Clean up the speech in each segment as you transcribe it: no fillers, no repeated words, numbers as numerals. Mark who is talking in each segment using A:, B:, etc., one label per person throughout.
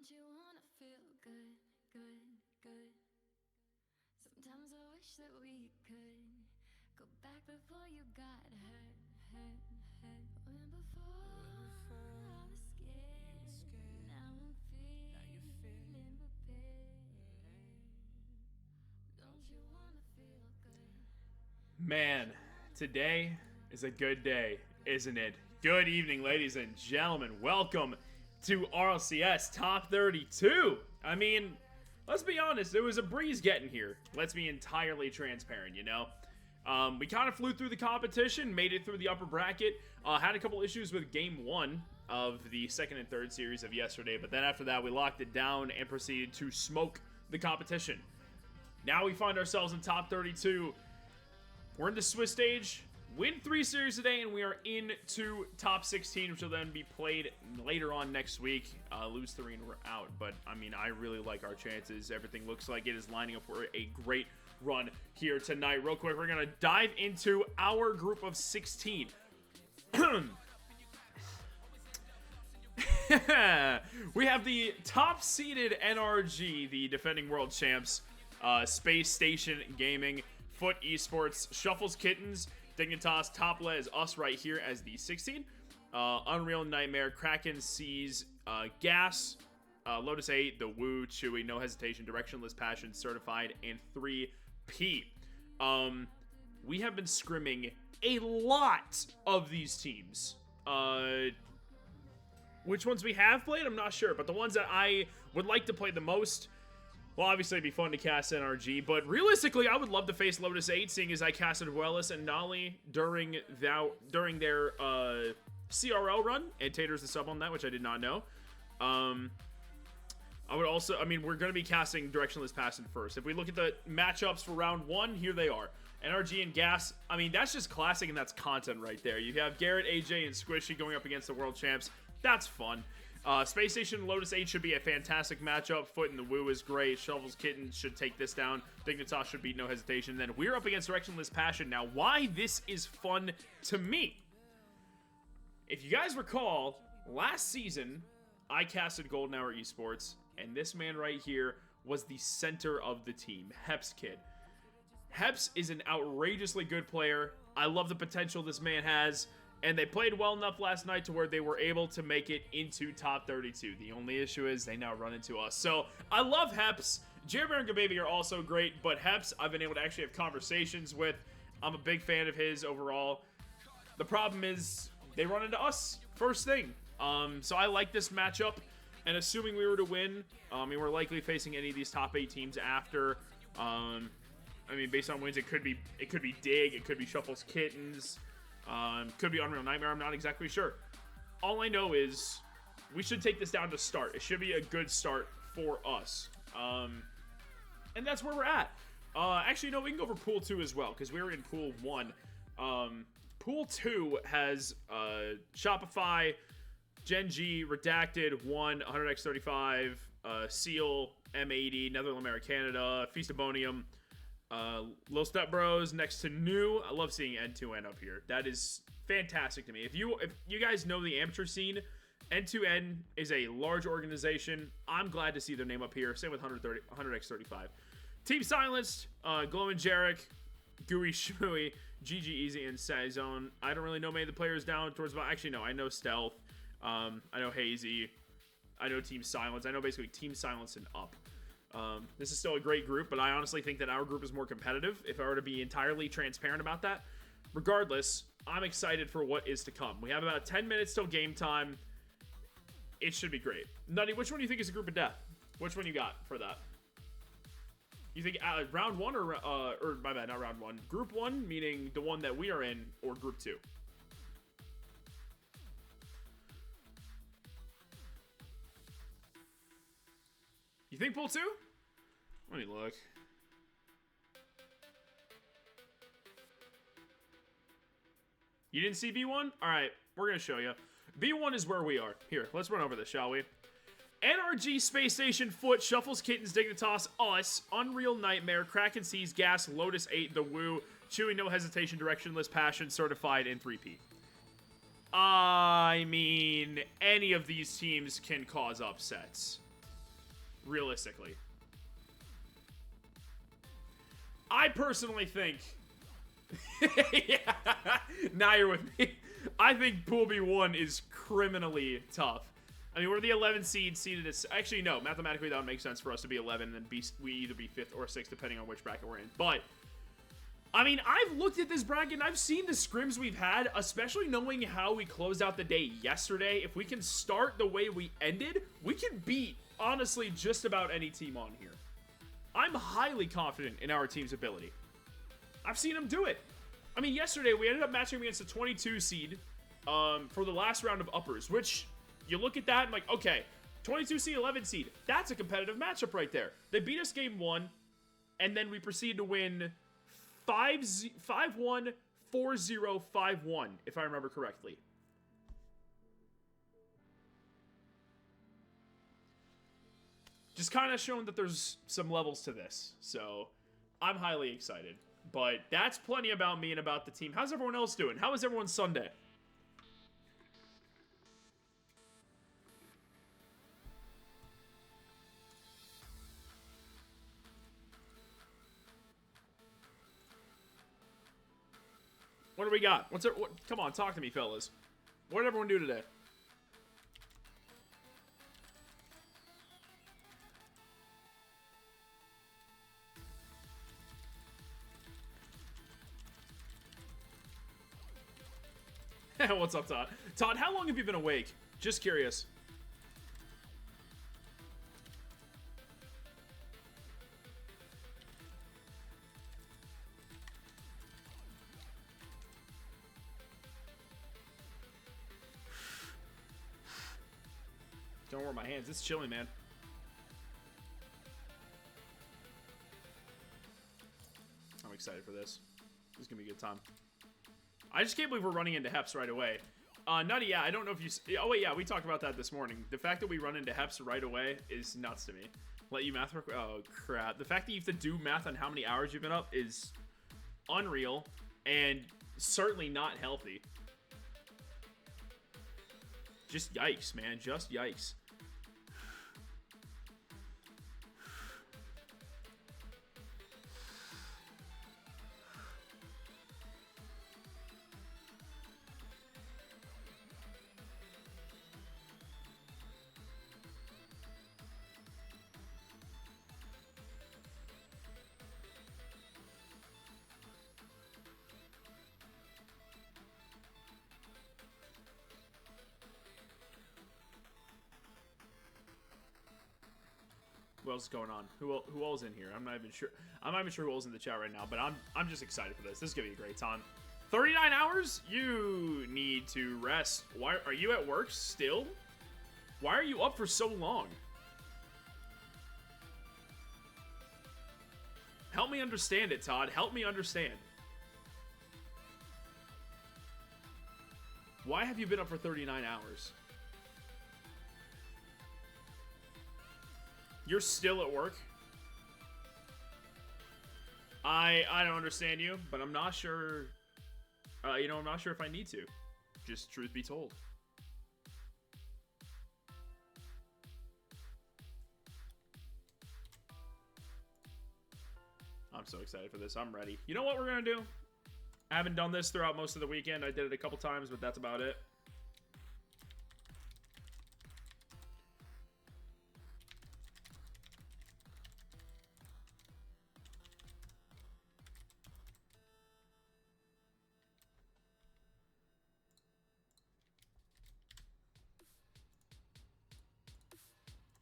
A: Don't you wanna feel good, good, good? Sometimes I wish that we could go back before you got hurt, hurt, hurt. When before I was scared, now I'm feeling prepared. Don't you wanna feel good?
B: Man, today is a good day, isn't it? Good evening, ladies and gentlemen. Welcome to RLCS Top 32. I mean, let's be honest, it was a breeze getting here. Let's be entirely transparent, you know? We kind of flew through the competition, made it through the upper bracket, had a couple issues with Game 1 of the second and third series of yesterday, but then after that, we locked it down and proceeded to smoke the competition. Now we find ourselves in Top 32. We're in the Swiss stage, win 3 series today, and we are into top 16, which will then be played later on next week. Lose 3 and we're out. But, I mean, I really like our chances. Everything looks like it is lining up for a great run here tonight. Real quick, we're going to dive into our group of 16. We have the top-seeded NRG, the defending world champs, Space Station Gaming, Foot Esports, Shuffles Kittens, Dignitas, Topla is us right here as the 16. Unreal Nightmare, Kraken Seas, Gas, Lotus 8, The Woo, Chewy, No Hesitation, Directionless Passion, Certified, and 3P. We have been scrimming a lot of these teams. Which ones we have played, I'm not sure, but the ones that I would like to play the most, well, obviously, it'd be fun to cast NRG, but realistically, I would love to face Lotus 8, seeing as I casted Wellis and Nolly during their CRL run, and Tater's the sub on that, which I did not know. I would also, I mean, we're going to be casting Directionless Passion first. If we look at the matchups for round 1, here they are. NRG and Gas, I mean, that's just classic, and that's content right there. You have Garrett, AJ, and Squishy going up against the world champs. That's fun. Space Station and Lotus 8 should be a fantastic matchup. Foot and the Woo is great. Shovels Kitten should take this down. Dignitas should beat No Hesitation. Then we're up against Directionless Passion. Now, why this is fun to me? If you guys recall, last season, I casted Golden Hour Esports, and this man right here was the center of the team, Heps Kid. Heps is an outrageously good player. I love the potential this man has. And they played well enough last night to where they were able to make it into top 32. The only issue is they now run into us. So, I love Heps. Jerbear and Gababy are also great, but Heps, I've been able to actually have conversations with. I'm a big fan of his overall. The problem is, they run into us first thing. So I like this matchup. And assuming we were to win, I mean, we're likely facing any of these top 8 teams after. I mean, based on wins, it could be Dig, it could be Shuffles Kittens. Could be Unreal Nightmare, I'm not exactly sure. All I know is we should take this down to start. It should be a good start for us. And that's where we're at. Actually, no, we can go over Pool 2 as well, because we were in Pool 1. Pool 2 has Shopify, Gen G, Redacted, 1, 100x35, Seal, M80, Netherlands, America, Canada, Feastabonium, Little Step Bros next to New. I love seeing N2N up here. That is fantastic to me. If you guys know the amateur scene, N2N is a large organization. I'm glad to see their name up here. Same with 100x35. Team Silenced, Glow and Jarek, Gooey Shmooey, GG Easy, and Sazone. I don't really know many of the players down towards the... Actually, no. I know Stealth. I know Hazy. I know Team Silence. I know basically Team Silence and up. This is still a great group, but I honestly think that our group is more competitive, if I were to be entirely transparent about that. Regardless, I'm excited for what is to come. We have about 10 minutes till game time. It should be great. Nutty, which one do you think is a group of death? Which one you got for that? You think round 1 or my bad, not round 1. Group 1, meaning the one that we are in, or group 2? You think Pool 2? Let me look. You didn't see B1? Alright, we're going to show you. B1 is where we are. Here, let's run over this, shall we? NRG, Space Station, Foot, Shuffles, Kittens, Dignitas, us, Unreal Nightmare, Kraken Seas, Gas, Lotus 8, The Woo, Chewy, No Hesitation, Directionless Passion, Certified, and 3P. I mean, any of these teams can cause upsets. realistically. I personally think... yeah, now you're with me. I think Pool B1 is criminally tough. I mean, we're the 11 seeded as... Actually, no. Mathematically, that would make sense for us to be 11 and then we either be 5th or 6th, depending on which bracket we're in. But, I mean, I've looked at this bracket and I've seen the scrims we've had, especially knowing how we closed out the day yesterday. If we can start the way we ended, we can beat, honestly, just about any team on here. I'm highly confident in our team's ability. I've seen them do it. I mean, yesterday, we ended up matching against a 22 seed for the last round of uppers, which... You look at that and like, okay, 22 seed, 11 seed. That's a competitive matchup right there. They beat us game 1, and then we proceed to win 5-1, 4-0, 5-1, if I remember correctly. Just kind of showing that there's some levels to this. So, I'm highly excited. But that's plenty about me and about the team. How's everyone else doing? How was everyone's Sunday? What do we got? Come on, talk to me, fellas. What did everyone do today? What's up, Todd? Todd, how long have you been awake? Just curious. Don't warm my hands. It's chilly, man. I'm excited for this. This is going to be a good time. I just can't believe we're running into Heps right away. Nutty, yeah, I don't know if you... Oh, wait, yeah, we talked about that this morning. The fact that we run into Heps right away is nuts to me. Let you math work? Oh, crap. The fact that you have to do math on how many hours you've been up is unreal and certainly not healthy. Just yikes, man. Just yikes. What else is going on? Who all's in here? I'm not even sure. I'm not even sure who all's in the chat right now, but I'm just excited for this. This is gonna be a great time. 39 hours? You need to rest. Why are you at work still? Why are you up for so long? Help me understand it, Todd. Help me understand. Why have you been up for 39 hours? You're still at work? I don't understand you, but I'm not sure. I'm not sure if I need to. Just truth be told. I'm so excited for this. I'm ready. You know what we're gonna do? I haven't done this throughout most of the weekend. I did it a couple times, but that's about it.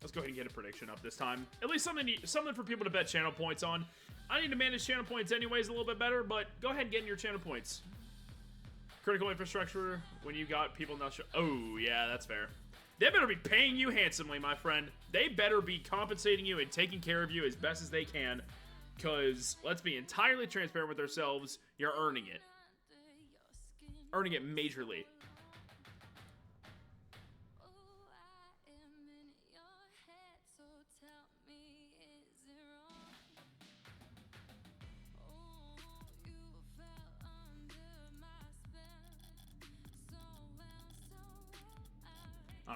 B: Let's go ahead and get a prediction up this time. At least something for people to bet channel points on. I need to manage channel points anyways a little bit better, but go ahead and get in your channel points. Critical infrastructure when you got people not sure. Oh, yeah, that's fair. They better be paying you handsomely, my friend. They better be compensating you and taking care of you as best as they can. Because, let's be entirely transparent with ourselves, you're earning it. Earning it majorly.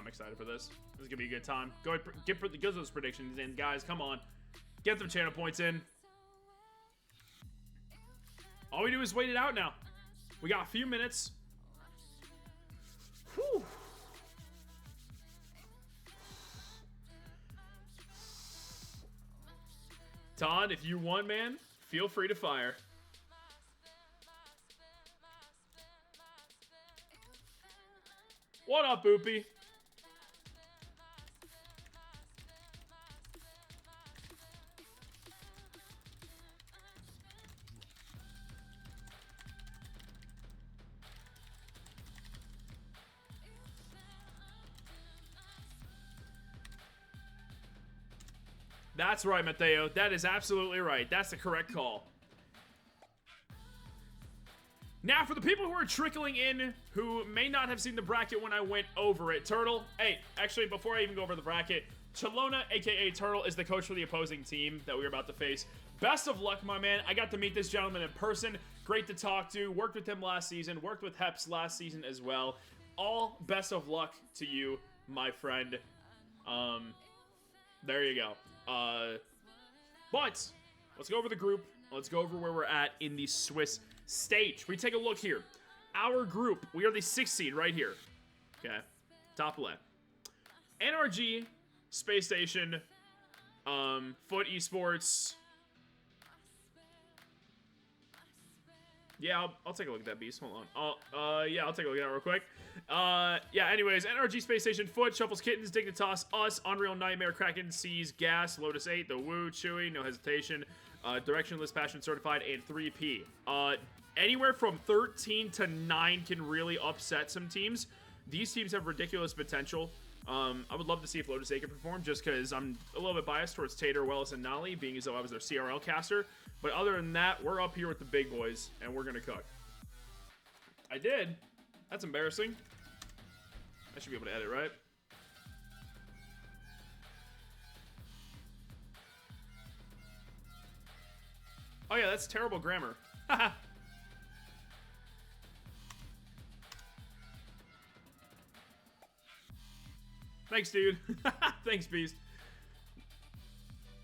B: I'm excited for this. This is gonna be a good time. Go ahead, get those predictions in, guys. Come on, get them channel points in. All we do is wait it out now. We got a few minutes. Whew. Todd, if you want, man, feel free to fire. What up, Boopy? That's right, Mateo. That is absolutely right. That's the correct call. Now, for the people who are trickling in who may not have seen the bracket when I went over it, Turtle, hey, actually, before I even go over the bracket, Chalona, aka Turtle, is the coach for the opposing team that we're about to face. Best of luck, my man. I got to meet this gentleman in person. Great to talk to. Worked with him last season. Worked with Heps last season as well. All best of luck to you, my friend. There you go. But let's go over the group. Let's go over where we're at in the Swiss stage. We take a look here. Our group, we are the 6th seed right here. Okay, top left. NRG, Space Station, Foot Esports. Yeah, I'll take a look at that, Beast. Hold on. Yeah, I'll take a look at that real quick. Yeah, anyways, NRG, Space Station, Foot, Shuffles, Kittens, Dignitas, us, Unreal Nightmare, Kraken, Seas, Gas, Lotus 8, The Woo, Chewy, No Hesitation, Directionless, Passion Certified, and 3P. Anywhere from 13 to 9 can really upset some teams. These teams have ridiculous potential. I would love to see if Lotus 8 can perform, just because I'm a little bit biased towards Tater, Wellis, and Nolly, being as though I was their CRL caster. But other than that, we're up here with the big boys, and we're going to cook. I did. That's embarrassing. I should be able to edit, right? Oh yeah, that's terrible grammar. Haha. Thanks, dude. Thanks, Beast.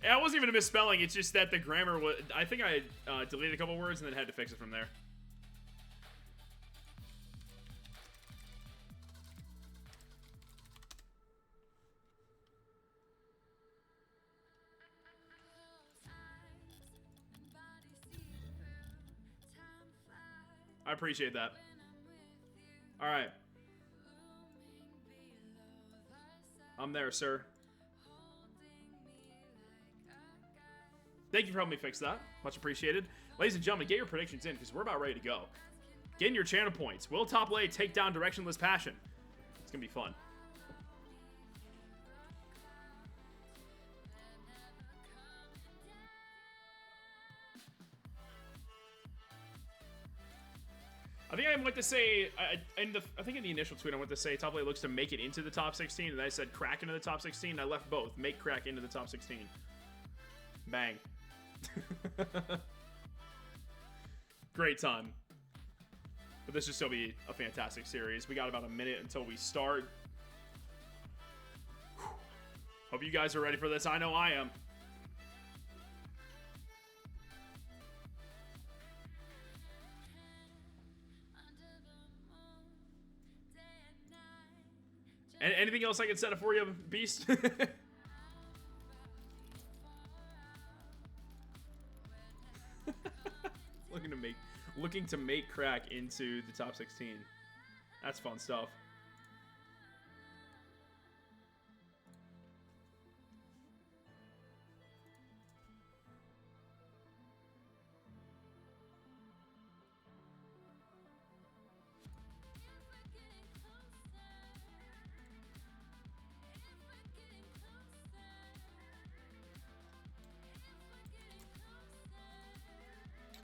B: Yeah, it wasn't even a misspelling. It's just that the grammar was... I think I deleted a couple words and then had to fix it from there. I appreciate that. All right. I'm there, sir. Thank you for helping me fix that. Much appreciated. Ladies and gentlemen, get your predictions in because we're about ready to go. Get in your channel points. Will top lane take down Directionless Passion? It's going to be fun. I think I went to say, I think in the initial tweet I went to say top lane looks to make it into the top 16, and I said crack into the top 16. I left both. Make crack into the top 16. Bang. Great time. But this should still be a fantastic series. We got about a minute until we start. Whew. Hope you guys are ready for this. I know I am. And anything else I can set up for you, Beast? Looking to make crack into the top 16. That's fun stuff.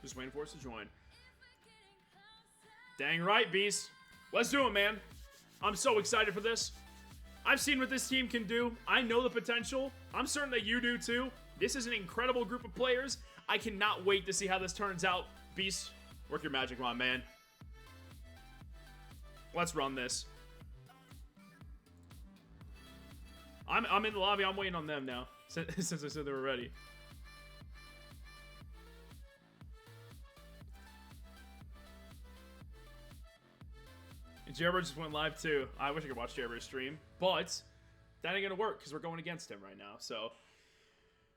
B: Just waiting for us to join. Dang right, Beast. Let's do it, man. I'm so excited for this. I've seen what this team can do. I know the potential. I'm certain that you do too. This is an incredible group of players. I cannot wait to see how this turns out. Beast, work your magic, my man. Let's run this. I'm in the lobby. I'm waiting on them now since I said they were ready. Jarebird just went live too. I wish I could watch Jarebird stream, but that ain't gonna work because we're going against him right now. So,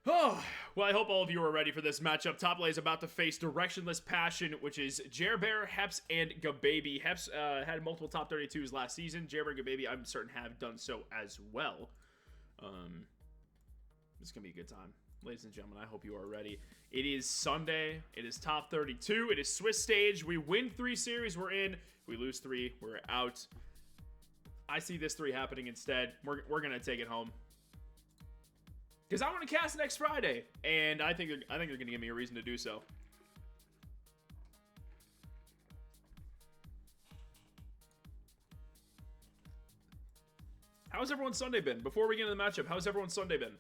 B: well, I hope all of you are ready for this matchup. Top lane is about to face Directionless Passion, which is Jarebird, Heps, and Gababy. Heps had multiple top 32s last season. Jarebird and Gababy, I'm certain, have done so as well. It's gonna be a good time, ladies and gentlemen. I hope you are ready. It is Sunday. It is top 32. It is Swiss stage. We win 3 series, we're in. We lose 3, we're out. I see this 3 happening instead. We're gonna take it home because I want to cast next Friday, and I think they're gonna give me a reason to do so. How's everyone's Sunday been? Before we get into the matchup, how's everyone's Sunday been?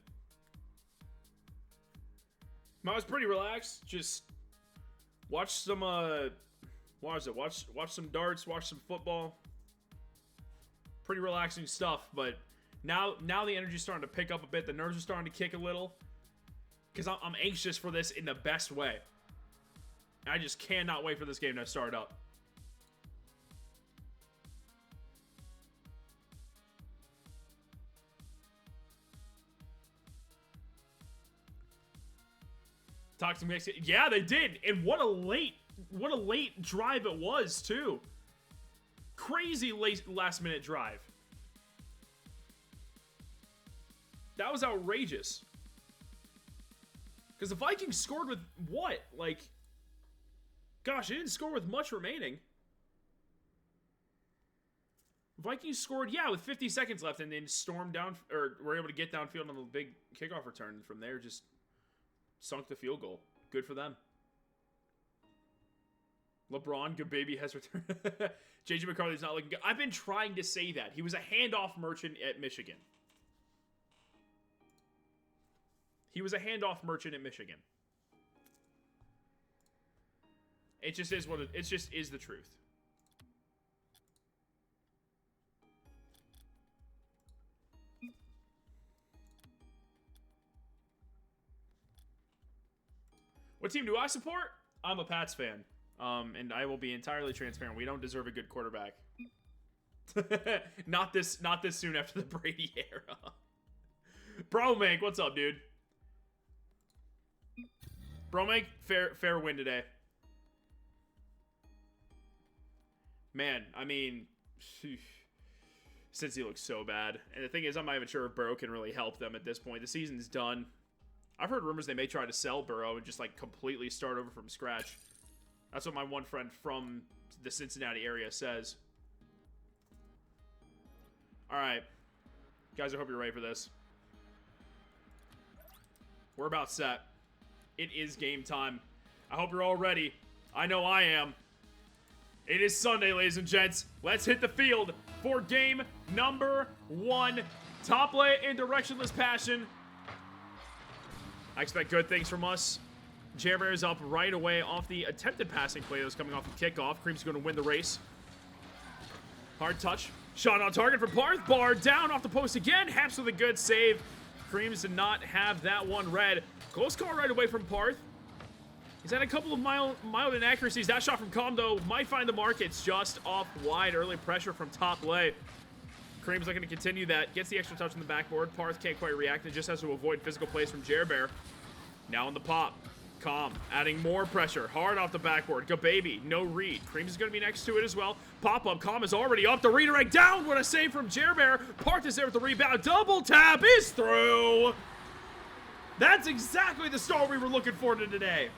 B: Mine was pretty relaxed. Just watch some what is it? Watch some darts, watch some football. Pretty relaxing stuff, but now the energy's starting to pick up a bit. The nerves are starting to kick a little because I'm anxious for this in the best way. I just cannot wait for this game to start up. Toxic Mix, yeah, they did, and what a late drive it was too. Crazy last minute drive. That was outrageous. Because the Vikings scored with what? Like, gosh, they didn't score with much remaining. Vikings scored, yeah, with 50 seconds left, and then stormed down, or were able to get downfield on the big kickoff return. And from there, just sunk the field goal. Good for them. LeBron, Gababy has returned. JJ McCarthy's not looking good. I've been trying to say that. He was a handoff merchant at Michigan. He was a handoff merchant at Michigan. It just is what it just is the truth. What team do I support? I'm a Pats fan. And I will be entirely transparent. We don't deserve a good quarterback. not this soon after the Brady era. Bromank, what's up, dude? Bromank, fair win today. Man, I mean, since he looks so bad. And the thing is, I'm not even sure if Burrow can really help them at this point. The season's done. I've heard rumors they may try to sell Burrow and just, like, completely start over from scratch. That's what my one friend from the Cincinnati area says. Alright. Guys, I hope you're ready for this. We're about set. It is game time. I hope you're all ready. I know I am. It is Sunday, ladies and gents. Let's hit the field for game number 1. Top lane in Directionless Passion. I expect good things from us. Jarebird is up right away off the attempted passing play that was coming off the kickoff. Creamz going to win the race. Hard touch. Shot on target for Paarth. Bar down off the post again. Haps with a good save. Creamz did not have that one read. Close call right away from Paarth. He's had a couple of mild inaccuracies. That shot from Comm, though, might find the mark. It's just off wide. Early pressure from top lane. Creamz looking to continue that. Gets the extra touch on the backboard. Paarth can't quite react and just has to avoid physical plays from Jarebird. Now on the pop. Comm adding more pressure. Hard off the backboard. Gababy, no read. Creamz is going to be next to it as well. Pop-up. Comm is already up. The redirect down. What a save from Jarebird. Paarth is there with the rebound. Double tap is through. That's exactly the start we were looking for today.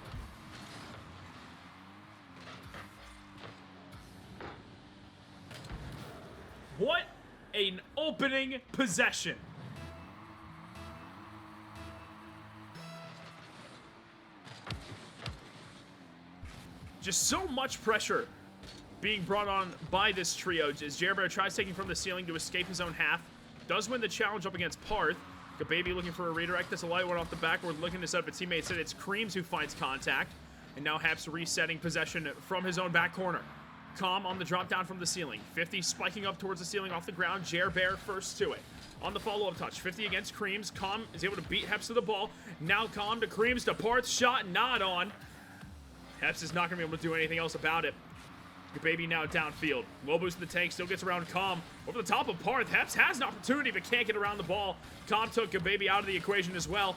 B: What an opening possession. Just so much pressure being brought on by this trio as Jarebird tries taking from the ceiling to escape his own half. Does win the challenge up against Paarth. Gababy looking for a redirect. That's a light one off the backboard, looking to set up a teammate. Said it's Creamz who finds contact. And now Haps resetting possession from his own back corner. Comm on the drop down from the ceiling. 50 spiking up towards the ceiling off the ground. Jer Bear first to it. On the follow-up touch, 50 against Creamz. Comm is able to beat Heps to the ball. Now Comm to Creamz to Paarth. Shot not on. Heps is not going to be able to do anything else about it. Baby now downfield. Low boost in the tank, still gets around Comm. Over the top of Paarth. Heps has an opportunity but can't get around the ball. Comm took Baby out of the equation as well.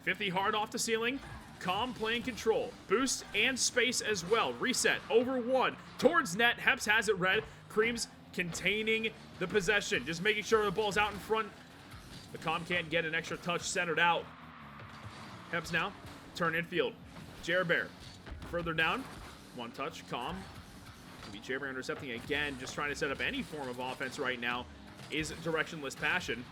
B: 50 hard off the ceiling. Comm playing control. Boost and space as well. Reset over one. Towards net. Heps has it red. Creamz containing the possession. Just making sure the ball's out in front. The Comm can't get an extra touch centered out. Heps now. Turn infield. Jer Bear. Further down. One touch. Comm. Maybe Jer Bear intercepting again. Just trying to set up any form of offense right now. Is directionless passion.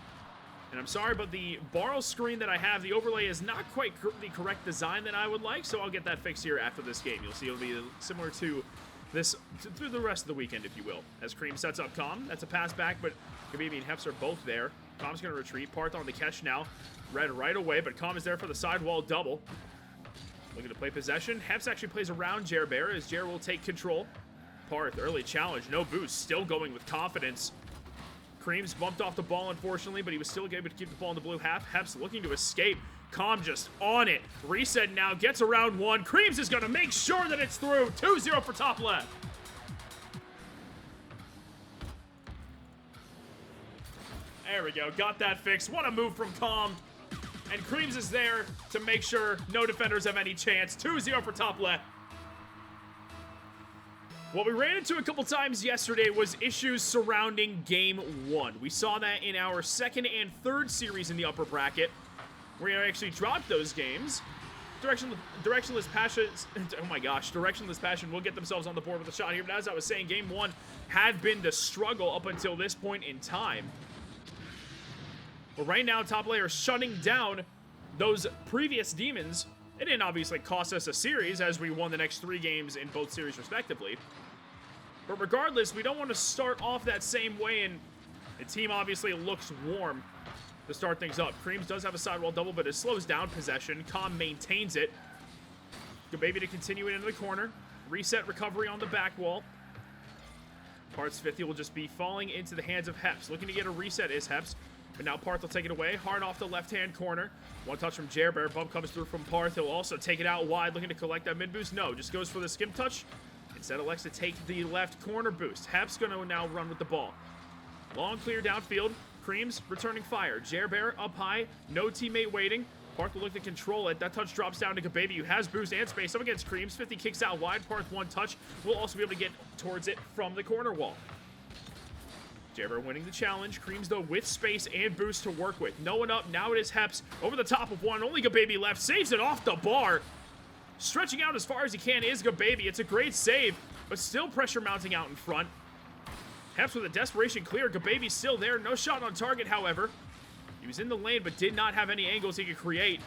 B: And I'm sorry, but the borrow screen that I have, the overlay is not quite the correct design that I would like, so I'll get that fixed here after this game. You'll see it'll be similar to this through the rest of the weekend, if you will. As Creamz sets up Comm, that's a pass back, but Baby and Heps are both there. Comm's going to retreat. Paarth on the catch now. Red right away, but Comm is there for the sidewall double. Looking to play possession. Heps actually plays around Jer Bear as Jer will take control. Paarth, early challenge, no boost, still going with confidence. Creamz bumped off the ball, unfortunately, but he was still able to keep the ball in the blue half. Heps looking to escape. Comm just on it. Reset now, gets around one. Creamz is going to make sure that it's through. 2-0 for top left. There we go, got that fixed. What a move from Comm. And Creamz is there to make sure no defenders have any chance. 2-0 for top left. What we ran into a couple times yesterday was issues surrounding Game 1. We saw that in our second and third series in the upper bracket, where we actually dropped those games. Directionless Passion, oh my gosh, Directionless Passion will get themselves on the board with a shot here. But as I was saying, Game 1 had been the struggle up until this point in time. But right now, top layer shutting down those previous demons. It didn't obviously cost us a series, as we won the next 3 games in both series respectively. But regardless, we don't want to start off that same way, and the team obviously looks warm to start things up. Creamz does have a sidewall double, but it slows down possession. Comm maintains it. Baby to continue it into the corner. Reset recovery on the back wall. Paarth's 50 will just be falling into the hands of Heps. Looking to get a reset is Heps. But now Paarth will take it away. Hard off the left-hand corner. One touch from Jer Bear. Bump comes through from Paarth. He'll also take it out wide, looking to collect that mid-boost. No, just goes for the skim touch. Instead elects to take the left corner boost. Heps going to now run with the ball. Long clear downfield. Creamz returning fire. Jer Bear up high. No teammate waiting. Paarth will look to control it. That touch drops down to Baby, who has boost and space. Up against Creamz. 50 kicks out wide. Paarth one touch. Will also be able to get towards it from the corner wall. Jer Bear winning the challenge. Creamz, though, with space and boost to work with. No one up. Now it is Heps. Over the top of one. Only Baby left. Saves it off the bar. Stretching out as far as he can is Baby. It's a great save, but still pressure mounting out in front. Heps with a desperation clear. Baby's still there. No shot on target, however. He was in the lane, but did not have any angles he could create.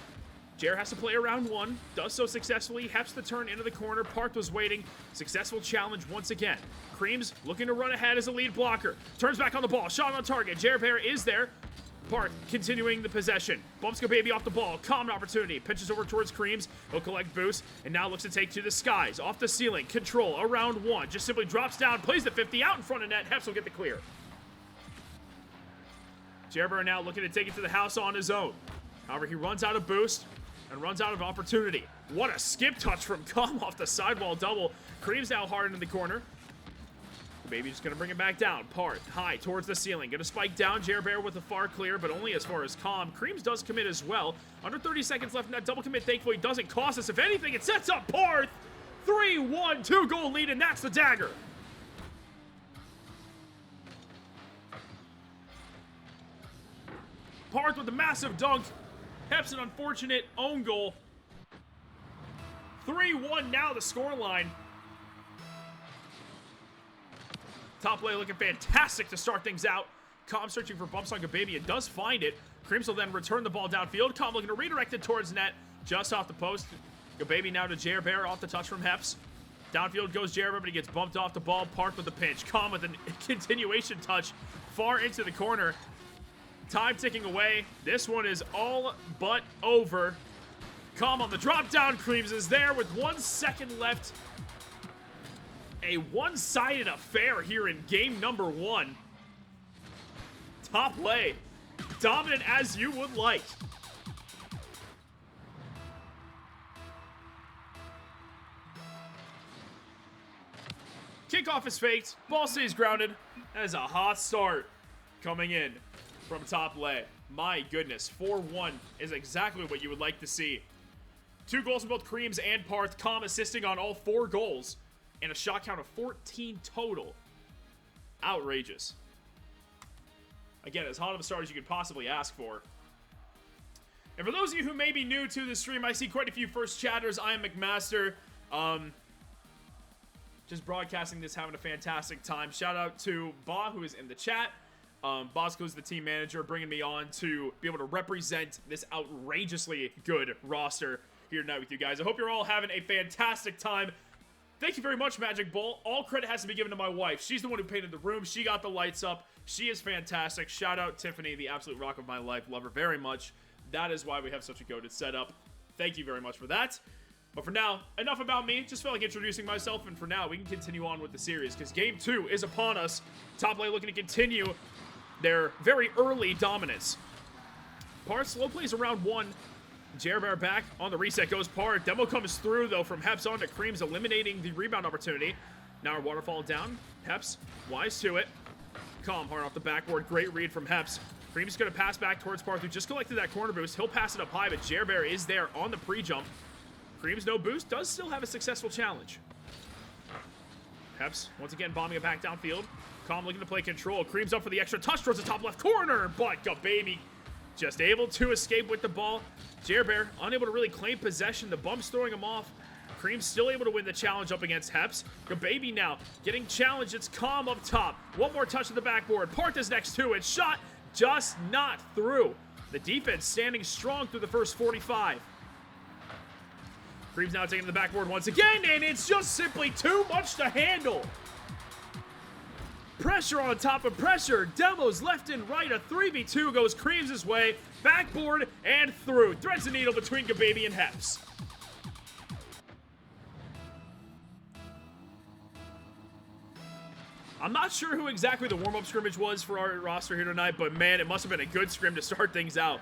B: Jer has to play around one. Does so successfully. Heps the turn into the corner. Paarth was waiting. Successful challenge once again. Creamz looking to run ahead as a lead blocker. Turns back on the ball. Shot on target. Jer Bear is there. Paarth continuing the possession. Bumps Baby off the ball. Common opportunity. Pitches over towards Creamz. He'll collect boost. And now looks to take to the skies. Off the ceiling. Control around one. Just simply drops down. Plays the 50 out in front of net. Heps will get the clear. Jer Bear now looking to take it to the house on his own. However, he runs out of boost and runs out of opportunity. What a skip touch from Comm off the sidewall double. Creamz now hard into the corner. Baby just going to bring it back down. Paarth high towards the ceiling. Going to spike down. Jer Bear with a far clear, but only as far as Comm. Creamz does commit as well. Under 30 seconds left in that double commit. Thankfully, doesn't cost us. If anything, it sets up Paarth. 3-1, 2-goal lead, and that's the dagger. Paarth with a massive dunk. Heps an unfortunate own goal. 3-1 now the scoreline. Top lane looking fantastic to start things out. Comm searching for bumps on Baby and does find it. Creamz will then return the ball downfield. Comm looking to redirect it towards net. Just off the post. Baby now to Jer Bear off the touch from Heps. Downfield goes Jer Bear, but he gets bumped off the ball. Paarth with the pinch. Comm with a continuation touch far into the corner. Time ticking away. This one is all but over. Comm on the drop down. Creamz is there with 1 second left A one-sided affair here in game number 1. Top lane, dominant as you would like. Kickoff is faked. Ball stays grounded. That is a hot start coming in from top lane. My goodness, 4-1 is exactly what you would like to see. 2 goals from both Creamz and Paarth. Comm assisting on all 4 goals. And a shot count of 14 total. Outrageous. Again, as hot of a start as you could possibly ask for. And for those of you who may be new to the stream, I see quite a few first chatters. I am McMaster. Just broadcasting this, having a fantastic time. Shout out to Ba, who is in the chat. Bosco is the team manager, bringing me on to be able to represent this outrageously good roster here tonight with you guys. I hope you're all having a fantastic time. Thank you very much, Magic Bull. All credit has to be given to my wife. She's the one who painted the room. She got the lights up. She is fantastic. Shout out Tiffany, the absolute rock of my life. Love her very much. That is why we have such a goated setup. Thank you very much for that. But for now, enough about me. Just felt like introducing myself, and for now, we can continue on with the series, because Game 2 is upon us. Top lane looking to continue their very early dominance. Paarth slow plays around 1. Jerbear back on the reset goes Paarth. Demo comes through, though, from Heps on to Creamz, eliminating the rebound opportunity. Now our waterfall down. Heps, wise to it. Comm hard off the backboard. Great read from Heps. Creamz is going to pass back towards Paarth, who just collected that corner boost. He'll pass it up high, but Jerbear is there on the pre-jump. Creamz, no boost, does still have a successful challenge. Heps, once again, bombing it back downfield. Comm looking to play control. Creamz up for the extra touch towards the top left corner, but Baby just able to escape with the ball. Jerbear unable to really claim possession. The bump's throwing him off. Creamz still able to win the challenge up against Heps. Baby now getting challenged. It's Comm up top. One more touch of the backboard. Paarth is next to it. Shot just not through. The defense standing strong through the first 45. Creamz now taking the backboard once again, and it's just simply too much to handle. Pressure on top of pressure. Demos left and right. A 3v2 goes Creamz' way. Backboard and through. Threads the needle between Baby and Heps. I'm not sure who exactly the warm-up scrimmage was for our roster here tonight, but man, it must have been a good scrim to start things out.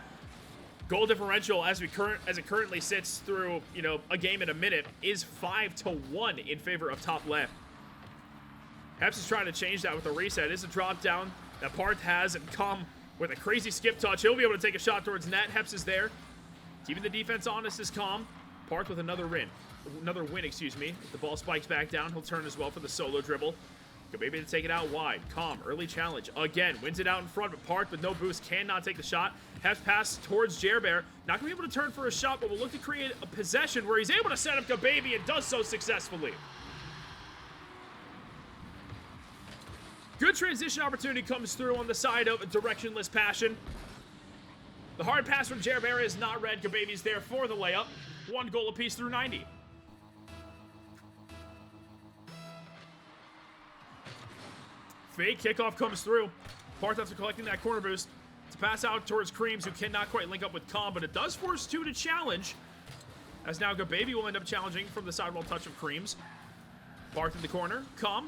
B: Goal differential as it currently sits through, a game in a minute is 5-1 in favor of top left. Heps is trying to change that with a reset. It's a drop down that Paarth has, and Comm with a crazy skip touch. He'll be able to take a shot towards net. Heps is there. Keeping the defense honest is Comm. Paarth with another win, excuse me. If the ball spikes back down, he'll turn as well for the solo dribble. Maybe to take it out wide. Comm, early challenge. Again, wins it out in front, but Paarth with no boost cannot take the shot. Heps pass towards Jerbear. Not going to be able to turn for a shot, but will look to create a possession where he's able to set up Baby and does so successfully. Good transition opportunity comes through on the side of Directionless Passion. The hard pass from Jerbear is not read. Baby's there for the layup. 1 goal apiece through 90. Fake kickoff comes through. Paarth after collecting that corner boost to pass out towards Creamz, who cannot quite link up with Comm, but it does force 2 to challenge. As now Baby will end up challenging from the sidewall touch of Creamz. Paarth in the corner. Comm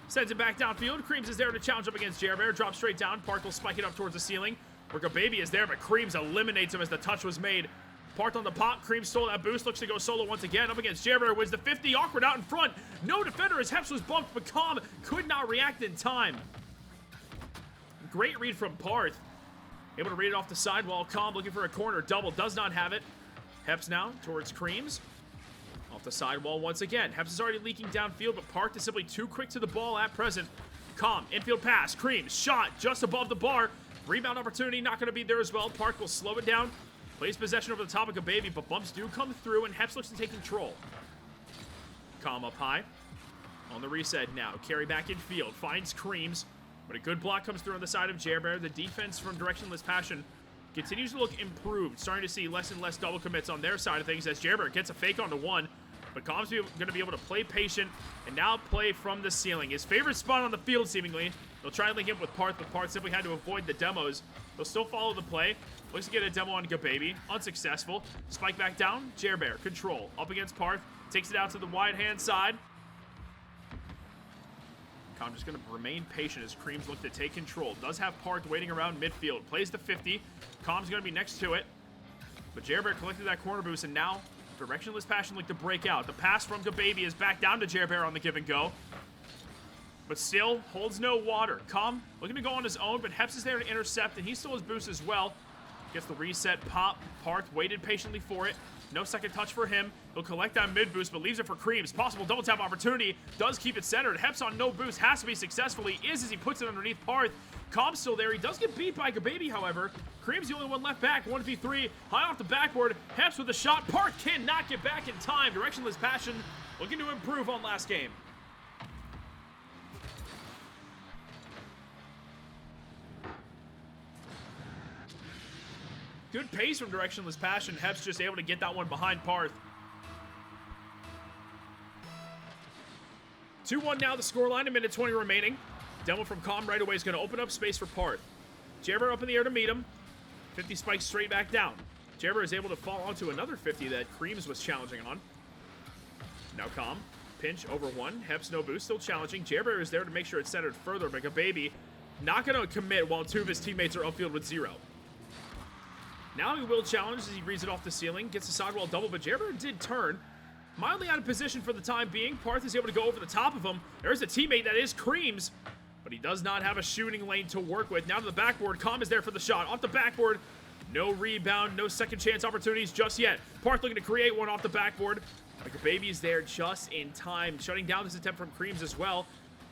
B: sends it back downfield. Creamz is there to challenge up against Jerbear. Drops straight down. Paarth will spike it up towards the ceiling. Where Baby is there, but Creamz eliminates him as the touch was made. Paarth on the pop. Creamz stole that boost. Looks to go solo once again. Up against Jerbear. Wins the 50. Awkward out in front. No defender as Heps was bumped, but Comm could not react in time. Great read from Paarth. Able to read it off the sidewall. Comm looking for a corner. Double. Does not have it. Heps now towards Creamz. Off the sidewall once again. Heps is already leaking downfield, but Paarth is simply too quick to the ball at present. Comm, infield pass. Creamz, shot just above the bar. Rebound opportunity not going to be there as well. Paarth will slow it down. Plays possession over the top of Baby, but bumps do come through, and Heps looks to take control. Comm up high. On the reset now. Carry back in field. Finds Creamz, but a good block comes through on the side of Jerbear. The defense from Directionless Passion continues to look improved. Starting to see less and less double commits on their side of things as Jerbear gets a fake onto 1. But Comm's going to be able to play patient and now play from the ceiling. His favorite spot on the field, seemingly. They'll try and link him with Paarth, but Paarth simply had to avoid the demos. They'll still follow the play. Looks to get a demo on Baby. Unsuccessful. Spike back down. Jerbear. Control. Up against Paarth. Takes it out to the wide hand side. Comm just going to remain patient as Creamz look to take control. Does have Paarth waiting around midfield. Plays the 50. Comm's going to be next to it. But Jerbear collected that corner boost, and now Directionless Passion look to break out. The pass from Gababy is back down to Jerbear on the give and go. But still holds no water. Comm looking to go on his own, but Heps is there to intercept, and he still has boost as well. Gets the reset pop. Paarth waited patiently for it. No second touch for him. He'll collect that mid boost, but leaves it for Creamz. Possible double tap opportunity. Does keep it centered. Heps on no boost. Has to be successfully. Is as he puts it underneath Paarth. Comm's still there. He does get beat by Gababy, however. Creamz the only one left back. 1v3. High off the backboard. Heps with a shot. Paarth cannot get back in time. Directionless Passion looking to improve on last game. Good pace from Directionless Passion. Heps just able to get that one behind Paarth. 2-1 now the scoreline, a minute 20 remaining. Demo from Comm right away is going to open up space for Paarth. Jerbear up in the air to meet him. 50 spikes straight back down. Jerbear is able to fall onto another 50 that Creamz was challenging on. Now Comm, pinch over one. Heps no boost, still challenging. Jerbear is there to make sure it's centered further, but Gababy not going to commit while two of his teammates are upfield with 0. Now he will challenge as he reads it off the ceiling. Gets the sidewall double, but Jerbear did turn. Mildly out of position for the time being. Paarth is able to go over the top of him. There's a teammate that is Creamz, but he does not have a shooting lane to work with. Now to the backboard. Comm is there for the shot. Off the backboard. No rebound, no second chance opportunities just yet. Paarth looking to create one off the backboard. Gababy is there just in time. Shutting down this attempt from Creamz as well.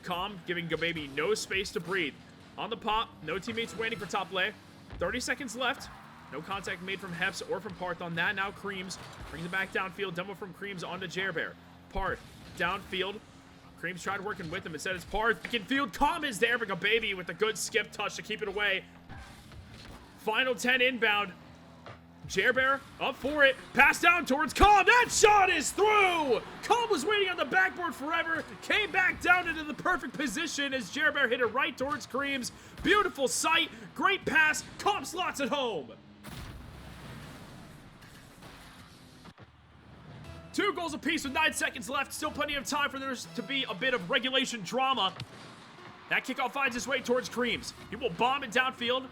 B: Comm giving Gababy no space to breathe. On the pop. No teammates waiting for top lay. 30 seconds left. No contact made from Heps or from Paarth on that. Now Creamz brings it back downfield. Demo from Creamz onto Jerbear. Paarth downfield. Creamz tried working with him. Instead it's Paarth. Infield. Comm is there, but Gababy with a good skip touch to keep it away. Final 10 inbound. Jerbear up for it. Pass down towards Comm. That shot is through! Comm was waiting on the backboard forever. Came back down into the perfect position as Jerbear hit it right towards Creamz. Beautiful sight. Great pass. Comm slots it home. 2 goals apiece with 9 seconds left. Still plenty of time for there to be a bit of regulation drama. That kickoff finds its way towards Creamz. He will bomb it downfield.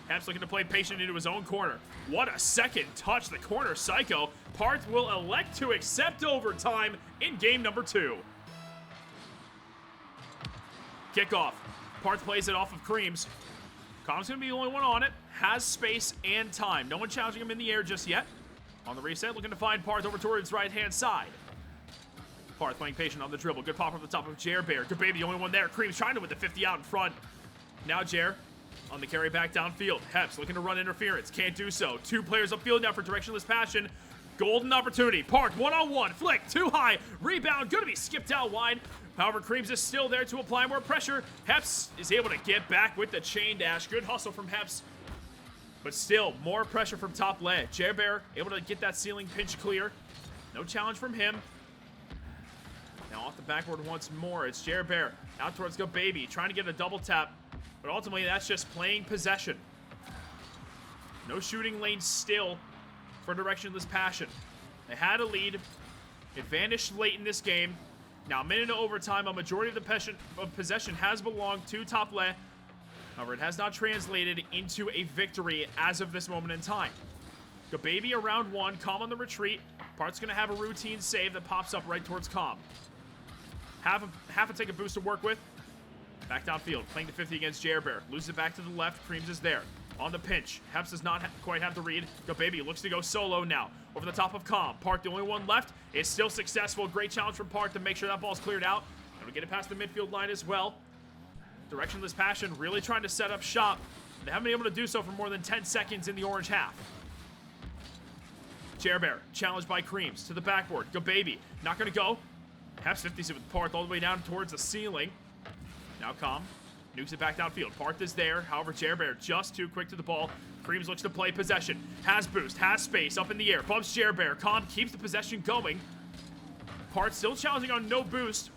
B: Heps looking to play patient into his own corner. What a second touch, the corner psycho. Paarth will elect to accept overtime in game number 2. Kickoff. Paarth plays it off of Creamz. Comm's going to be the only one on it. Has space and time. No one challenging him in the air just yet. On the reset, looking to find Paarth over towards right-hand side. Paarth playing patient on the dribble. Good pop from the top of Jerbear. Gababy, the only one there. Creamz trying to with the 50 out in front. Now Jer on the carry back downfield. Heps looking to run interference. Can't do so. 2 players upfield now for Directionless Passion. Golden opportunity. Paarth one-on-one. Flick too high. Rebound. Going to be skipped out wide. However, Creamz is still there to apply more pressure. Heps is able to get back with the chain dash. Good hustle from Heps. But still, more pressure from top lane. Jerbear able to get that ceiling pinch clear. No challenge from him. Now off the backboard once more. It's Jerbear out towards Gababy, trying to get a double tap. But ultimately, that's just playing possession. No shooting lane still for Directionless Passion. They had a lead. It vanished late in this game. Now, a minute into overtime, a majority of the possession has belonged to top lane. However, it has not translated into a victory as of this moment in time. Gababy around 1, Comm on the retreat. Paarth's going to have a routine save that pops up right towards Comm. Half a take a boost to work with. Back downfield, playing the 50 against Jerbear. Loses it back to the left. Creamz is there. On the pinch. Heps does not quite have the read. Gababy looks to go solo now. Over the top of Comm. Paarth, the only one left. Is still successful. Great challenge from Paarth to make sure that ball's cleared out. And we get it past the midfield line as well. Directionless Passion really trying to set up shop. They haven't been able to do so for more than 10 seconds in the orange half. Jerbear, challenged by Creamz to the backboard. Gababy, not going to go. Heps 50s it with Paarth all the way down towards the ceiling. Now Comm nukes it back downfield. Paarth is there. However, Jerbear just too quick to the ball. Creamz looks to play possession. Has boost, has space, up in the air. Bumps Jerbear. Comm keeps the possession going. Paarth still challenging on no boost.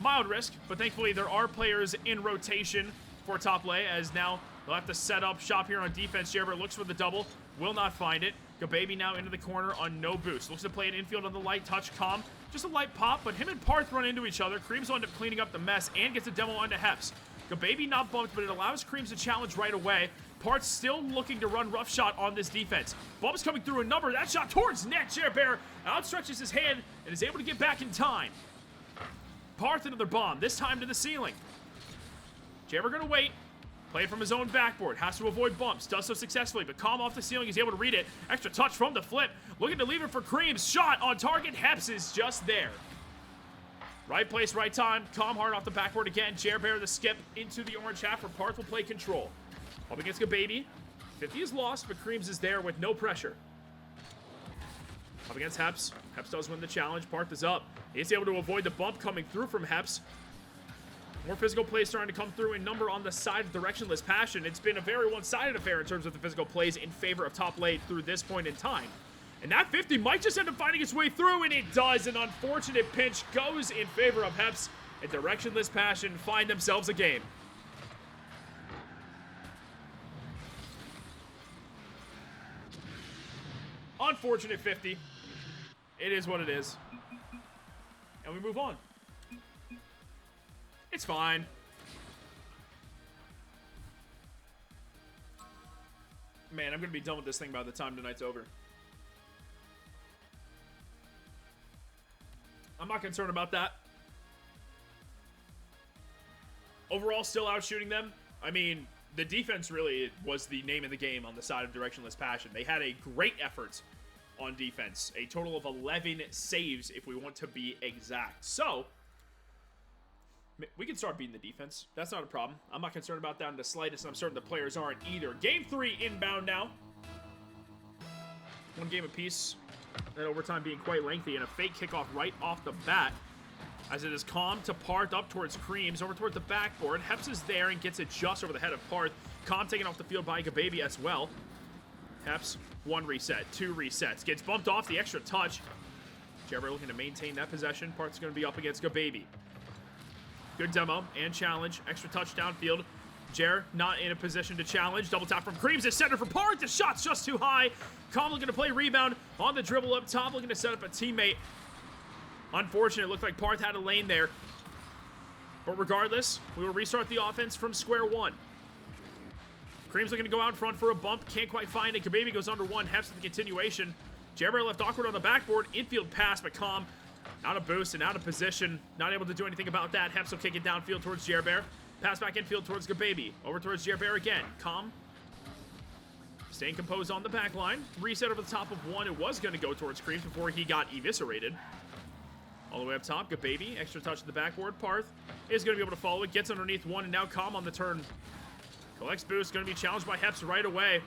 B: Mild risk, but thankfully there are players in rotation for top lane, as now they'll have to set up shop here on defense. Jerbear looks for the double, will not find it. Gababy now into the corner on no boost. Looks to play an infield on the light touch. Comm Just a light pop, but him and Paarth run into each other. Creamz will end up cleaning up the mess and gets a demo onto Heps. Gababy not bumped, but it allows Creamz to challenge right away. Paarth still looking to run roughshot on this defense. Bumps coming through a number. That shot towards net. Jerbear outstretches his hand and is able to get back in time. Paarth another bomb, this time to the ceiling. Jerbear gonna wait. Play it from his own backboard. Has to avoid bumps. Does so successfully, but Comm off the ceiling is able to read it. Extra touch from the flip. Looking to leave it for Creamz. Shot on target. Heps is just there. Right place, right time. Comm hard off the backboard again. Jerbear the skip into the orange half where Paarth will play control. Up against Gababy. 50 is lost, but Creamz is there with no pressure. Up against Heps. Heps does win the challenge. Paarth is up. He's able to avoid the bump coming through from Heps. More physical plays starting to come through in number on the side of Directionless Passion. It's been a very one-sided affair in terms of the physical plays in favor of top lane through this point in time. And that 50 might just end up finding its way through, and it does. An unfortunate pinch goes in favor of Heps, and Directionless Passion find themselves a game. Unfortunate 50. It is what it is. And we move on. It's fine. Man, I'm going to be done with this thing by the time tonight's over. I'm not concerned about that. Overall, still out shooting them. I mean, the defense really was the name of the game on the side of Directionless Passion. They had a great effort on defense. A total of 11 saves, if we want to be exact. So, we can start beating the defense. That's not a problem. I'm not concerned about that in the slightest, and I'm certain the players aren't either. Game 3 inbound now. One game apiece. That overtime being quite lengthy, and a fake kickoff right off the bat. As it is Comm to Paarth up towards Creamz, over towards the backboard. Heps is there and gets it just over the head of Paarth. Comm taken off the field by Gababy as well. Heps, 1 reset, 2 resets. Gets bumped off the extra touch. Jerbear looking to maintain that possession. Paarth's going to be up against Gababy. Good demo and challenge. Extra touch downfield. Jer not in a position to challenge. Double tap from Creamz. It's center for Paarth. The shot's just too high. Comm looking to play rebound on the dribble up top. Looking to set up a teammate. Unfortunate. It looked like Paarth had a lane there. But regardless, we will restart the offense from square one. Creamz looking to go out front for a bump. Can't quite find it. Gababy goes under one. Heps to the continuation. Jerbear left awkward on the backboard. Infield pass, but Comm out of boost and out of position. Not able to do anything about that. Heps will kick it downfield towards Jerbear. Pass back infield towards Gababy. Over towards Jerbear again. Comm staying composed on the back line. Reset over the top of one. It was going to go towards Creamz before he got eviscerated. All the way up top. Gababy. Extra touch to the backboard. Paarth is going to be able to follow it. Gets underneath one, and now Comm on the turn. Collects boost. Going to be challenged by Heps right away.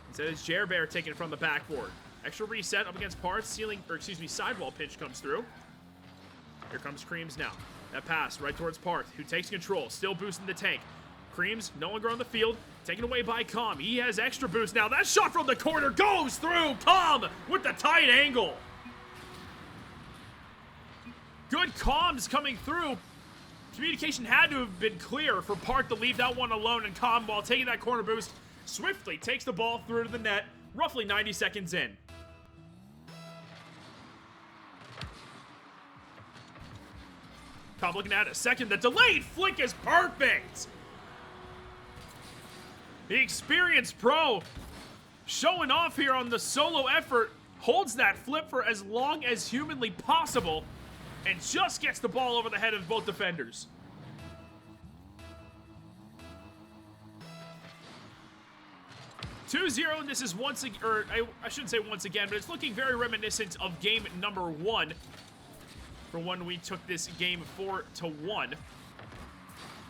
B: Instead, it's Jerbear taking it from the backboard. Extra reset up against Paarth. Sidewall pinch comes through. Here comes Creamz now. That pass right towards Paarth, who takes control. Still boosting the tank. Creamz no longer on the field. Taken away by Comm. He has extra boost now. That shot from the corner goes through. Comm with the tight angle. Good comms coming through. Communication had to have been clear for Paarth to leave that one alone, and Comm, while taking that corner boost, swiftly takes the ball through to the net, roughly 90 seconds in. Comm looking at it. Second, the delayed flick is perfect. The experienced pro showing off here on the solo effort, holds that flip for as long as humanly possible, and just gets the ball over the head of both defenders. (2-0), and this is once again, or I shouldn't say once again, but it's looking very reminiscent of game number 1 for when we took this game 4-1.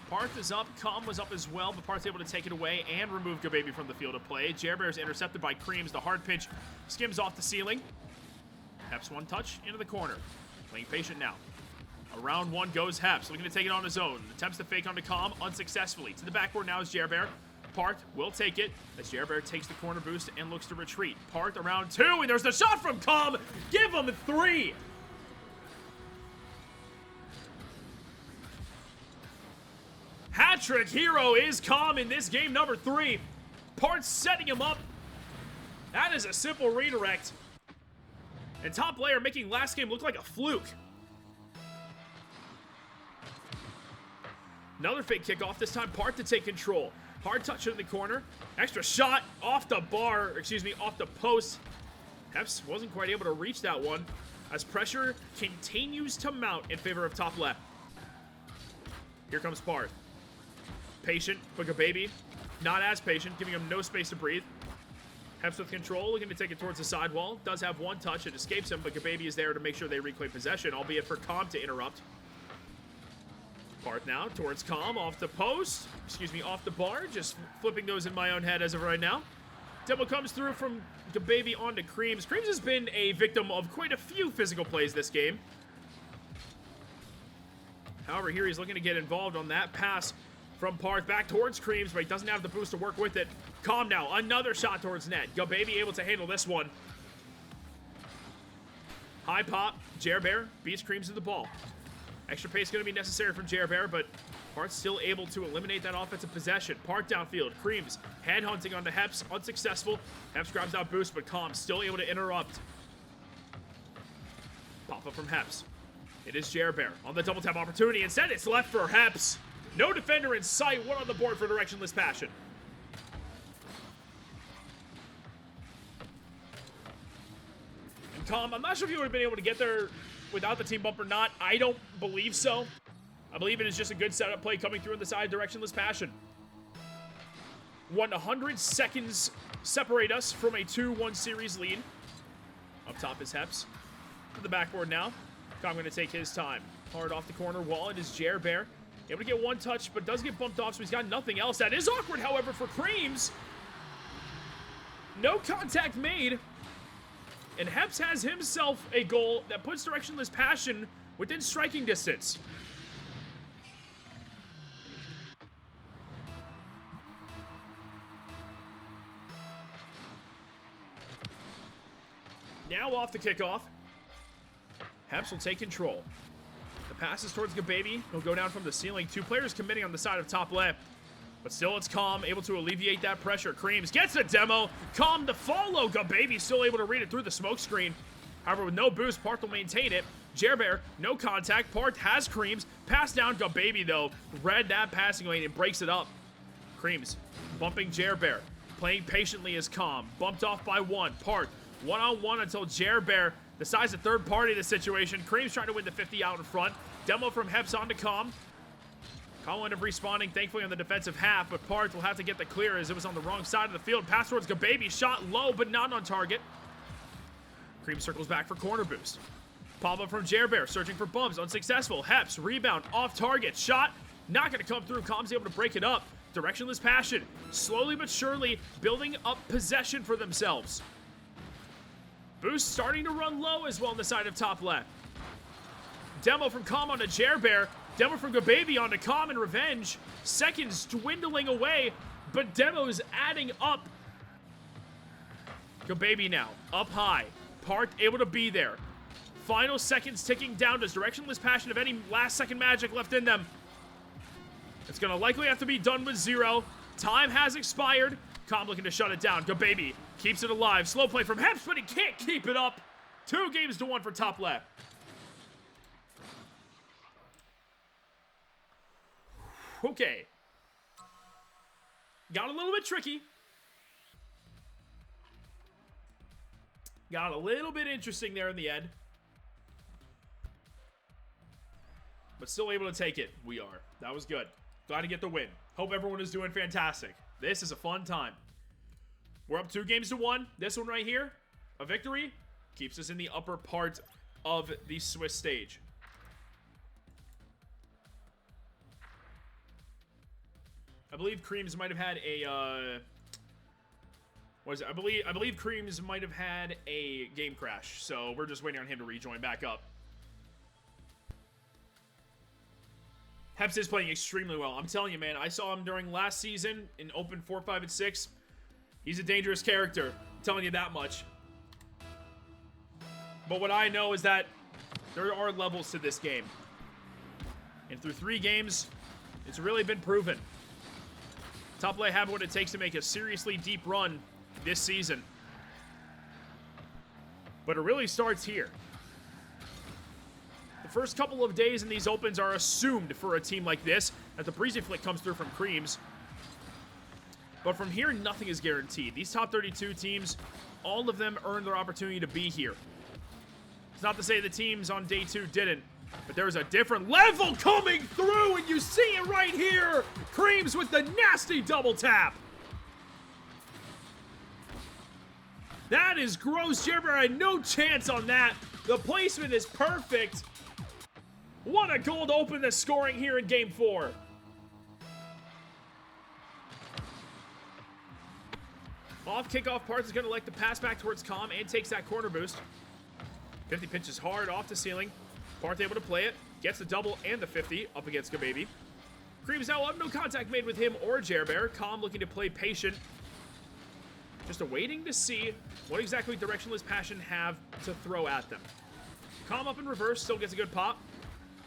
B: Paarth is up, Comm was up as well, but Paarth's able to take it away and remove Gababy from the field of play. Jerbear is intercepted by Creamz. The hard pinch skims off the ceiling. Heps one touch into the corner. Playing patient now. Around one goes Heps, looking to take it on his own. Attempts to fake onto Comm unsuccessfully. To the backboard now is Jerbear. Paarth will take it as Jerbear takes the corner boost and looks to retreat. Paarth around 2, and there's the shot from Comm. Give him 3. Hat-trick hero is Comm in this game number 3. Paarth setting him up. That is a simple redirect. And top layer making last game look like a fluke. Another fake kickoff, this time Paarth to take control. Hard touch in the corner. Extra shot off the bar, off the post. Heps wasn't quite able to reach that one as pressure continues to mount in favor of top left. Here comes Paarth. Patient, like a baby. Not as patient, giving him no space to breathe. Heps with control, looking to take it towards the sidewall. Does have one touch, it escapes him, but Gababy is there to make sure they reclaim possession, albeit for Comm to interrupt. Paarth now towards Comm, off the post. Off the bar. Just flipping those in my own head as of right now. Demo comes through from Gababy onto Creamz. Creamz has been a victim of quite a few physical plays this game. However, here he's looking to get involved on that pass from Paarth back towards Creamz, but he doesn't have the boost to work with it. Comm now, another shot towards net. Gababy able to handle this one. High pop, Jerbear beats Creamz to the ball. Extra pace going to be necessary from Jerbear, but Paarth still able to eliminate that offensive possession. Paarth downfield, Creamz head hunting onto Heps, unsuccessful. Heps grabs that boost, but Comm still able to interrupt. Pop up from Heps. It is Jerbear on the double tap opportunity. Instead, it's left for Heps. No defender in sight. One on the board for directionless passion. And Comm, I'm not sure if you would have been able to get there without the team bump or not. I don't believe so. I believe it is just a good setup play coming through on the side, directionless passion. 100 seconds separate us from a 2-1 series lead. Up top is Heps. To the backboard now. Comm going to take his time. Hard off the corner wall. It is Jerbear. Able to get one touch, but does get bumped off, so he's got nothing else. That is awkward, however, for Creamz. No contact made. And Heps has himself a goal that puts directionless passion within striking distance. Now off the kickoff. Heps will take control. The pass is towards Gababy. He'll go down from the ceiling. Two players committing on the side of top left. But still, it's Comm able to alleviate that pressure. Creamz gets the demo. Comm to follow. Gababy still able to read it through the smoke screen. However, with no boost, Paarth will maintain it. Jerbear, no contact. Paarth has Creamz. Pass down. Gababy, though, read that passing lane and breaks it up. Creamz bumping Jerbear. Playing patiently as Comm. Bumped off by one. Paarth one-on-one until Jerbear decides the third party of the situation. Creamz trying to win the 50 out in front. Demo from Heps onto Comm. Comm will end up respawning, thankfully, on the defensive half, but Paarth will have to get the clear as it was on the wrong side of the field. Pass towards Gababy, shot low, but not on target. Creamz circles back for corner boost. Pop-up from Jerbear, searching for bumps, unsuccessful. Heps, rebound, off target, shot, not going to come through. Comm's able to break it up. Directionless passion, slowly but surely building up possession for themselves. Boost starting to run low as well on the side of top left. Demo from Comm onto Jerbear. Demo from Gababy onto Comm in revenge. Seconds dwindling away, but Demo's adding up. Gababy now, up high. Paarth able to be there. Final seconds ticking down. Does directionless passion have any last second magic left in them? It's going to likely have to be done with 0. Time has expired. Comm looking to shut it down. Gababy keeps it alive. Slow play from Heps, but he can't keep it up. 2-1 for top left. Okay. Got a little bit tricky. Got a little bit interesting there in the end. But still able to take it. We are. That was good. Glad to get the win. Hope everyone is doing fantastic. This is a fun time. We're up 2-1. This one right here, a victory, keeps us in the upper part of the Swiss stage. I believe Creamz might have had a what is it? I believe Creamz might have had a game crash, so we're just waiting on him to rejoin back up. Heps is playing extremely well. I'm telling you, man, I saw him during last season in Open 4, 5, and 6. He's a dangerous character. I'm telling you that much. But what I know is that there are levels to this game. And through 3 games, it's really been proven. Top lane have what it takes to make a seriously deep run this season. But it really starts here. The first couple of days in these opens are assumed for a team like this, as the breezy flick comes through from Creamz. But from here, nothing is guaranteed. These top 32 teams, all of them earned their opportunity to be here. It's not to say the teams on day 2 didn't, but there's a different level coming through, and you see it right here. Creamz with the nasty double tap. That is gross. Jerber had no chance on that. The placement is perfect. What a goal to open the scoring here in Game 4. Off kickoff, Paarth is going to like the pass back towards Comm and takes that corner boost. 50 pitches hard off the ceiling. Paarth able to play it. Gets the double and the 50 up against Gababy. Creamz now up, no contact made with him or Jerber. Comm looking to play patient. Just awaiting to see what exactly Directionless Passion have to throw at them. Comm up in reverse, still gets a good pop.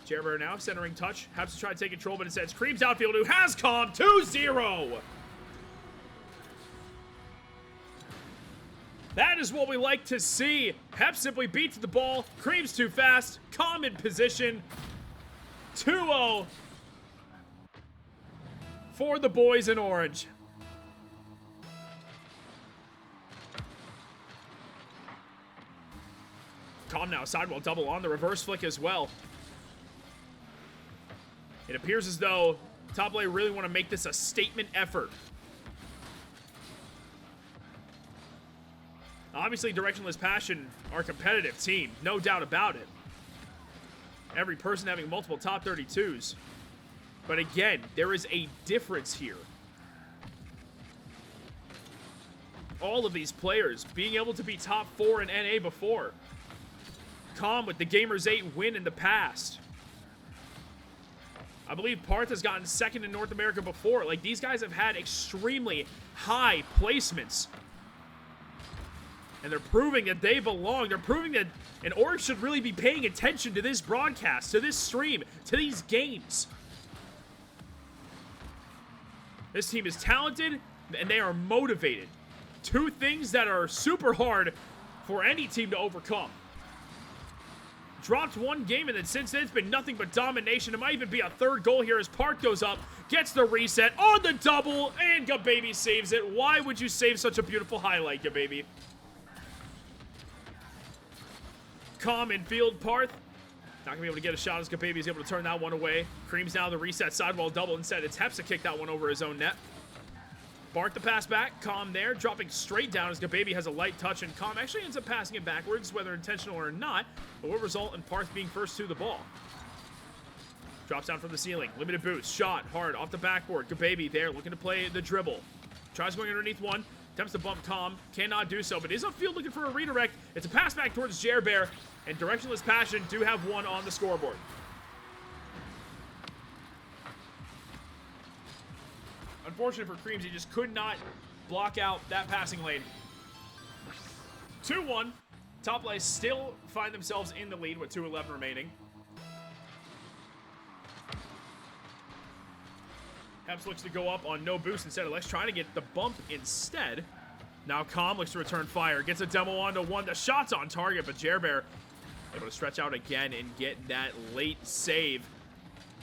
B: Jerber now centering touch. Has to try to take control, but instead it's Creamz outfield who has Comm 2-0. That is what we like to see. Hep simply beats the ball. Creamz too fast. Comm in position. 2-0 for the boys in orange. Comm now sidewall double on the reverse flick as well. It appears as though top lane really want to make this a statement effort. Obviously, Directionless Passion are a competitive team, no doubt about it. Every person having multiple top 32s. But again, there is a difference here. All of these players being able to be top 4 in NA before. Comm with the Gamers 8 win in the past. I believe Paarth has gotten second in North America before. Like, these guys have had extremely high placements. And they're proving that they belong. They're proving that an org should really be paying attention to this broadcast, to this stream, to these games. This team is talented, and they are motivated. Two things that are super hard for any team to overcome. Dropped one game, and then since then, it's been nothing but domination. It might even be a third goal here as Paarth goes up, gets the reset on the double, and Gababy saves it. Why would you save such a beautiful highlight, Gababy? Comm in field, Paarth. Not going to be able to get a shot as Gababy is able to turn that one away. Creamz now the reset sidewall double. Instead, it's Heps to kick that one over his own net. Paarth the pass back. Comm there, dropping straight down as Gababy has a light touch, and Comm actually ends up passing it backwards, whether intentional or not, but will result in Paarth being first to the ball. Drops down from the ceiling. Limited boost. Shot hard off the backboard. Gababy there looking to play the dribble. Tries going underneath one. Attempts to bump Comm. Cannot do so, but is upfield looking for a redirect. It's a pass back towards Jerber, and Directionless Passion do have one on the scoreboard. Unfortunate for Creamz, he just could not block out that passing lane. 2-1. Top lane still find themselves in the lead with 2:11 remaining. Heps looks to go up on no boost instead. Alex trying to get the bump instead. Now Comm looks to return fire. Gets a demo onto one. The shot's on target, but Jerber able to stretch out again and get that late save.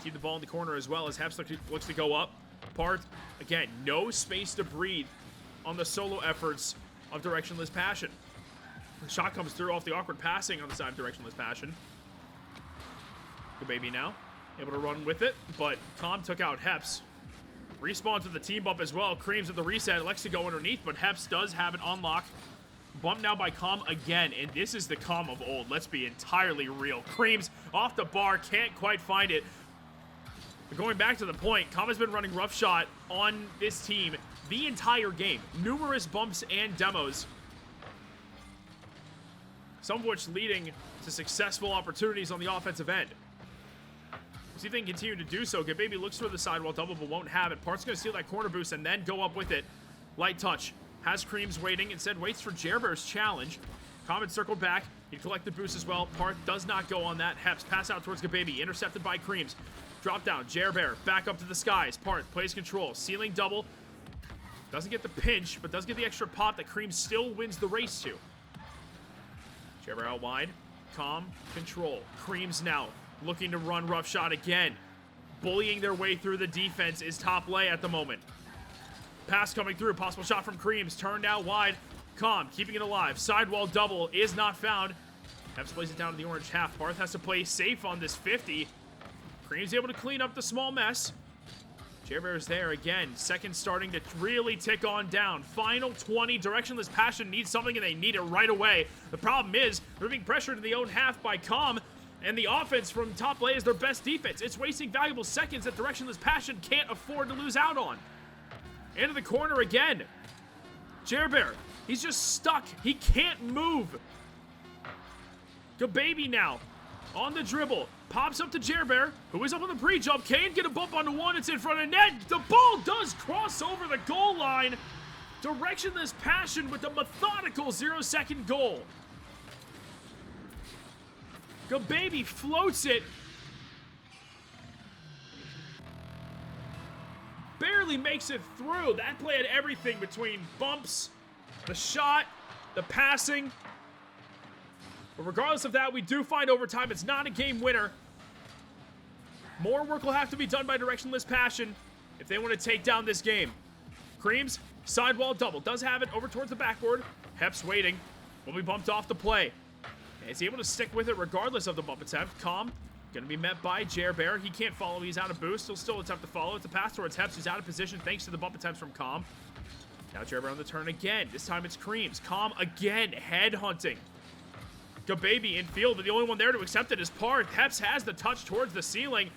B: Keep the ball in the corner as well as Heps looks to go up. Paarth, again, no space to breathe on the solo efforts of Directionless Passion. The shot comes through off the awkward passing on the side of Directionless Passion. Gababy now, able to run with it, but Comm took out Heps. Respawns with the team bump as well. Creamz with the reset, likes to go underneath, but Heps does have it unlocked. Bumped now by Comm again, and this is the Comm of old. Let's be entirely real. Creamz off the bar, can't quite find it. But going back to the point, Comm has been running rough shot on this team the entire game. Numerous bumps and demos. Some of which leading to successful opportunities on the offensive end. See if they can continue to do so. Gababy looks for the sidewall double, but won't have it. Paarth's going to steal that corner boost and then go up with it. Light touch. Has Creamz waiting. Instead, waits for Jerber's challenge. Comm circled back. He'd collect the boost as well. Paarth does not go on that. Heps pass out towards Gababy. Intercepted by Creamz. Drop down. Jerber back up to the skies. Paarth plays control. Ceiling double. Doesn't get the pinch, but does get the extra pop that Creamz still wins the race to. Jabber out wide. Comm, control. Creamz now looking to run rough shot again. Bullying their way through the defense is top lay at the moment. Pass coming through. Possible shot from Creamz. Turned out wide. Comm keeping it alive. Sidewall double is not found. Heps plays it down to the orange half. Paarth has to play safe on this 50. Creamz able to clean up the small mess. Chairbear's there again. Second starting to really tick on down. Final 20. Directionless Passion needs something, and they need it right away. The problem is they're being pressured in the own half by Comm, and the offense from top lane is their best defense. It's wasting valuable seconds that Directionless Passion can't afford to lose out on. Into the corner again. Chairbear, he's just stuck. He can't move. Baby now on the dribble. Pops up to Chairbear, who is up on the pre-jump. Can't get a bump onto one. It's in front of net. The ball does cross over the goal line. Directionless Passion with the methodical 0-second goal. Baby floats it. Barely makes it through. That play had everything between bumps, the shot, the passing. But regardless of that, we do find overtime. It's not a game winner. More work will have to be done by Directionless Passion if they want to take down this game. Creamz, sidewall double. Does have it over towards the backboard. Heps waiting. Will be bumped off the play. Is he able to stick with it regardless of the bump attempt? Comm going to be met by Chairbear. He can't follow. He's out of boost. He'll still attempt to follow. It's a pass towards Heps, who's out of position thanks to the bump attempts from Comm. Now Chairbear on the turn again. This time it's Creamz. Comm again head hunting. Baby in field, but the only one there to accept it is Paarth. Heps has the touch towards the ceiling.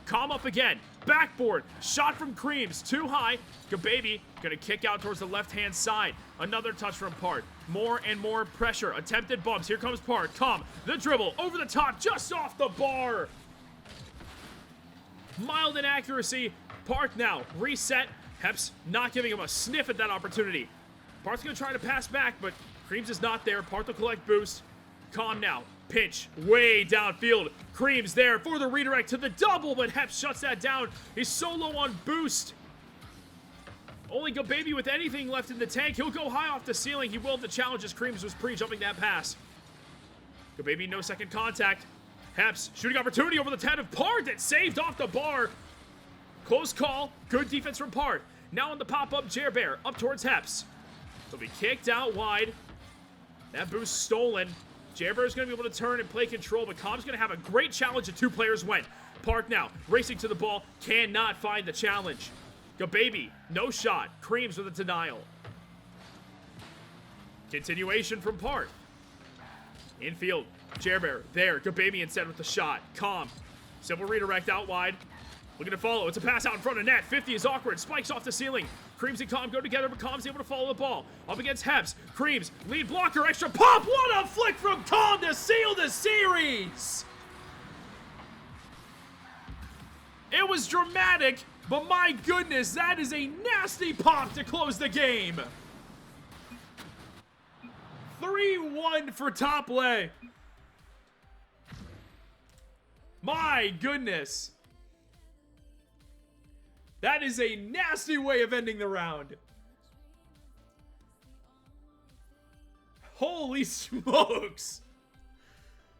B: Comm up again. Backboard. Shot from Creamz. Too high. Baby gonna kick out towards the left-hand side. Another touch from Paarth. More and more pressure. Attempted bumps. Here comes Paarth. Comm. The dribble. Over the top. Just off the bar. Mild inaccuracy. Paarth now. Reset. Heps not giving him a sniff at that opportunity. Paarth's gonna try to pass back, but Creamz is not there. Paarth will collect boost. Comm now. Pinch way downfield. Creamz there for the redirect to the double, but Heps shuts that down. He's so low on boost. Only Baby with anything left in the tank. He'll go high off the ceiling. He will have the challenge as Creamz was pre-jumping that pass. Baby, no second contact. Heps shooting opportunity over the head of Paarth. It's saved off the bar. Close call. Good defense from Paarth. Now on the pop-up, Chairbear up towards Heps. He'll be kicked out wide. That boost stolen. Chairbear is going to be able to turn and play control, but Comm's going to have a great challenge if two players went. Paarth now, racing to the ball, cannot find the challenge. Baby, no shot. Creamz with a denial. Continuation from Paarth. Infield, Chairbear there. Baby instead with the shot. Comm, simple redirect out wide. Looking to follow. It's a pass out in front of net. 50 is awkward. Spikes off the ceiling. Creamz and Comm go together, but Comm's able to follow the ball. Up against Heps. Creamz, lead blocker, extra pop. What a flick from Comm to seal the series. It was dramatic, but my goodness, that is a nasty pop to close the game. 3-1 for top lane. My goodness. That is a nasty way of ending the round. Holy smokes.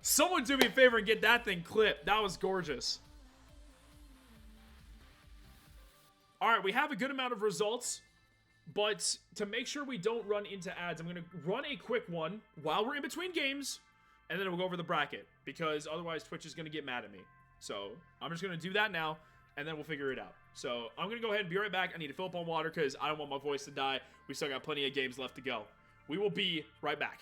B: Someone do me a favor and get that thing clipped. That was gorgeous. All right, we have a good amount of results, but to make sure we don't run into ads, I'm going to run a quick one while we're in between games, and then we'll go over the bracket, because otherwise Twitch is going to get mad at me. So I'm just going to do that now, and then we'll figure it out. So I'm going to go ahead and be right back. I need to fill up on water because I don't want my voice to die. We still got plenty of games left to go. We will be right back.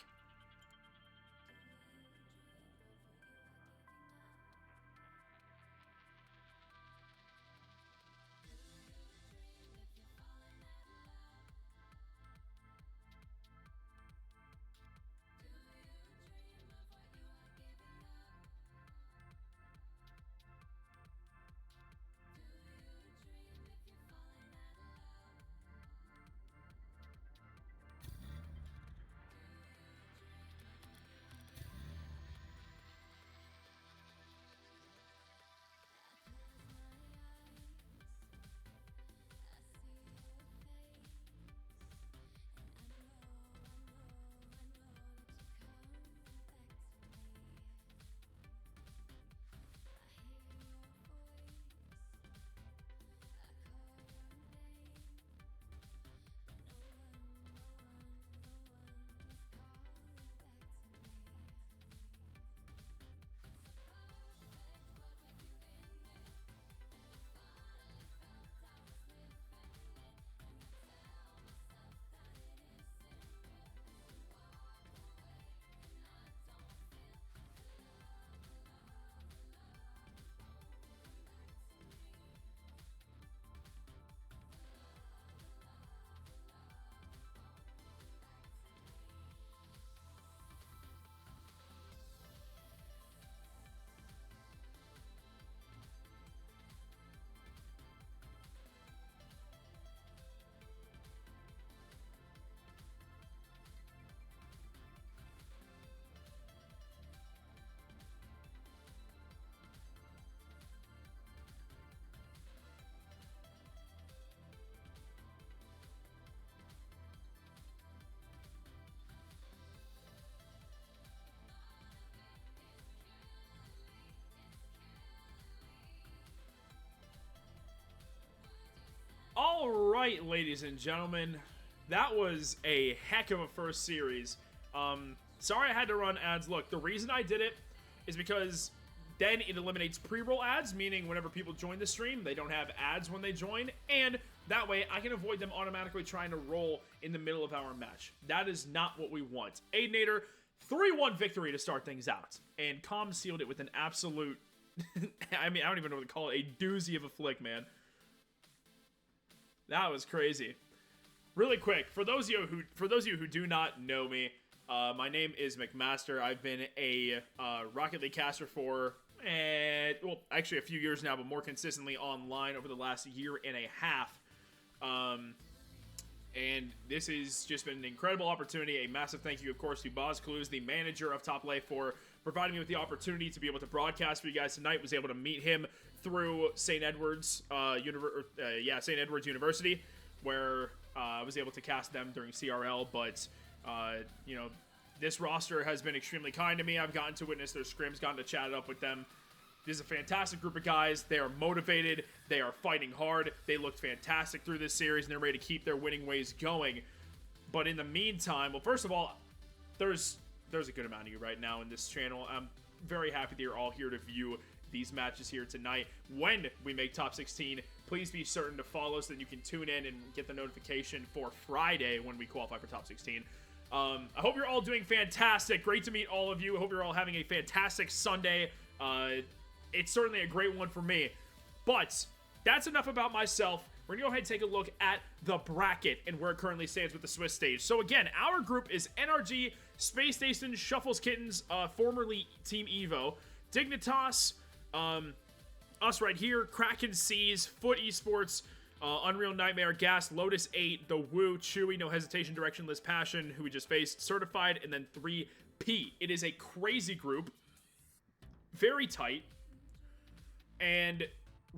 B: All right, ladies and gentlemen, that was a heck of a first series. Sorry I had to run ads. Look, the reason I did it is because then it eliminates pre-roll ads, meaning whenever people join the stream, they don't have ads when they join, and that way I can avoid them automatically trying to roll in the middle of our match. That is not what we want. Aidenator, 3-1 victory to start things out, and Comm sealed it with an absolute, I mean, I don't even know what to call it, a doozy of a flick, man. That was crazy. Really quick, for those of you who do not know me, my name is McMaster. I've been a Rocket League caster for well, actually a few years now, but more consistently online over the last year and a half. And this has just been an incredible opportunity. A massive thank you, of course, to Boz Clues, the manager of Top Life, for providing me with the opportunity to be able to broadcast for you guys tonight. Was able to meet him through St. Edward's St. Edward's University, where I was able to cast them during CRL. But you know, this roster has been extremely kind to me. I've gotten to witness their scrims, gotten to chat it up with them. This is a fantastic group of guys. They are motivated. They are fighting hard. They looked fantastic through this series, and they're ready to keep their winning ways going. But in the meantime, well, first of all, there's a good amount of you right now in this channel. I'm very happy that you're all here to view these matches here tonight. When we make top 16, please be certain to follow so that you can tune in and get the notification for Friday when we qualify for top 16. I hope you're all doing fantastic. Great to meet all of you. I hope you're all having a fantastic Sunday. It's certainly a great one for me. But that's enough about myself. We're going to go ahead and take a look at the bracket and where it currently stands with the Swiss stage. So again, our group is NRG, Space Station, Shuffles Kittens, formerly Team Evo, Dignitas, us right here, Kraken Seas, Foot Esports, Unreal Nightmare, Gas, Lotus 8, The Woo, Chewy, No Hesitation, Directionless Passion, who we just faced, Certified, and then 3P. It is a crazy group. Very tight. And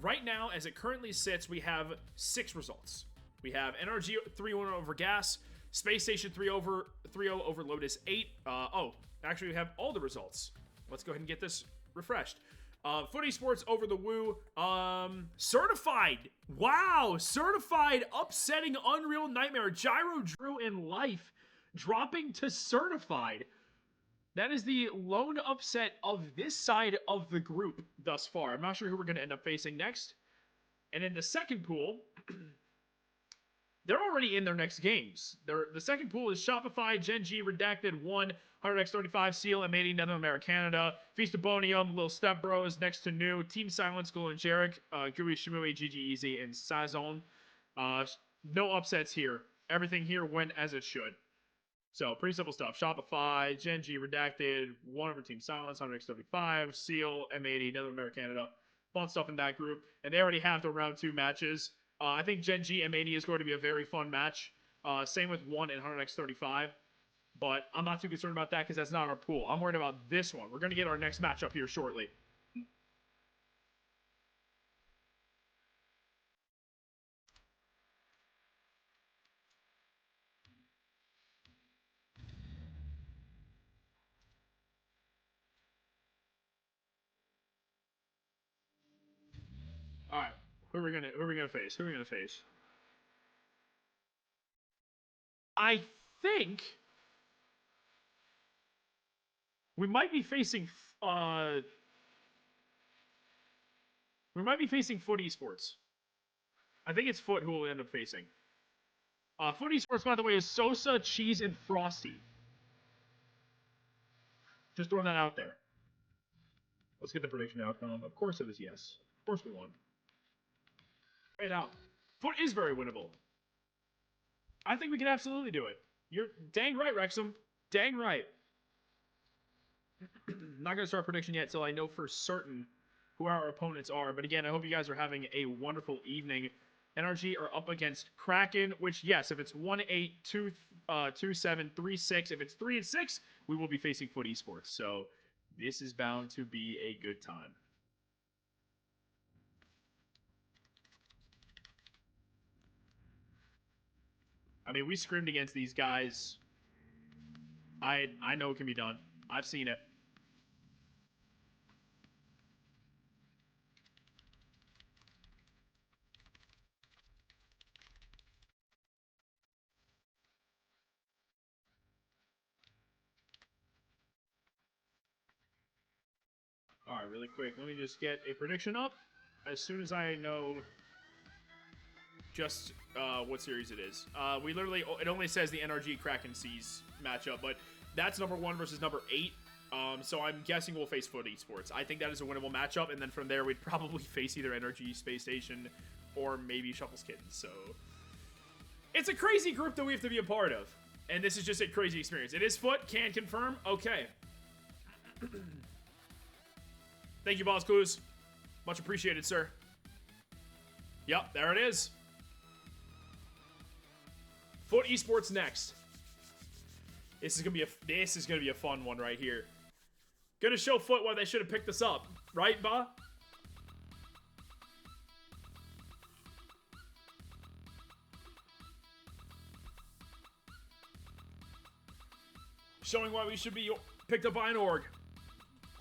B: right now, as it currently sits, we have 6 results. We have NRG 3-1 over Gas, Space Station 3-0 over Lotus 8. Actually, we have all the results. Let's go ahead and get this refreshed. Foot Esports over the Woo. Certified. Wow. Certified upsetting Unreal Nightmare. Gyro, Drew, and Life dropping to Certified. That is the lone upset of this side of the group thus far. I'm not sure who we're going to end up facing next. And in the second pool, they're already in their next games. The second pool is Shopify, Gen G, Redacted, 1, 100x35, Seal, M80, Nether America, Canada, Feast of Bonium, Little Step Bros, Next to New, Team Silence, Gold and Jarek, Gui Shimui, GG Easy, and Sazon. No upsets here. Everything here went as it should. So, pretty simple stuff. Shopify, Gen G, Redacted, 1 over Team Silence, 100x35, Seal, M80, Nether America, Canada. Fun stuff in that group. And they already have the round 2 matches. I think Gen G M80 is going to be a very fun match. Same with 1 and 100x35. But I'm not too concerned about that because that's not our pool. I'm worried about this one. We're going to get our next matchup here shortly. All right. Who are we gonna face? I think we might be facing Foot Esports. I think it's Foot who will end up facing. Foot Esports, by the way, is Sosa, Cheese, and Frosty. Just throwing that out there. Let's get the prediction outcome. Of course it is yes. Of course we won. Right out. Foot is very winnable. I think we can absolutely do it. You're dang right, Wrexham. Dang right. Not going to start prediction yet till I know for certain who our opponents are. But again, I hope you guys are having a wonderful evening. NRG are up against Kraken, which, yes, if it's 1-8, 2-7, 3-6, if it's 3-6, we will be facing Foot Esports. So this is bound to be a good time. I mean, we scrimmed against these guys. I know it can be done. I've seen it. right, really quick. Let me just get a prediction up as soon as I know just what series it is. We literally, it only says the NRG Kraken Seas matchup, but that's number 1 versus number 8. So I'm guessing we'll face Foot Esports. I think that is a winnable matchup, and then from there we'd probably face either NRG Space Station or maybe Shuffles Kittens. So it's a crazy group that we have to be a part of, and this is just a crazy experience. It is Foot, can confirm. Okay. Thank you, Boss Clues. Much appreciated, sir. Yep, there it is. Foot Esports next. This is gonna be a fun one right here. Gonna show Foot why they should have picked this up, right, Ba? Showing why we should be picked up by an org.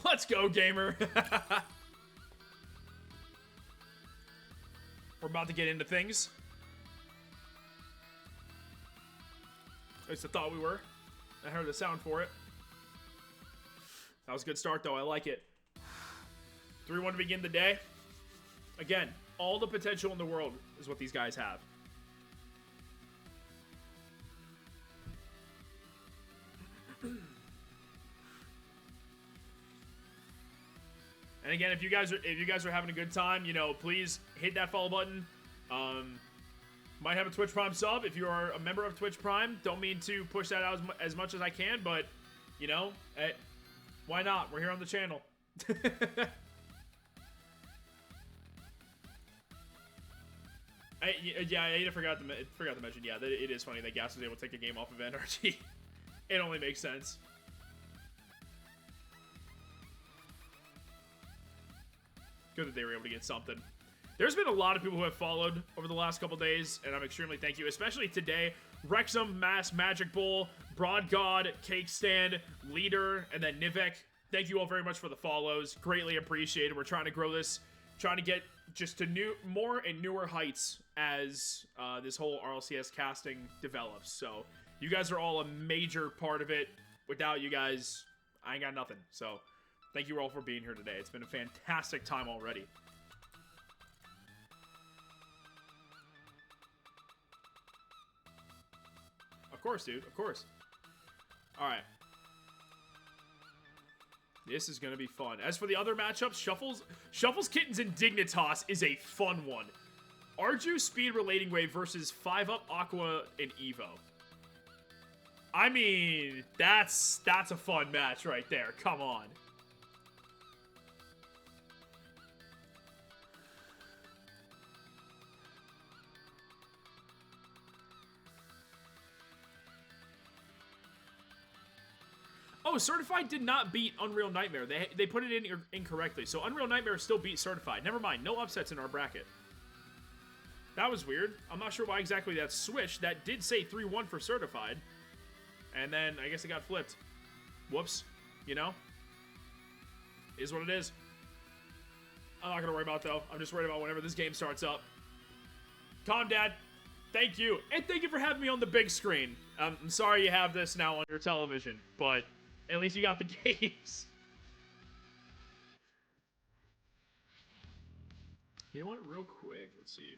B: Let's go, gamer. We're about to get into things. At least I thought we were. I heard the sound for it. That was a good start, though. I like it. 3-1 to begin the day. Again, all the potential in the world is what these guys have. And again, if you guys are having a good time, you know, please hit that follow button. Might have a Twitch Prime sub if you are a member of Twitch Prime. Don't mean to push that out as much as I can, but you know, why not? We're here on the channel. I forgot to mention. Yeah, that it is funny that Gas was able to take a game off of NRG. It only makes sense. Good that they were able to get something. There's been a lot of people who have followed over the last couple days, and I'm extremely thank you, especially today. Wrexham, Mass, Magic Bowl, Broad God, Cake Stand, Leader, and then Nivek. Thank you all very much for the follows. Greatly appreciated. We're trying to grow this, trying to get just to more and newer heights as this whole RLCS casting develops. So you guys are all a major part of it. Without you guys, I ain't got nothing. So thank you all for being here today. It's been a fantastic time already. Of course, dude. Of course. All right. This is going to be fun. As for the other matchups, Shuffles, Kittens, and Dignitas is a fun one. Arju, Speed, Relating Wave versus 5-Up, Aqua, and Evo. I mean, that's a fun match right there. Come on. Oh, Certified did not beat Unreal Nightmare. They put it in incorrectly. So Unreal Nightmare still beat Certified. Never mind. No upsets in our bracket. That was weird. I'm not sure why exactly that switched. That did say 3-1 for Certified. And then I guess it got flipped. Whoops. You know? Is what it is. I'm not going to worry about it, though. I'm just worried about whenever this game starts up. Comm, Dad. Thank you. And thank you for having me on the big screen. I'm sorry you have this now on your television, but at least you got the games. You know what? Real quick, let's see.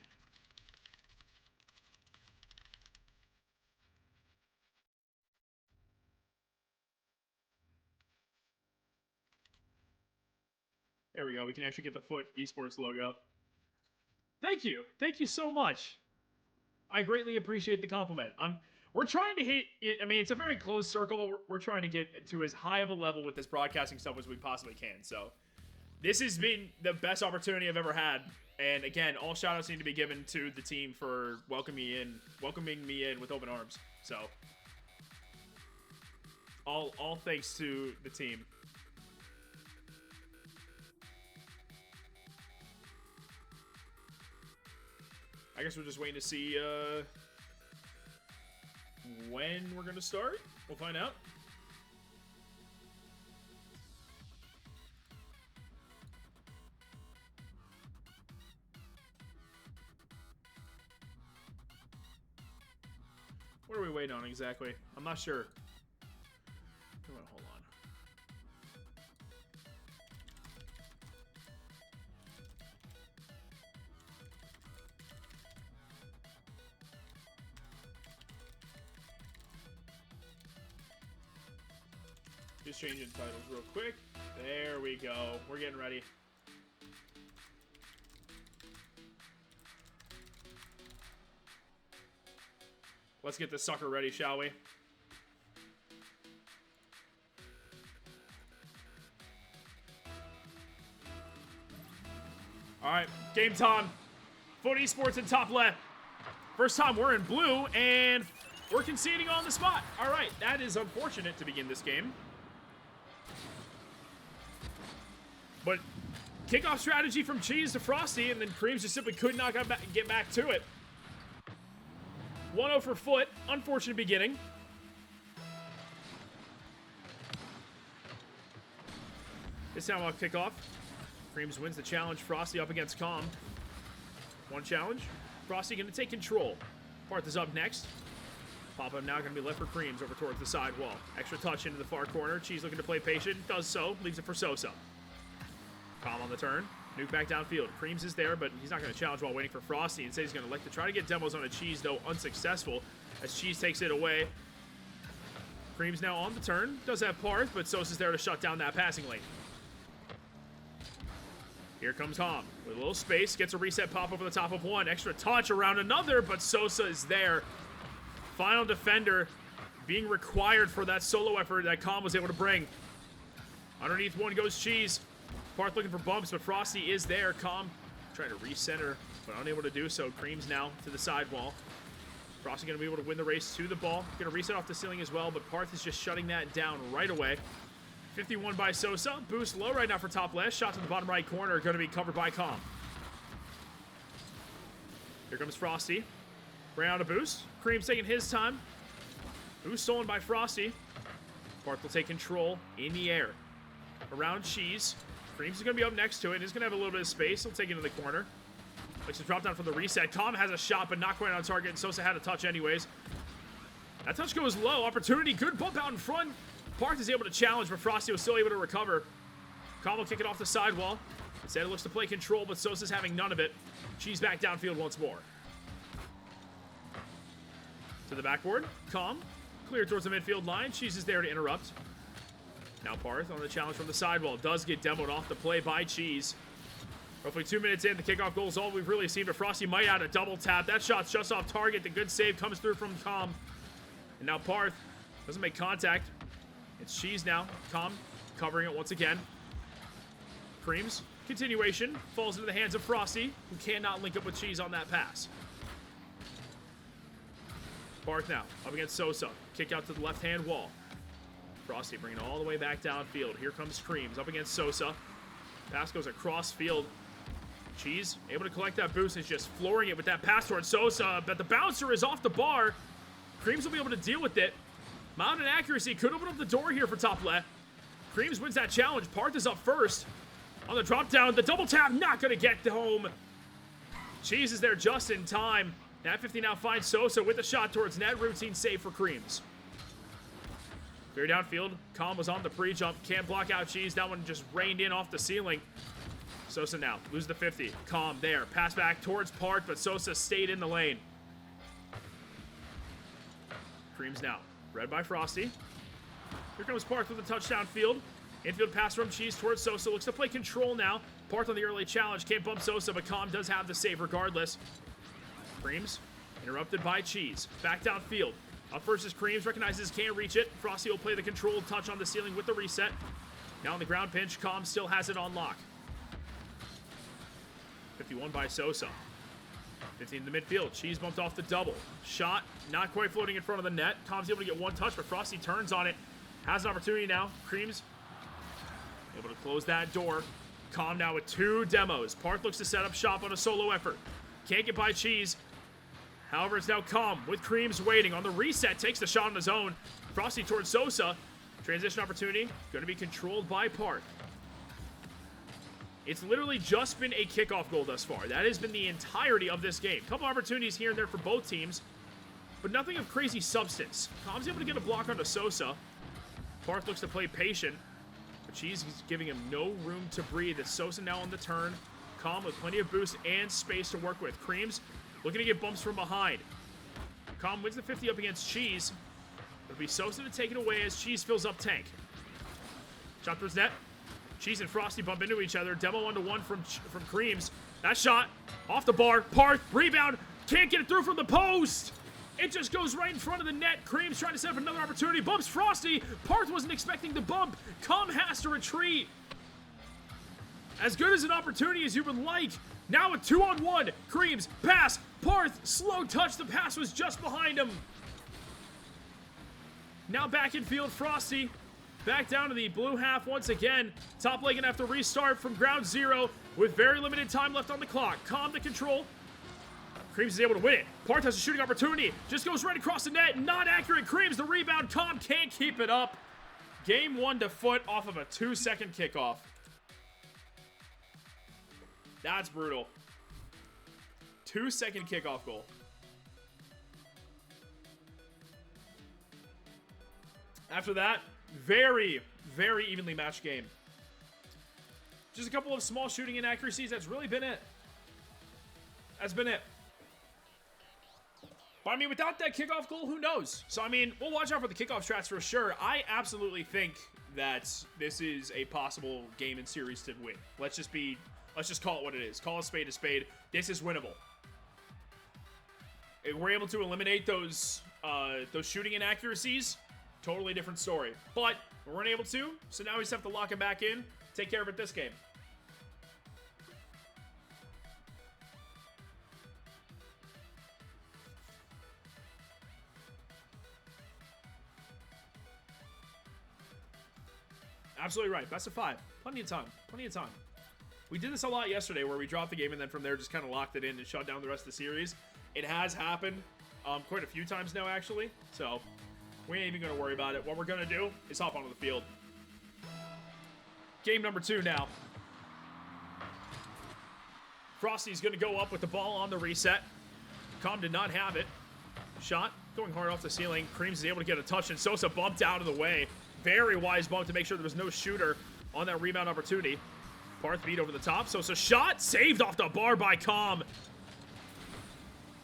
B: There we go. We can actually get the Foot Esports logo. Thank you. Thank you so much. I greatly appreciate the compliment. We're trying to hit, I mean, it's a very close circle. We're trying to get to as high of a level with this broadcasting stuff as we possibly can. So this has been the best opportunity I've ever had. And again, all shout-outs need to be given to the team for welcoming me in with open arms. So all thanks to the team. I guess we're just waiting to see when we're going to start. We'll find out. What are we waiting on exactly? I'm not sure. Hold on. Just changing titles real quick. There we go. We're getting ready. Let's get this sucker ready, shall we? All right, game time. Foot Esports in top left. First time we're in blue, and we're conceding on the spot. All right, that is unfortunate to begin this game. But kickoff strategy from Cheese to Frosty, and then Creamz just simply could not get back to it. 1-0 for Foot. Unfortunate beginning. This time I'll kick off. Creamz wins the challenge. Frosty up against Comm. One challenge. Frosty going to take control. Paarth is up next. Pop-up now going to be left for Creamz over towards the side wall. Extra touch into the far corner. Cheese looking to play patient. Does so. Leaves it for Sosa. Comm on the turn. Nuke back downfield. Creamz is there, but he's not going to challenge while waiting for Frosty. Instead, he's going to like to try to get demos on a Cheese, though unsuccessful, as Cheese takes it away. Creamz now on the turn. Does have Paarth, but Sosa's there to shut down that passing lane. Here comes Comm with a little space. Gets a reset pop over the top of one. Extra touch around another, but Sosa is there. Final defender being required for that solo effort that Comm was able to bring. Underneath one goes Cheese. Paarth looking for bumps, but Frosty is there. Comm trying to recenter, but unable to do so. Creamz now to the sidewall. Frosty going to be able to win the race to the ball. Going to reset off the ceiling as well, but Paarth is just shutting that down right away. 51 by Sosa. Boost low right now for top left. Shot to the bottom right corner. Going to be covered by Comm. Here comes Frosty. Bring out a boost. Creamz taking his time. Boost stolen by Frosty. Paarth will take control in the air. Around Cheese. Creamz is going to be up next to it. He's going to have a little bit of space. He'll take it to the corner. Likes to drop down from the reset. Comm has a shot, but not quite on target. And Sosa had a touch anyways. That touch goes low. Opportunity. Good bump out in front. Paarth is able to challenge, but Frosty was still able to recover. Comm will kick it off the sidewall. Instead, it looks to play control, but Sosa's having none of it. Cheese back downfield once more. To the backboard. Comm. Clear towards the midfield line. Cheese is there to interrupt. Now Paarth on the challenge from the sidewall. Does get demoed off the play by Cheese. Roughly 2 minutes in, the kickoff goal is all we've really seen, but Frosty might add a double tap. That shot's just off target. The good save comes through from Comm. And now Paarth doesn't make contact. It's Cheese now. Comm covering it once again. Creamz. Continuation. Falls into the hands of Frosty, who cannot link up with Cheese on that pass. Paarth now up against Sosa. Kick out to the left-hand wall. Frosty bringing it all the way back downfield. Here comes Creamz up against Sosa. Pass goes across field. Cheese able to collect that boost. Is just flooring it with that pass towards Sosa, but the bouncer is off the bar. Creamz will be able to deal with it. Mounted accuracy could open up the door here for top left. Creamz wins that challenge. Paarth is up first. On the drop down, the double tap not going to get home. Cheese is there just in time. Nat 50 now finds Sosa with a shot towards net. Routine save for Creamz. Clear downfield. Comm was on the pre-jump. Can't block out Cheese. That one just rained in off the ceiling. Sosa now. Lose the 50. Comm there. Pass back towards Paarth, but Sosa stayed in the lane. Creamz now. Read by Frosty. Here comes Paarth with a touchdown field. Infield pass from Cheese towards Sosa. Looks to play control now. Paarth on the early challenge. Can't bump Sosa, but Comm does have the save regardless. Creamz interrupted by Cheese. Back downfield. Up first is Creamz. Recognizes can't reach it. Frosty will play the controlled touch on the ceiling with the reset. Now on the ground pinch. Comm still has it on lock. 51 by Sosa. 15 in the midfield. Cheese bumped off the double. Shot not quite floating in front of the net. Comm's able to get one touch, but Frosty turns on it. Has an opportunity now. Creamz able to close that door. Comm now with two demos. Paarth looks to set up shop on a solo effort. Can't get by Cheese. However, it's now Comm with Creamz waiting. On the reset, takes the shot on his own. Frosty towards Sosa. Transition opportunity. Going to be controlled by Paarth. It's literally just been a kickoff goal thus far. That has been the entirety of this game. Couple opportunities here and there for both teams, but nothing of crazy substance. Comm's able to get a block onto Sosa. Paarth looks to play patient, but Cheese is giving him no room to breathe. It's Sosa now on the turn. Comm with plenty of boost and space to work with. Creamz looking to get bumps from behind. Comm wins the 50 up against Cheese. It'll be Sosa to take it away as Cheese fills up tank. Shot towards net. Cheese and Frosty bump into each other. Demo 1-to-1 from Creamz. That shot off the bar. Paarth, rebound. Can't get it through from the post. It just goes right in front of the net. Creamz trying to set up another opportunity. Bumps Frosty. Paarth wasn't expecting the bump. Comm has to retreat. As good as an opportunity as you would like. Now a 2-on-1. Creamz, pass. Paarth, slow touch. The pass was just behind him. Now back in field, Frosty. Back down to the blue half once again. Top lane gonna have to restart from ground zero with very limited time left on the clock. Comm to control. Creamz is able to win it. Paarth has a shooting opportunity. Just goes right across the net. Not accurate. Creamz the rebound. Comm can't keep it up. Game 1 to foot off of a 2-second kickoff. That's brutal. 2-second kickoff goal. After that, very, very evenly matched game. Just a couple of small shooting inaccuracies. That's really been it. That's been it. But I mean, without that kickoff goal, who knows? So I mean, we'll watch out for the kickoff strats for sure. I absolutely think that this is a possible game and series to win. Let's just call it what it is. Call a spade a spade. This is winnable. If we're able to eliminate those shooting inaccuracies, totally different story. But we weren't able to, so now we just have to lock it back in, take care of it this game. Absolutely right. Best of 5. Plenty of time. Plenty of time. We did this a lot yesterday where we dropped the game and then from there just kind of locked it in and shut down the rest of the series. It has happened quite a few times now, actually. So we ain't even going to worry about it. What we're going to do is hop onto the field. Game number 2 now. Frosty's going to go up with the ball on the reset. Comm did not have it. Shot going hard off the ceiling. Creamz is able to get a touch and Sosa bumped out of the way. Very wise bump to make sure there was no shooter on that rebound opportunity. Paarth beat over the top. Sosa shot saved off the bar by Comm.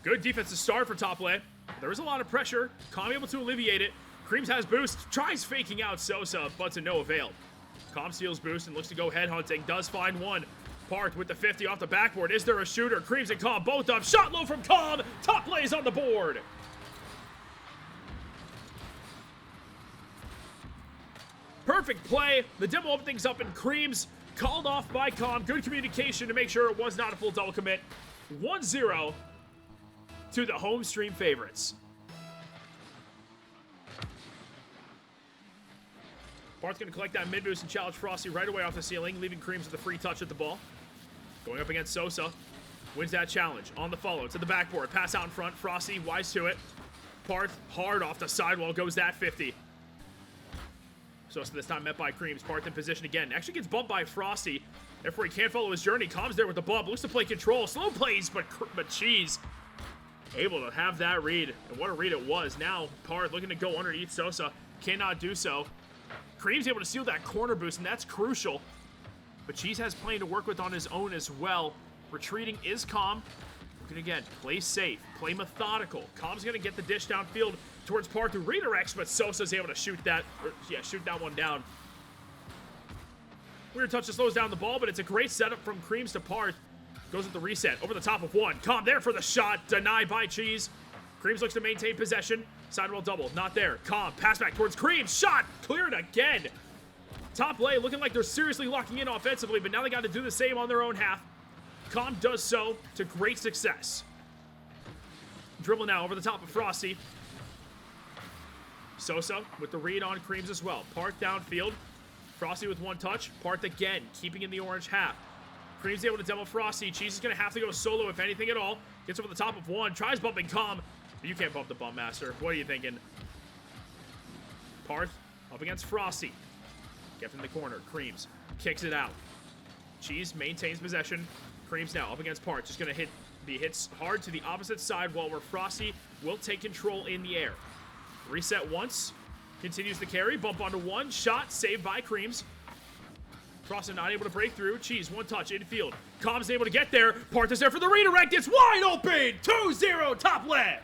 B: Good defensive start for top lane. There is a lot of pressure. Comm able to alleviate it. Creamz has boost. Tries faking out Sosa, but to no avail. Comm steals boost and looks to go head hunting. Does find one. Paarth with the 50 off the backboard. Is there a shooter? Creamz and Comm both up. Shot low from Comm. Top lays on the board. Perfect play. The demo opened things up, and Creamz called off by Comm. Good communication to make sure it was not a full double commit. 1-0 to the home stream favorites. Paarth's going to collect that mid boost and challenge Frosty right away off the ceiling, leaving Creamz with a free touch at the ball. Going up against Sosa. Wins that challenge. On the follow to the backboard. Pass out in front. Frosty wise to it. Paarth hard off the sidewall. Goes that 50. Sosa this time met by Creamz. Paarth in position again. Actually gets bumped by Frosty. Therefore he can't follow his journey. Comm's there with the bump. Looks to play control. Slow plays, but Cheese able to have that read. And what a read it was. Now Paarth looking to go underneath Sosa. Cannot do so. Creamz able to steal that corner boost, and that's crucial. But Cheese has plenty to work with on his own as well. Retreating is Comm. Looking again. Play safe. Play methodical. Comm's going to get the dish downfield towards Paarth who redirects, but Sosa's able to shoot that one down. Weird touch that slows down the ball, but it's a great setup from Creamz to Paarth. Goes with the reset. Over the top of one. Comm there for the shot. Denied by Cheese. Creamz looks to maintain possession. Sidewall double. Not there. Comm. Pass back towards Creamz. Shot. Cleared again. Top lane looking like they're seriously locking in offensively, but now they got to do the same on their own half. Comm does so to great success. Dribble now over the top of Frosty. Sosa with the read on Creamz as well. Paarth downfield. Frosty with one touch. Paarth again, keeping in the orange half. Creamz able to demo Frosty. Cheese is going to have to go solo if anything at all. Gets over the top of one. Tries bumping Comm. But you can't bump the bump, Master. What are you thinking? Paarth up against Frosty. Kept in the corner. Creamz kicks it out. Cheese maintains possession. Creamz now up against Paarth. Just going to be hits hard to the opposite side while where Frosty will take control in the air. Reset once. Continues the carry. Bump onto one. Shot saved by Creamz. Frosty not able to break through. Cheese, one touch, infield. Comm's able to get there. Paarth is there for the redirect. It's wide open. 2-0 top lane.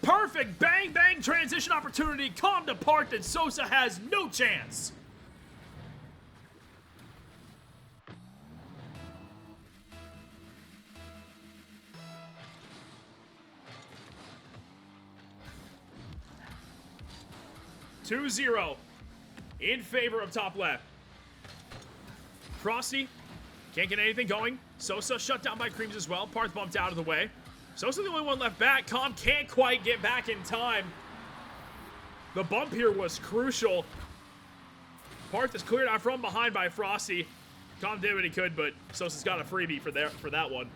B: perfect bang bang transition opportunity. Comm to Paarth, and Sosa has no chance. (2-0) in favor of top left. Frosty can't get anything going. Sosa shut down by Creamz as well. Paarth bumped out of the way. Sosa the only one left back. Comm can't quite get back in time. The bump here was crucial. Paarth is cleared out from behind by Frosty. Comm did what he could, but Sosa's got a freebie for that one.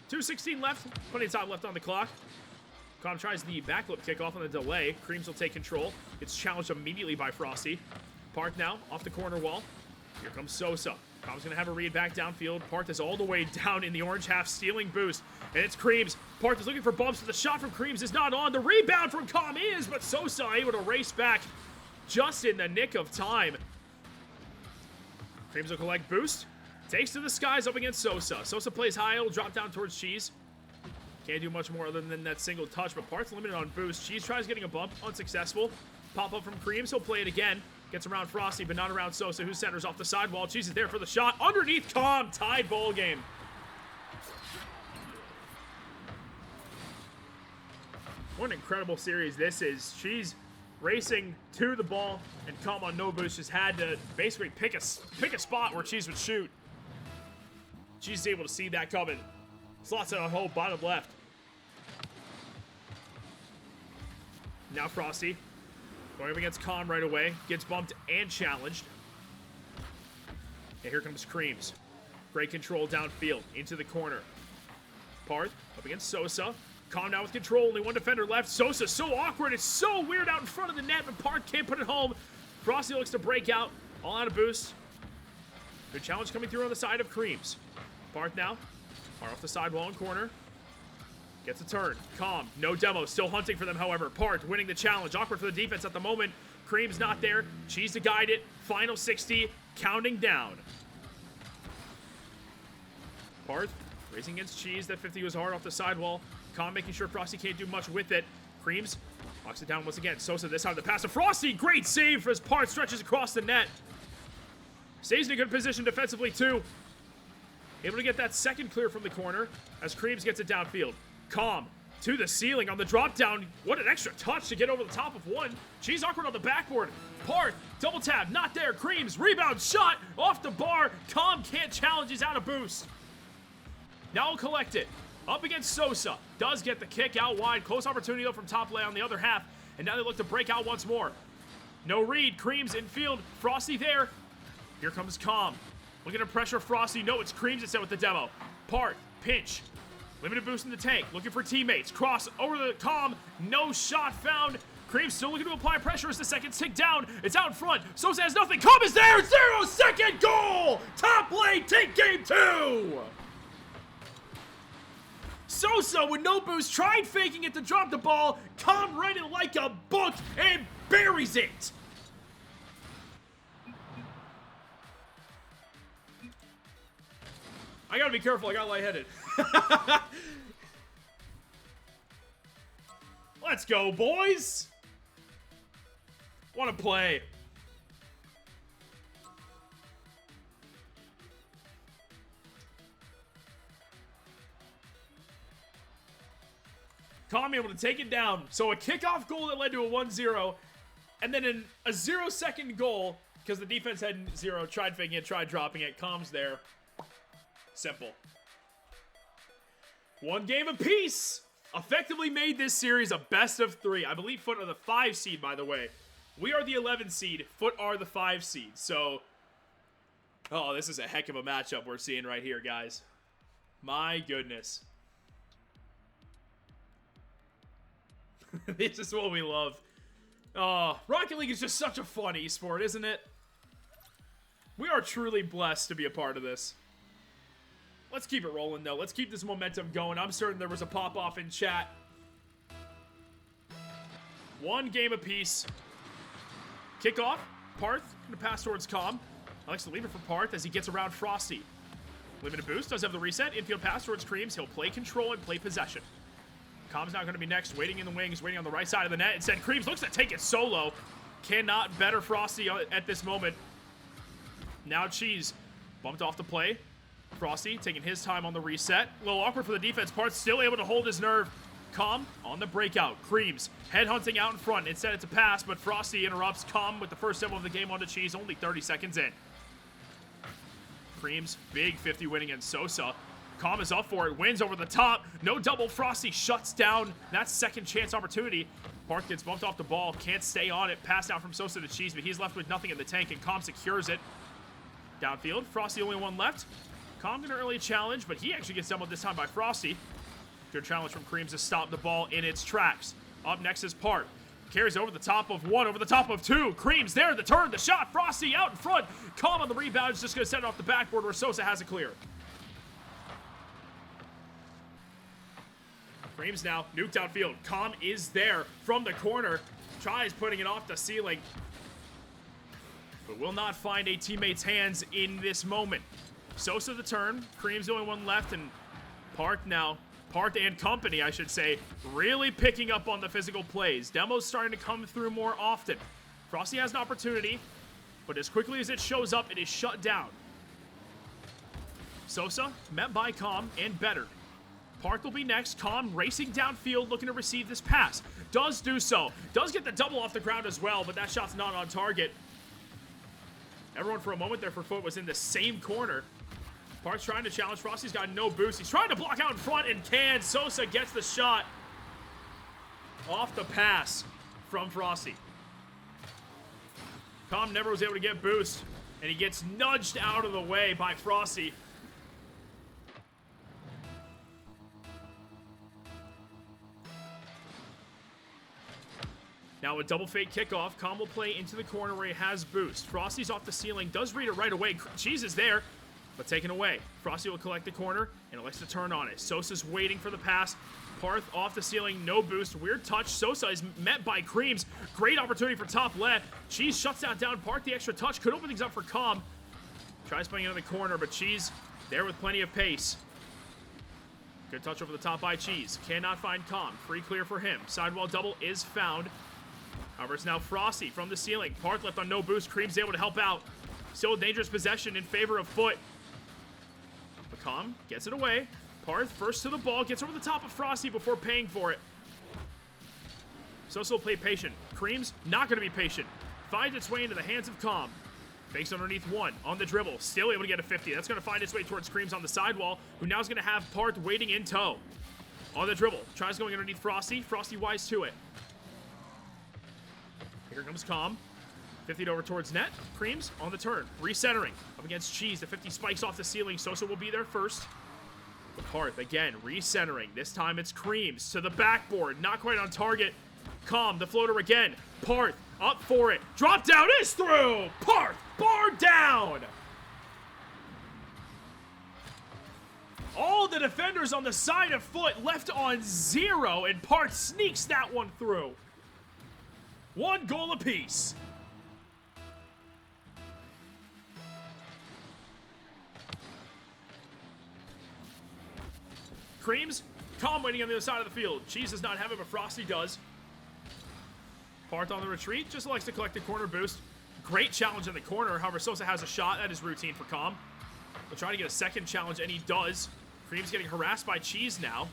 B: .216 left. Plenty of time left on the clock. Comm tries the backlip kickoff on the delay. Creamz will take control. It's challenged immediately by Frosty. Paarth now off the corner wall. Here comes Sosa. Comm's gonna have a read back downfield. Paarth is all the way down in the orange half, stealing boost. And it's Creamz. Paarth is looking for bumps, but the shot from Creamz is not on. The rebound from Comm is, but Sosa able to race back just in the nick of time. Creamz will collect boost. Takes to the skies up against Sosa. Sosa plays high, it'll drop down towards Cheese. Can't do much more other than that single touch, but Paarth's limited on boost. Cheese tries getting a bump, unsuccessful. Pop up from Creamz, he'll play it again. Gets around Frosty, but not around Sosa, who centers off the sidewall. Cheese is there for the shot. Underneath Comm, tied ball game. What an incredible series this is. Cheese racing to the ball, and Comm on no boost just had to basically pick a spot where Cheese would shoot. Cheese is able to see that coming. Slots it on hold, bottom left. Now Frosty going up against Comm right away. Gets bumped and challenged. And here comes Creamz. Great control downfield into the corner. Paarth up against Sosa. Comm now with control, only one defender left. Sosa so awkward, it's so weird out in front of the net, but Paarth can't put it home. Frosty looks to break out, all out of boost. Good challenge coming through on the side of Creamz. Paarth now, far off the sidewall and corner. Gets a turn. Comm, no demo, still hunting for them, however. Paarth winning the challenge. Awkward for the defense at the moment. Creamz not there. Cheese to guide it. Final 60, counting down. Paarth racing against Cheese. That 50 was hard off the sidewall. Comm making sure Frosty can't do much with it. Creamz locks it down once again. Sosa this time the pass to Frosty. Great save as Paarth stretches across the net. Stays in a good position defensively too. Able to get that second clear from the corner as Creamz gets it downfield. Comm to the ceiling on the drop down. What an extra touch to get over the top of one. Cheese awkward on the backboard. Paarth, double tap, not there. Creamz, rebound, shot, off the bar. Comm can't challenge, he's out of boost. Now he'll collect it. Up against Sosa. Does get the kick out wide. Close opportunity though from top lay on the other half. And now they look to break out once more. No read. Creamz infield. Frosty there. Here comes Comm. Looking to pressure Frosty. No, it's Creamz instead with the demo. Paarth, pinch. Limited boost in the tank. Looking for teammates. Cross over the Comm. No shot found. Creamz still looking to apply pressure as the seconds tick down. It's out in front. Sosa has nothing. Comm is there. 0-second goal. Top lane. Take game 2. Sosa with no boost. Tried faking it to drop the ball. Comm read it like a book and buries it. I gotta be careful, I got lightheaded. Let's go, boys! Wanna play. Comm able to take it down. So a kickoff goal that led to a 1-0, and then a 0-second goal, because the defense had 0, tried faking it, tried dropping it. Comm's there. Simple. One game apiece. Effectively made this series a best of 3. I believe Foot are the 5 seed, by the way. We are the 11 seed. Foot are the 5 seed. So, oh, this is a heck of a matchup we're seeing right here, guys. My goodness. This is what we love. Oh, Rocket League is just such a fun esport, isn't it? We are truly blessed to be a part of this. Let's keep it rolling, though. Let's keep this momentum going. I'm certain there was a pop-off in chat. One game apiece. Kickoff. Paarth going to pass towards Comm. Likes to leave it for Paarth as he gets around Frosty. Limited boost, does have the reset. Infield pass towards Creamz. He'll play control and play possession. Comm's not going to be next, waiting in the wings, waiting on the right side of the net. Instead, Creamz looks to take it solo. Cannot better Frosty at this moment. Now Cheese bumped off the play. Frosty taking his time on the reset. A little awkward for the defense. Paarth still able to hold his nerve. Comm on the breakout. Creamz headhunting out in front. Instead, it's a pass, but Frosty interrupts Comm with the first demo of the game onto Cheese, only 30 seconds in. Creamz, big 50 win against Sosa. Comm is up for it, wins over the top. No double, Frosty shuts down that second chance opportunity. Paarth gets bumped off the ball, can't stay on it. Pass down from Sosa to Cheese, but he's left with nothing in the tank, and Comm secures it. Downfield, Frosty only one left. Comm gonna early challenge, but he actually gets demoed this time by Frosty. Good challenge from Creamz to stop the ball in its tracks. Up next is Paarth. Carries over the top of one, over the top of two. Creamz there, the turn, the shot. Frosty out in front. Comm on the rebound, is just gonna send it off the backboard where Sosa has it clear. Creamz now, nuked outfield. Comm is there from the corner. Tries putting it off the ceiling, but will not find a teammate's hands in this moment. Sosa the turn. Creamz the only one left, and Paarth now. Paarth and company, I should say, really picking up on the physical plays. Demo's starting to come through more often. Frosty has an opportunity, but as quickly as it shows up, it is shut down. Sosa met by Comm and better. Paarth will be next. Comm racing downfield, looking to receive this pass. Does do so. Does get the double off the ground as well, but that shot's not on target. Everyone for a moment there for Foot was in the same corner. Paarth's trying to challenge. Frosty's got no boost. He's trying to block out in front and can. Sosa gets the shot off the pass from Frosty. Comm never was able to get boost, and he gets nudged out of the way by Frosty. Now a double fake kickoff. Comm will play into the corner where he has boost. Frosty's off the ceiling, does read it right away. Cheese is there, but taken away. Frosty will collect the corner and elects to turn on it. Sosa's waiting for the pass. Paarth off the ceiling, no boost. Weird touch. Sosa is met by Creamz. Great opportunity for top left. Cheese shuts that down. Paarth the extra touch. Could open things up for Comm. Tries playing into the corner, but Cheese there with plenty of pace. Good touch over the top by Cheese. Cannot find Comm. Free clear for him. Sidewall double is found. However, it's now Frosty from the ceiling. Paarth left on no boost. Creamz able to help out. Still a dangerous possession in favor of Foot. But Comm gets it away. Paarth first to the ball. Gets over the top of Frosty before paying for it. Sosa will play patient. Creamz not going to be patient. Finds its way into the hands of Comm. Fakes underneath one. On the dribble. Still able to get a 50. That's going to find its way towards Creamz on the sidewall, who now is going to have Paarth waiting in tow. On the dribble. Tries going underneath Frosty. Frosty wise to it. Here comes Comm. 50 over towards net. Creamz on the turn. Recentering. Up against Cheese. The 50 spikes off the ceiling. Sosa will be there first. But Paarth again recentering. This time it's Creamz to the backboard. Not quite on target. Comm, the floater again. Paarth up for it. Drop down is through. Paarth bar down. All the defenders on the side of Foot left on 0, and Paarth sneaks that one through. 1 goal apiece. Creamz, Comm waiting on the other side of the field. Cheese does not have it, but Frosty does. Paarth on the retreat, just likes to collect the corner boost. Great challenge in the corner. However, Sosa has a shot. That is routine for Comm. He'll try to get a second challenge, and he does. Creamz getting harassed by Cheese now.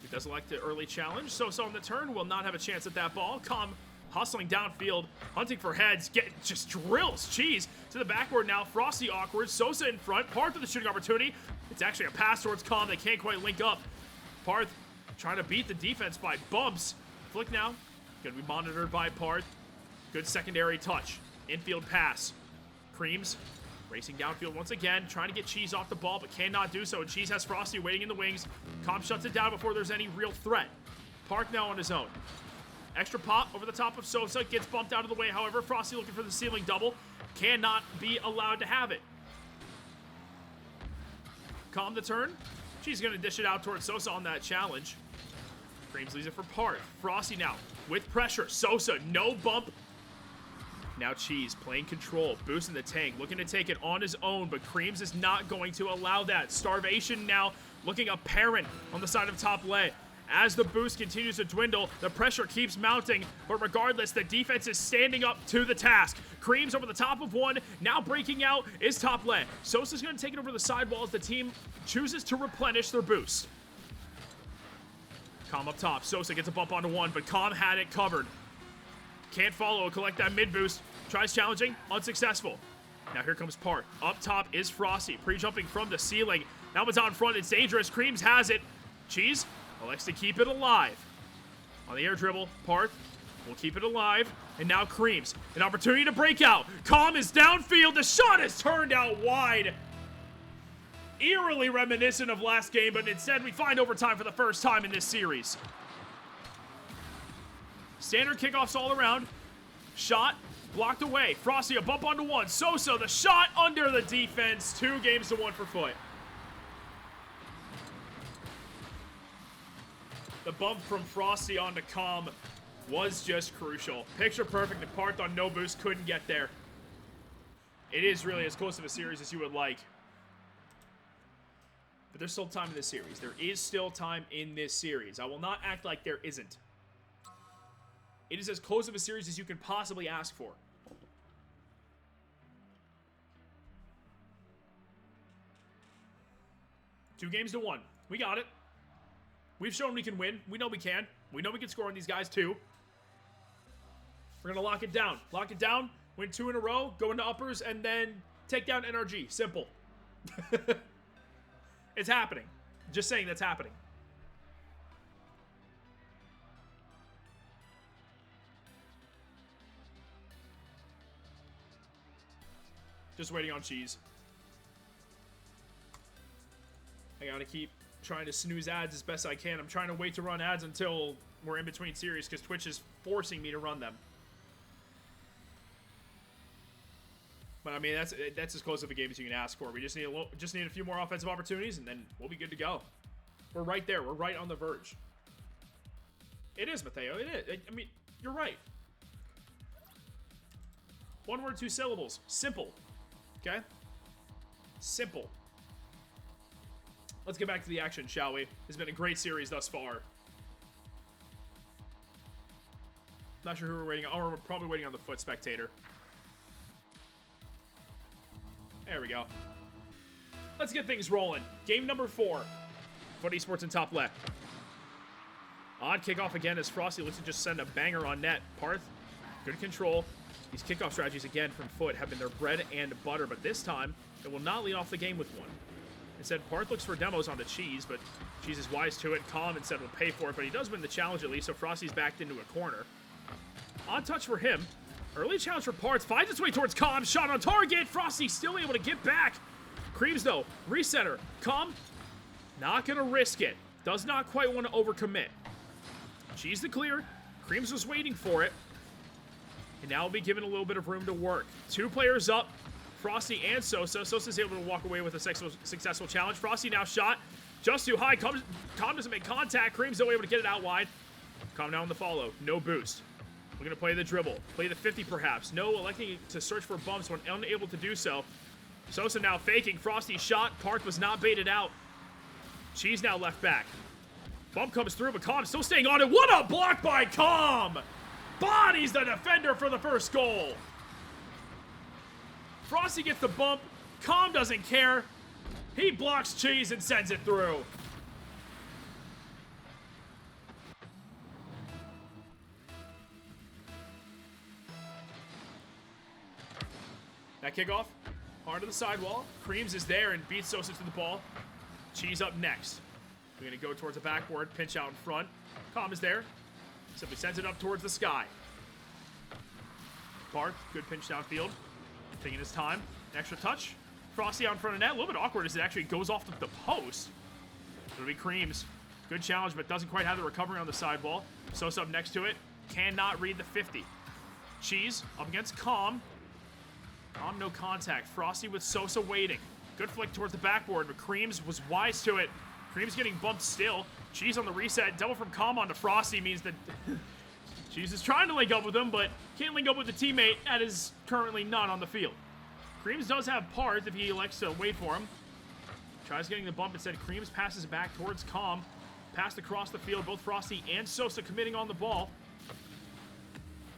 B: He does elect the early challenge. Sosa on the turn will not have a chance at that ball. Comm hustling downfield, hunting for heads, just drills Cheese to the backboard now. Frosty awkward, Sosa in front. Paarth with the shooting opportunity. It's actually a pass towards Comm. They can't quite link up. Paarth trying to beat the defense by bumps. Flick now, gonna be monitored by Paarth. Good secondary touch. Infield pass. Creamz racing downfield once again, trying to get Cheese off the ball, but cannot do so. And Cheese has Frosty waiting in the wings. Comm shuts it down before there's any real threat. Paarth now on his own. Extra pop over the top of Sosa. Gets bumped out of the way, however. Frosty looking for the ceiling double. Cannot be allowed to have it. Comm the turn. She's going to dish it out towards Sosa on that challenge. Creamz leaves it for Paarth. Frosty now with pressure. Sosa, no bump. Now Cheese playing control, boosting the tank, looking to take it on his own, but Creamz is not going to allow that. Starvation now looking apparent on the side of top lane. As the boost continues to dwindle, the pressure keeps mounting, but regardless, the defense is standing up to the task. Creamz over the top of one, now breaking out is top lane. Sosa's going to take it over the sidewall as the team chooses to replenish their boost. Comm up top, Sosa gets a bump onto one, but Comm had it covered. Can't follow, collect that mid boost. Tries challenging, unsuccessful. Now here comes Paarth. Up top is Frosty, pre-jumping from the ceiling. Now it's on front, it's dangerous. Creamz has it. Cheese elects to keep it alive. On the air dribble, Paarth will keep it alive. And now Creamz, an opportunity to break out. Comm is downfield, the shot is turned out wide. Eerily reminiscent of last game, but instead we find overtime for the first time in this series. Standard kickoffs all around. Shot blocked away. Frosty a bump onto one. Sosa the shot under the defense. 2 games to 1 for Foot. The bump from Frosty onto Comm was just crucial. Picture perfect. The Paarth on no boost couldn't get there. It is really as close of a series as you would like. But there's still time in this series. There is still time in this series. I will not act like there isn't. It is as close of a series as you can possibly ask for. Two games to 1. We got it. We've shown we can win. We know we can. We know we can score on these guys too. We're going to lock it down. Lock it down, win 2 in a row, go into uppers, and then take down NRG. Simple. It's happening. Just saying that's happening. Just waiting on Cheese. I gotta keep trying to snooze ads as best I can. I'm trying to wait to run ads until we're in between series because Twitch is forcing me to run them. But I mean, that's as close of a game as you can ask for. We just need a few more offensive opportunities, and then we'll be good to go. We're right there. We're right on the verge. It is, Mateo. It is. I mean, you're right. 1 word, 2 syllables. Simple. Okay? Simple. Let's get back to the action, shall we? It's been a great series thus far. Not sure who we're waiting on. Oh, we're probably waiting on the Foot spectator. There we go. Let's get things rolling. Game number 4. Foot Esports in top left. Odd kickoff again as Frosty looks to just send a banger on net. Paarth, good control. These kickoff strategies again from Foot have been their bread and butter, but this time it will not lead off the game with one. Instead, Paarth looks for demos on the Cheese, but Cheese is wise to it. Comm instead will pay for it, but he does win the challenge at least, so Frosty's backed into a corner. Odd touch for him. Early challenge for Paarth, finds its way towards Comm, shot on target. Frosty still able to get back. Creamz though, resetter. Comm, not gonna risk it. Does not quite want to overcommit. Cheese the clear. Creamz was waiting for it. And now will be given a little bit of room to work. 2 players up, Frosty and Sosa. Sosa's able to walk away with a successful challenge. Frosty now shot just too high. Comm doesn't make contact. Creamz though able to get it out wide. Comm now on the follow. No boost. We're going to play the dribble. Play the 50 perhaps. No, electing to search for bumps when unable to do so. Sosa now faking. Frosty shot. Paarth was not baited out. Cheese now left back. Bump comes through, but Comm still staying on it. What a block by Comm! Bodies the defender for the first goal. Frosty gets the bump. Comm doesn't care. He blocks Cheese and sends it through. That kickoff, hard to the sidewall. Creamz is there and beats Sosa to the ball. Cheese up next. We're going to go towards the backboard, pinch out in front. Comm is there. Simply sends it up towards the sky. Paarth, good pinch downfield. Taking his time. An extra touch. Frosty out in front of net. A little bit awkward as it actually goes off the post. It'll be Creamz. Good challenge, but doesn't quite have the recovery on the sidewall. Sosa up next to it. Cannot read the 50. Cheese up against Comm. Comm no contact. Frosty with Sosa waiting. Good flick towards the backboard, but Creamz was wise to it. Creamz getting bumped still. Cheese on the reset. Double from Comm onto Frosty means that Cheese is trying to link up with him, but can't link up with the teammate that is currently not on the field. Creamz does have Paarth if he elects to wait for him. Tries getting the bump instead. Creamz passes it back towards Comm. Passed across the field. Both Frosty and Sosa committing on the ball.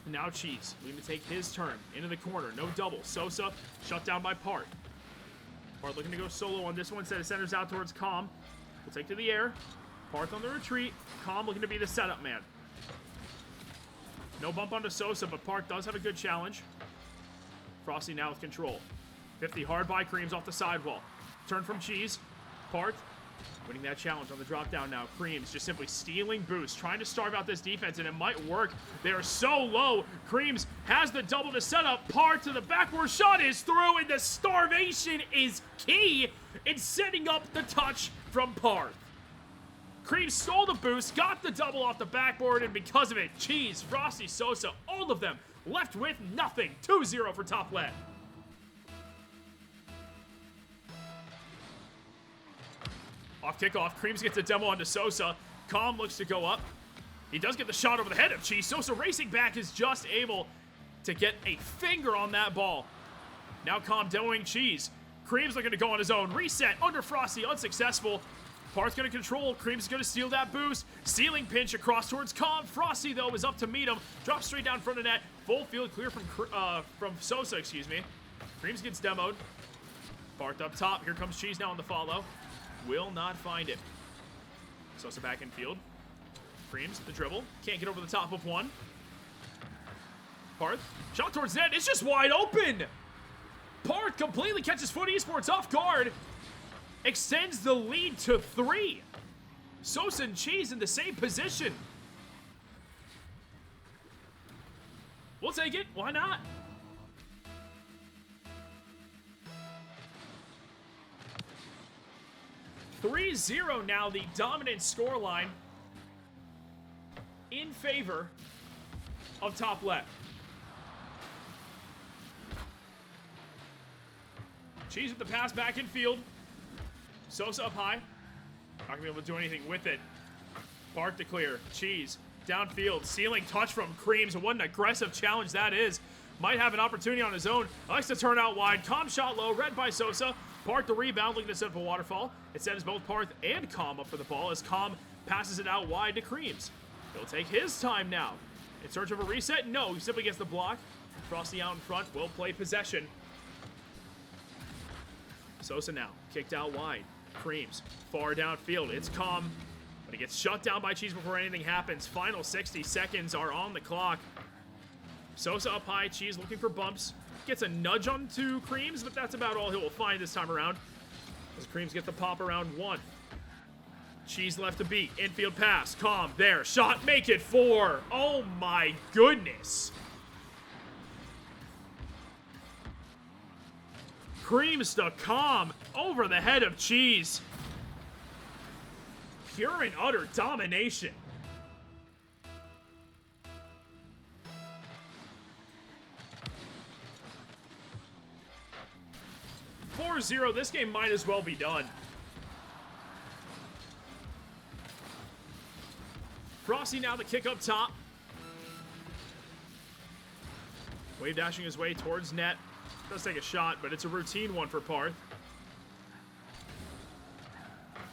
B: And now Cheese looking to take his turn into the corner. No double. Sosa shut down by Paarth. Paarth looking to go solo on this one. Instead of centers out towards Comm. Will take to the air. Paarth on the retreat. Comm looking to be the setup man. No bump onto Sosa, but Paarth does have a good challenge. Frosty now with control. 50 hard by Creamz off the sidewall. Turn from Cheese. Paarth winning that challenge on the drop down now. Creamz just simply stealing boost, trying to starve out this defense, and it might work. They are so low. Creamz has the double to set up. Paarth to the backward shot is through, and the starvation is key in setting up the touch from Paarth. Creamz stole the boost, got the double off the backboard, and because of it, Cheese, Frosty, Sosa, all of them left with nothing. 2-0 for top left. Off kickoff, Creamz gets a demo onto Sosa. Comm looks to go up. He does get the shot over the head of Cheese. Sosa racing back is just able to get a finger on that ball. Now Comm demoing Cheese. Creamz looking to go on his own. Reset under Frosty, unsuccessful. Paarth's going to control. Creamz is going to steal that boost. Stealing pinch across towards Comm. Frosty, though, is up to meet him. Drops straight down front of net. Full field clear from Sosa, excuse me. Creamz gets demoed. Paarth up top. Here comes Cheese now on the follow. Will not find it. Sosa back in field. Creamz, the dribble. Can't get over the top of one. Paarth, shot towards net. It's just wide open. Paarth completely catches Foot Esports off guard. Extends the lead to 3. Sosa and Cheese in the same position. We'll take it. Why not? (3-0) now, the dominant scoreline in favor of top left. Cheese with the pass back in field. Sosa up high. Not gonna be able to do anything with it. Paarth to clear. Cheese downfield. Ceiling touch from Creamz. What an aggressive challenge that is. Might have an opportunity on his own. Likes to turn out wide. Comm shot low. Read by Sosa. Paarth the rebound, looking to set up a waterfall. It sends both Paarth and Comm up for the ball as Comm passes it out wide to Creamz. He'll take his time now. In search of a reset? No, he simply gets the block. Frosty out in front will play possession. Sosa now, kicked out wide. Creamz, far downfield. It's Comm, but he gets shut down by Cheese before anything happens. Final 60 seconds are on the clock. Sosa up high, Cheese looking for bumps. Gets a nudge onto Creamz, but that's about all he will find this time around. As Creamz get the pop around 1. Cheese left to beat. Infield pass. Comm there. Shot. Make it 4. Oh my goodness. Creamz to Comm over the head of Cheese. Pure and utter domination. (4-0). This game might as well be done. Frosty now the kick up top. Wave dashing his way towards net. Does take a shot, but it's a routine one for Paarth.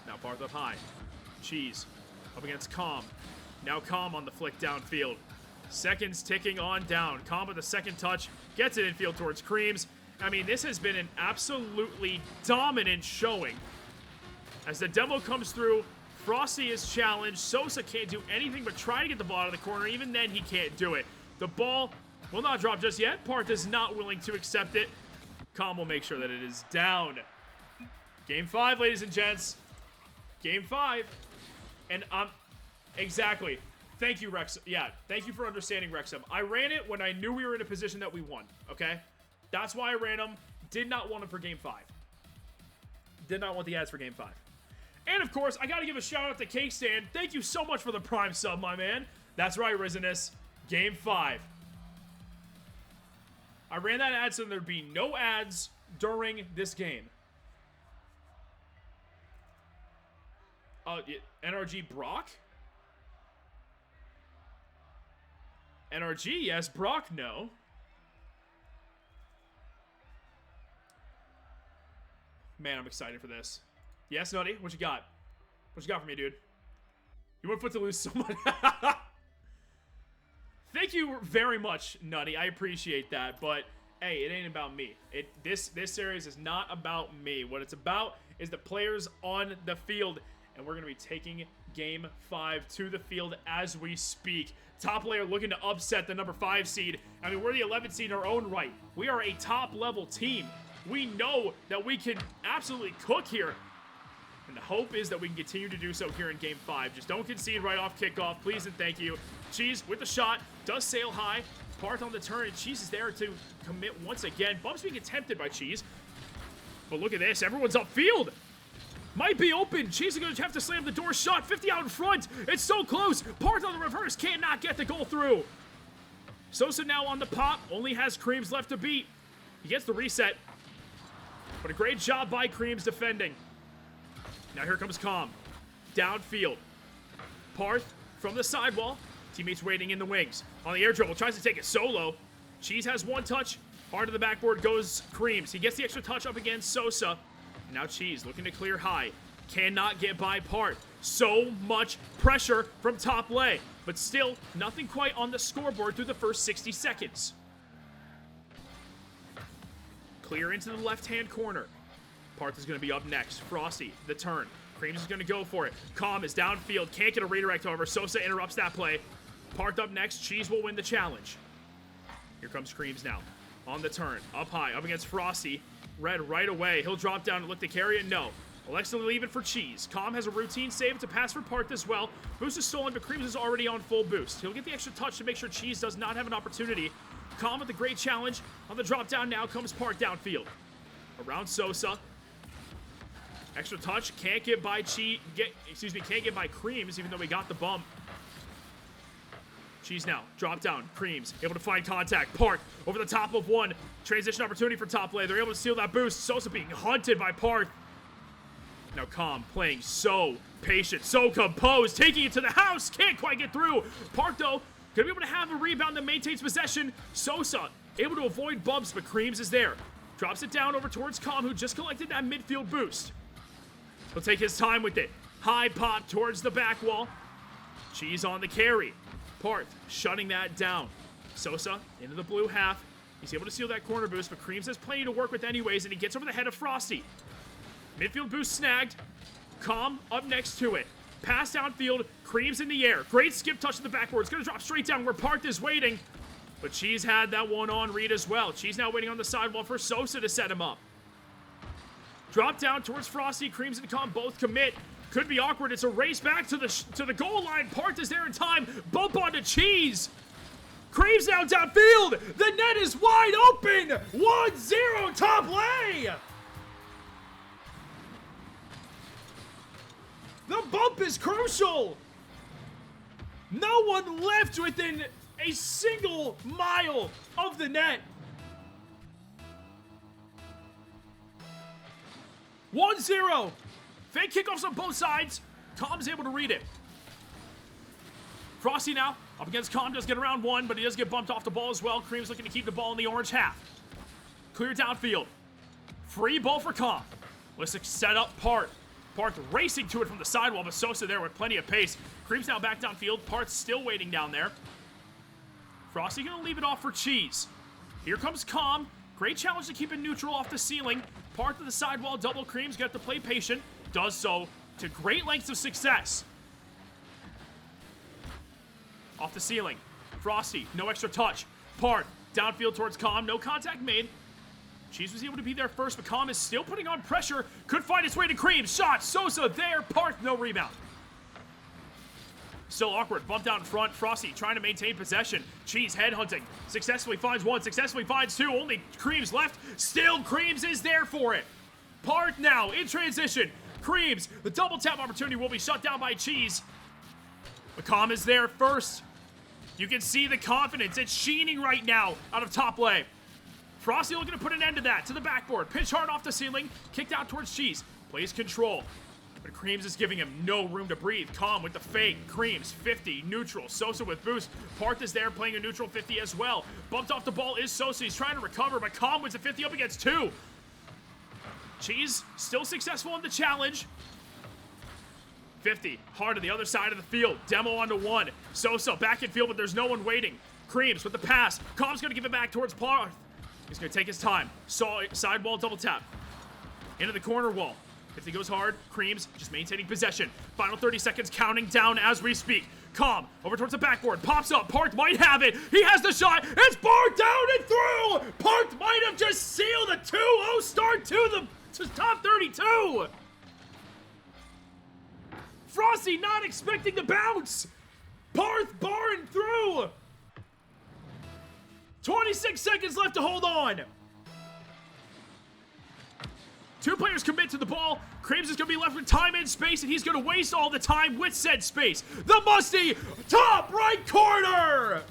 B: Now Paarth up high. Cheese up against Comm. Now Comm on the flick downfield. Seconds ticking on down. Comm with the second touch. Gets it infield towards Creamz. I mean, this has been an absolutely dominant showing. As the demo comes through, Frosty is challenged. Sosa can't do anything but try to get the ball out of the corner. Even then, he can't do it. The ball will not drop just yet. Paarth is not willing to accept it. Comm will make sure that it is down. Game 5, ladies and gents. Game 5. And exactly. Thank you, Rex. Yeah, thank you for understanding, Wrexham. I ran it when I knew we were in a position that we won, okay? That's why I ran them. Did not want them for Game 5. Did not want the ads for Game 5. And, of course, I got to give a shout-out to Cake Stand. Thank you so much for the Prime sub, my man. That's right, Rizinus. Game 5. I ran that ad so there'd be no ads during this game. NRG Brock? NRG, yes. Brock, no. Man, I'm excited for this. Yes, Nutty, what you got? What you got for me, dude? You want Foot to lose so much? Thank you very much, Nutty. I appreciate that, but hey, it ain't about me. This series is not about me. What it's about is the players on the field, and we're gonna be taking Game 5 to the field as we speak. Top layer looking to upset the number 5 seed. I mean, we're the 11th seed in our own right. We are a top-level team. We know that we can absolutely cook here. And the hope is that we can continue to do so here in Game 5. Just don't concede right off kickoff, please and thank you. Cheese with the shot, does sail high. Paarth on the turn, and Cheese is there to commit once again. Bumps being attempted by Cheese. But look at this, everyone's upfield. Might be open. Cheese is going to have to slam the door shut. 50 out in front. It's so close. Paarth on the reverse. Cannot get the goal through. Sosa now on the pop. Only has Creamz left to beat. He gets the reset. But a great job by Creamz defending. Now here comes Comm. Downfield. Paarth from the sidewall. Teammates waiting in the wings. On the air dribble. Tries to take it solo. Cheese has one touch. Hard to the backboard goes Creamz. He gets the extra touch up against Sosa. Now Cheese looking to clear high. Cannot get by Paarth. So much pressure from top lay. But still, nothing quite on the scoreboard through the first 60 seconds. Clear into the left-hand corner. Paarth is going to be up next. Frosty, the turn. Creamz is going to go for it. Comm is downfield. Can't get a redirect, however. Sosa interrupts that play. Paarth up next. Cheese will win the challenge. Here comes Creamz now. On the turn. Up high. Up against Frosty. Red right away. He'll drop down and look to carry it. No. Alexa leave it for Cheese. Comm has a routine save to pass for Paarth as well. Boost is stolen, but Creamz is already on full boost. He'll get the extra touch to make sure Cheese does not have an opportunity. Comm with the great challenge. On the drop down now comes Paarth downfield. Around Sosa. Extra touch. Can't get by can't get by Creamz, even though we got the bump. Cheese now. Drop down. Creamz able to find contact. Paarth over the top of one. Transition opportunity for top lane. They're able to steal that boost. Sosa being hunted by Paarth. Now Comm playing so patient, so composed. Taking it to the house. Can't quite get through. Paarth, though, gonna be able to have a rebound that maintains possession. Sosa able to avoid bumps, but Creamz is there. Drops it down over towards Comm, who just collected that midfield boost. He'll take his time with it. High pop towards the back wall. Cheese on the carry. Paarth shutting that down. Sosa into the blue half. He's able to steal that corner boost, but Creamz has plenty to work with anyways, and he gets over the head of Frosty. Midfield boost snagged. Comm up next to it. Pass downfield. Creamz in the air. Great skip touch to the backboard. It's going to drop straight down where Paarth is waiting. But Cheese had that one on read as well. Cheese now waiting on the sidewall for Sosa to set him up. Drop down towards Frosty. Creamz and Comm both commit. Could be awkward. It's a race back to the goal line. Paarth is there in time. Bump onto Cheese. Creamz now downfield. The net is wide open. 1-0 top lay. The bump is crucial. No one left within a single mile of the net. 1-0. Fake kickoffs on both sides. Comm's able to read it. Frosty now up against Comm. Does get around one, but he does get bumped off the ball as well. Creamz looking to keep the ball in the orange half. Clear downfield. Free ball for Comm. Let's set up Paarth. Paarth racing to it from the sidewall, but Sosa there with plenty of pace. Creamz now back downfield. Paarth still waiting down there. Frosty gonna leave it off for Cheese. Here comes Comm. Great challenge to keep it neutral off the ceiling. Paarth to the sidewall, double Creamz, got to play patient. Does so to great lengths of success. Off the ceiling. Frosty, no extra touch. Paarth, downfield towards Comm, no contact made. Cheese was able to be there first, but Comm is still putting on pressure. Could find its way to Creamz. Shot, Sosa there. Paarth, no rebound. Still awkward. Bumped out in front. Frosty trying to maintain possession. Cheese headhunting. Successfully finds one. Successfully finds two. Only Creamz left. Still Creamz is there for it. Paarth now in transition. Creamz. The double tap opportunity will be shut down by Cheese. But Comm is there first. You can see the confidence. It's sheening right now out of top lay. Frosty looking to put an end to that. To the backboard. Pitch hard off the ceiling. Kicked out towards Cheese. Plays control. but Creamz is giving him no room to breathe. Comm with the fake. Creamz, 50, neutral. Sosa with boost. Paarth is there playing a neutral 50 as well. Bumped off the ball is Sosa. He's trying to recover, but Comm wins a 50 up against 2. Cheese still successful in the challenge. 50, hard to the other side of the field. Demo onto 1. Sosa back in field, but there's no one waiting. Creamz with the pass. Comm's going to give it back towards Paarth. He's going to take his time. Sidewall double tap. Into the corner wall. If he goes hard, Creamz just maintaining possession. Final 30 seconds counting down as we speak. Comm over towards the backboard. Pops up. Paarth might have it. He has the shot. It's Paarth down and through. Paarth might have just sealed a 2-0 start to the top 32. Frosty not expecting the bounce. Paarth barring through. 26 seconds left to hold on. 2 players commit to the ball. Creamz is going to be left with time and space, and he's going to waste all the time with said space. The musty top right corner.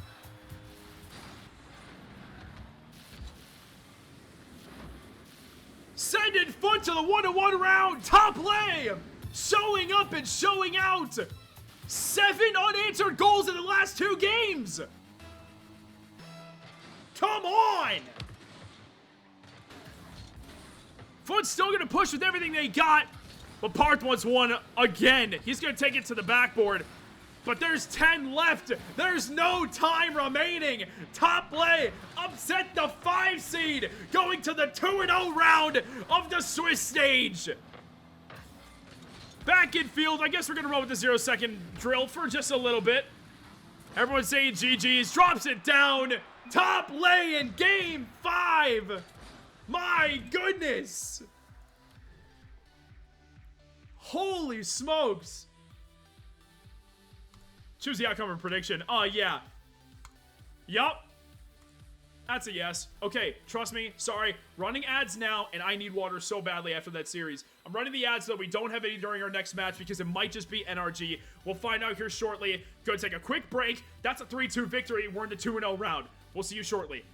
B: Sending foot to the 1-1 round. Top lay. Showing up and showing out. 7 unanswered goals in the last 2 games. Come on! Foot's still going to push with everything they got, but Paarth wants one again. He's going to take it to the backboard, but there's 10 left. There's no time remaining. Top lay upset the 5 seed, going to the 2-0 round of the Swiss stage. Back in field, I guess we're going to run with the 0-second drill for just a little bit. Everyone's saying GG's, drops it down. Top lay in game 5. My goodness. Holy smokes. Choose the outcome of prediction. Yeah. Yup. That's a yes. Okay, trust me. Sorry. Running ads now, and I need water so badly after that series. I'm running the ads so that we don't have any during our next match because it might just be NRG. We'll find out here shortly. Gonna take a quick break. That's a 3-2 victory. We're in the 2-0 round. We'll see you shortly.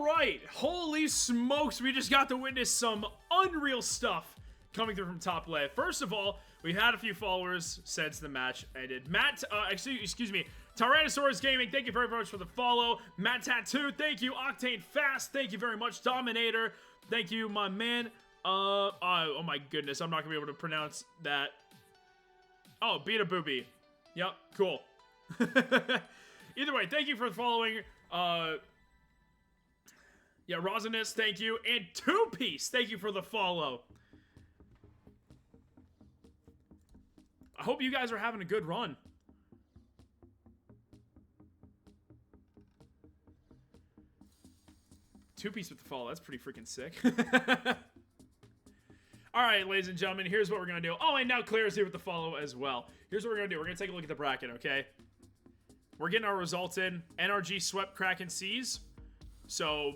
B: All right. Holy smokes. We just got to witness some unreal stuff coming through from top left. First of all, we've had a few followers since the match ended. Excuse me. Tyrannosaurus Gaming, thank you very much for the follow. Matt Tattoo, thank you. Octane Fast, thank you very much. Dominator, thank you, my man. Oh my goodness, I'm not gonna be able to pronounce that. Oh, Beta Booby. Yep, cool. Either way, thank you for following. Yeah, Rosinus, thank you. And Two Piece, thank you for the follow. I hope you guys are having a good run. Two Piece with the follow, that's pretty freaking sick. Alright, ladies and gentlemen, here's what we're gonna do. Oh, and now Claire's here with the follow as well. Here's what we're gonna do. We're gonna take a look at the bracket, okay? We're getting our results in. NRG swept Kraken Seas. So,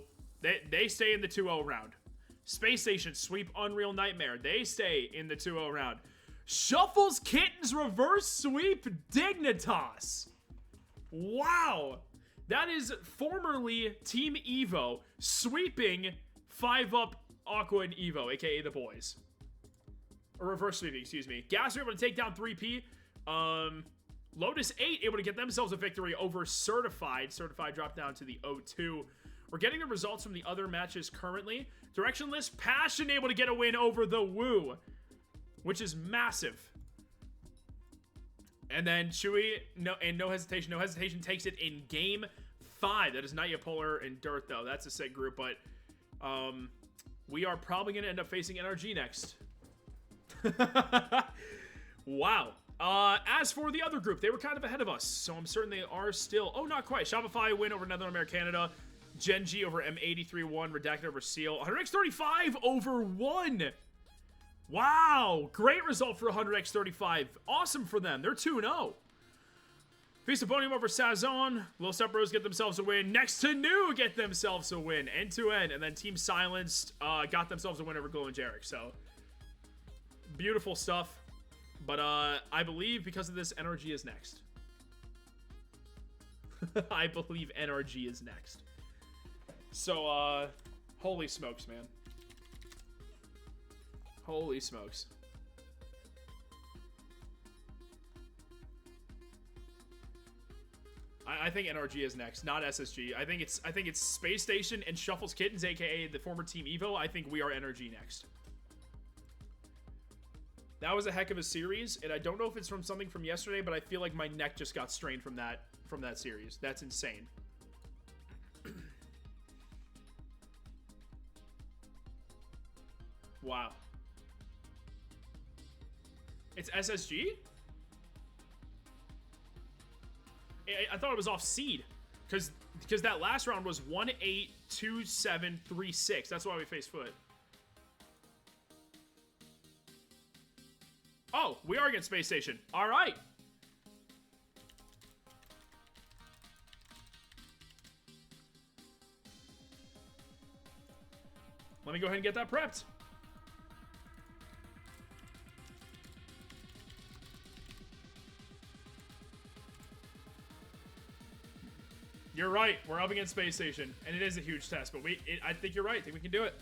B: they stay in the 2-0 round. Space Station sweep Unreal Nightmare. They stay in the 2-0 round. Shuffles Kittens reverse sweep Dignitas. Wow. That is formerly Team Evo sweeping 5-up Aqua and Evo, aka the boys. Or reverse sweeping, excuse me. Gas are able to take down 3P. Lotus 8 able to get themselves a victory over Certified. Certified dropped down to the 0-2. We're getting the results from the other matches currently. Directionless Passion able to get a win over the Woo, which is massive. And then Chewy, no hesitation. No hesitation takes it in game 5. That is not yet Polar and Dirt, though. That's a sick group, but we are probably going to end up facing NRG next. Wow. As for the other group, they were kind of ahead of us, so I'm certain they are still. Oh, not quite. Shopify win over Netherlands America Canada. Genji over M83-1. Redacted over Seal. 100x35 over 1. Wow. Great result for 100x35. Awesome for them. They're 2-0. Feast of Bonium over Sazon. Little Step Bros get themselves a win. Next to New get themselves a win. End-to-end. And then Team Silenced got themselves a win over Glow and Jarek. So, beautiful stuff. But I believe because of this, NRG is next. I believe NRG is next. So, holy smokes, man. Holy smokes. I think NRG is next, not SSG. I think it's Space Station and Shuffles Kittens, aka the former Team Evo. I think we are NRG next. That was a heck of a series, and I don't know if it's from something from yesterday, but I feel like my neck just got strained from that series. That's insane. Wow. It's SSG? I thought it was off seed. Because that last round was 1-8-2-7-3-6. That's why we faced Foot. Oh, we are against Space Station. All right. Let me go ahead and get that prepped. You're right. We're up against Space Station, and it is a huge test, but I think you're right. I think we can do it.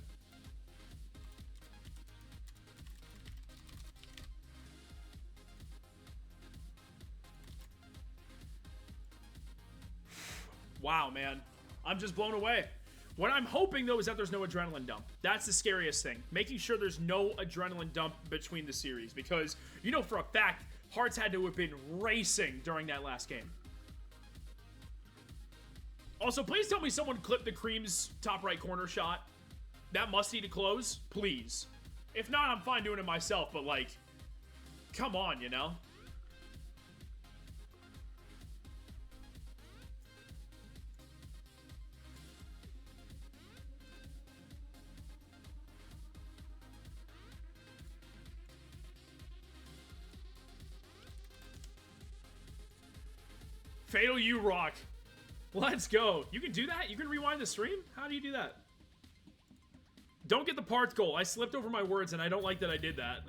B: Wow, man. I'm just blown away. What I'm hoping, though, is that there's no adrenaline dump. That's the scariest thing. Making sure there's no adrenaline dump between the series, because you know for a fact, Hearts had to have been racing during that last game. Also, please tell me someone clipped the Creamz top right corner shot. That must need to close, please. If not, I'm fine doing it myself, but like, come on, you know? Fatal you rock. Let's go. You can do that? You can rewind the stream? How do you do that? Don't get the Paarth goal. I slipped over my words and I don't like that I did that.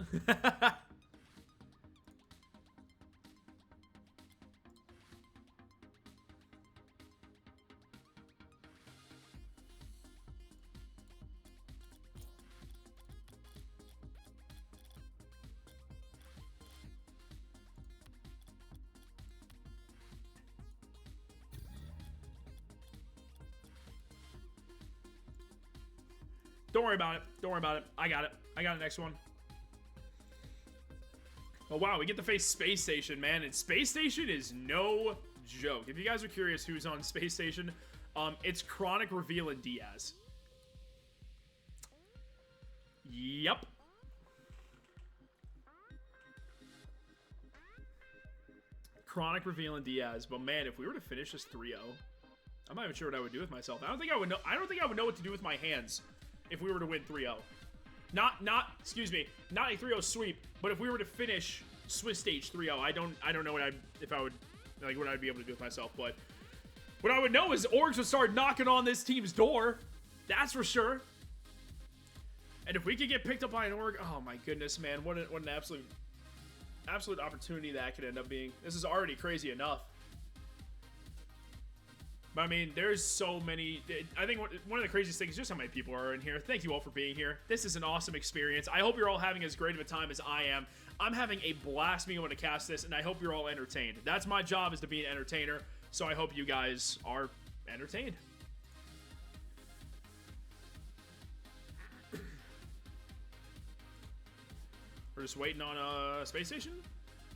B: Don't worry about it. Don't worry about it. I got it. I got the next one. Oh, wow. We get to face Space Station, man. And Space Station is no joke. If you guys are curious who's on Space Station, it's Chronic, Reveal, and Diaz. Yep. Chronic, Reveal, and Diaz. But man, if we were to finish this 3-0, I'm not even sure what I would do with myself. I don't think I would know what to do with my hands if we were to win 3-0. Excuse me, not a 3-0 sweep, but if we were to finish Swiss Stage 3-0, I don't know what I'd be able to do with myself. But what I would know is orgs would start knocking on this team's door. That's for sure. And if we could get picked up by an org, oh my goodness, man, what an absolute opportunity that could end up being. This is already crazy enough. But I mean, there's so many. I think one of the craziest things is just how many people are in here. Thank you all for being here. This is an awesome experience. I hope you're all having as great of a time as I am. I'm having a blast being able to cast this, and I hope you're all entertained. That's my job, is to be an entertainer. So I hope you guys are entertained. We're just waiting on a space station?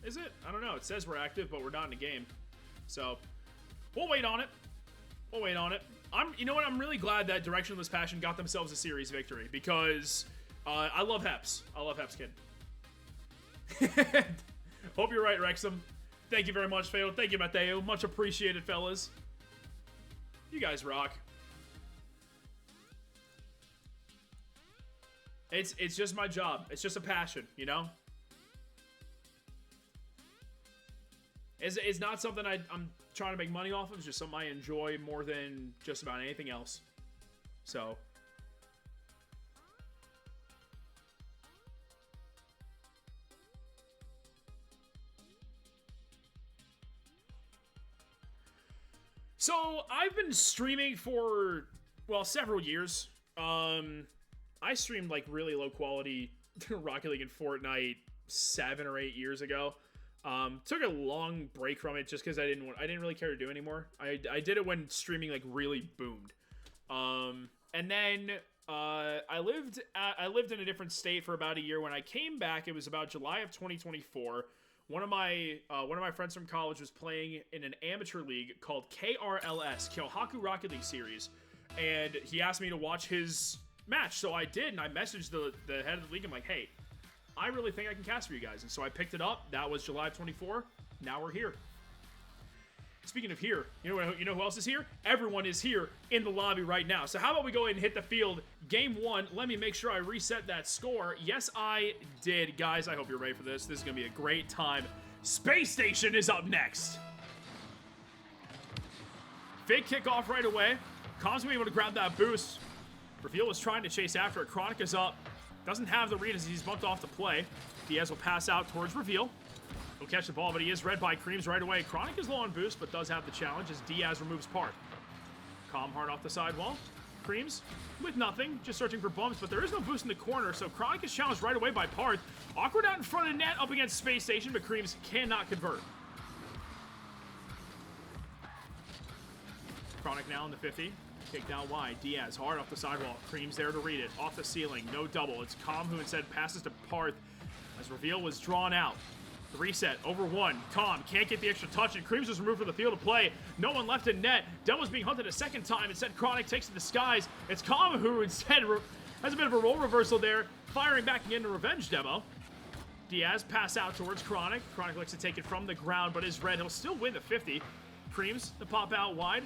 B: Is it? I don't know. It says we're active, but we're not in the game. So we'll wait on it. We'll wait on it. You know what? I'm really glad that Directionless Passion got themselves a series victory, because I love Heps. I love Heps, kid. Hope you're right, Wrexham. Thank you very much, Fail. Thank you, Mateo. Much appreciated, fellas. You guys rock. It's just my job. It's just a passion, you know? It's not something I'm trying to make money off of. It's just something I enjoy more than just about anything else. So. So, I've been streaming for, well, several years. I streamed, like, really low quality Rocket League and Fortnite 7 or 8 years ago. Took a long break from it just because I didn't really care to do it anymore. I did it when streaming, like, really boomed. And then I lived in a different state for about a year. When I came back, it was about July of 2024. One of my friends from college was playing in an amateur league called KRLS, Kyohaku Rocket League Series, and he asked me to watch his match. So I did, and I messaged the head of the league. I'm like, hey, I really think I can cast for you guys. And so I picked it up. That was July of 24. Now we're here. Speaking of here, you know who else is here? Everyone is here in the lobby right now. So how about we go ahead and hit the field? Game 1. Let me make sure I reset that score. Yes, I did. Guys, I hope you're ready for this. This is going to be a great time. Space Station is up next. Fake kickoff right away. Comm's going to be able to grab that boost. Reveal was trying to chase after it. Chronic is up. Doesn't have the read as he's bumped off the play. Diaz will pass out towards Reveal. He'll catch the ball, but he is read by Creamz right away. Chronic is low on boost, but does have the challenge as Diaz removes Paarth. Comm hard off the sidewall. Creamz with nothing, just searching for bumps, but there is no boost in the corner, so Chronic is challenged right away by Paarth. Awkward out in front of net, up against Space Station, but Creamz cannot convert. Chronic now in the 50. Kicked out wide. Diaz hard off the sidewall. Creamz there to read it. Off the ceiling. No double. It's Comm who instead passes to Paarth as Reveal was drawn out. The reset over 1. Comm can't get the extra touch, and Creamz was removed from the field of play. No one left in net. Demo's being hunted a second time. Instead, Chronic takes to the skies. It's Comm who instead has a bit of a role reversal there, firing back into revenge Demo. Diaz pass out towards Chronic. Chronic looks to take it from the ground, but is red. He'll still win the 50. Creamz the pop out wide.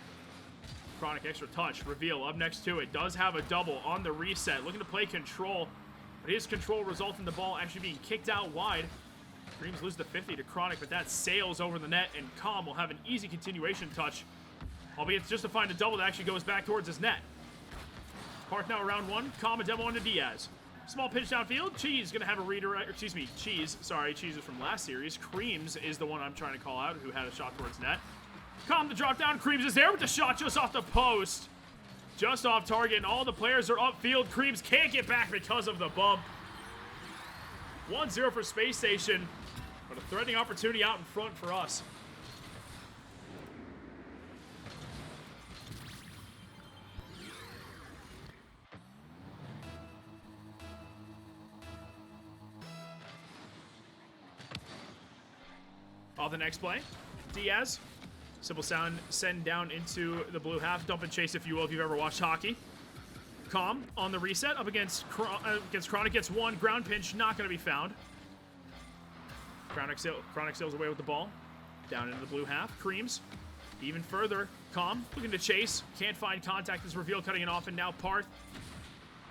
B: Chronic extra touch. Reveal up next to it. Does have a double on the reset. Looking to play control, but his control results in the ball actually being kicked out wide. Creamz lose the 50 to Chronic, but that sails over the net, and Comm will have an easy continuation touch, albeit just to find a double that actually goes back towards his net. Paarth now around 1. Comm a demo onto Diaz. Small pitch downfield. Cheese gonna have a redirect. Excuse me, Cheese. Sorry, Cheese is from last series. Creamz is the one I'm trying to call out, who had a shot towards net. Comm the drop down. Creamz is there with the shot just off the post. Just off target, and all the players are upfield. Creamz can't get back because of the bump. 1-0 for Space Station, but a threatening opportunity out in front for us. Off the next play, Diaz. Simple sound, send down into the blue half. Dump and chase, if you will, if you've ever watched hockey. Comm on the reset up against Chronic. Gets one. Ground pinch, not going to be found. Chronic sails away with the ball. Down into the blue half. Creamz. Even further. Comm looking to chase. Can't find contact. This reveal cutting it off. And now Paarth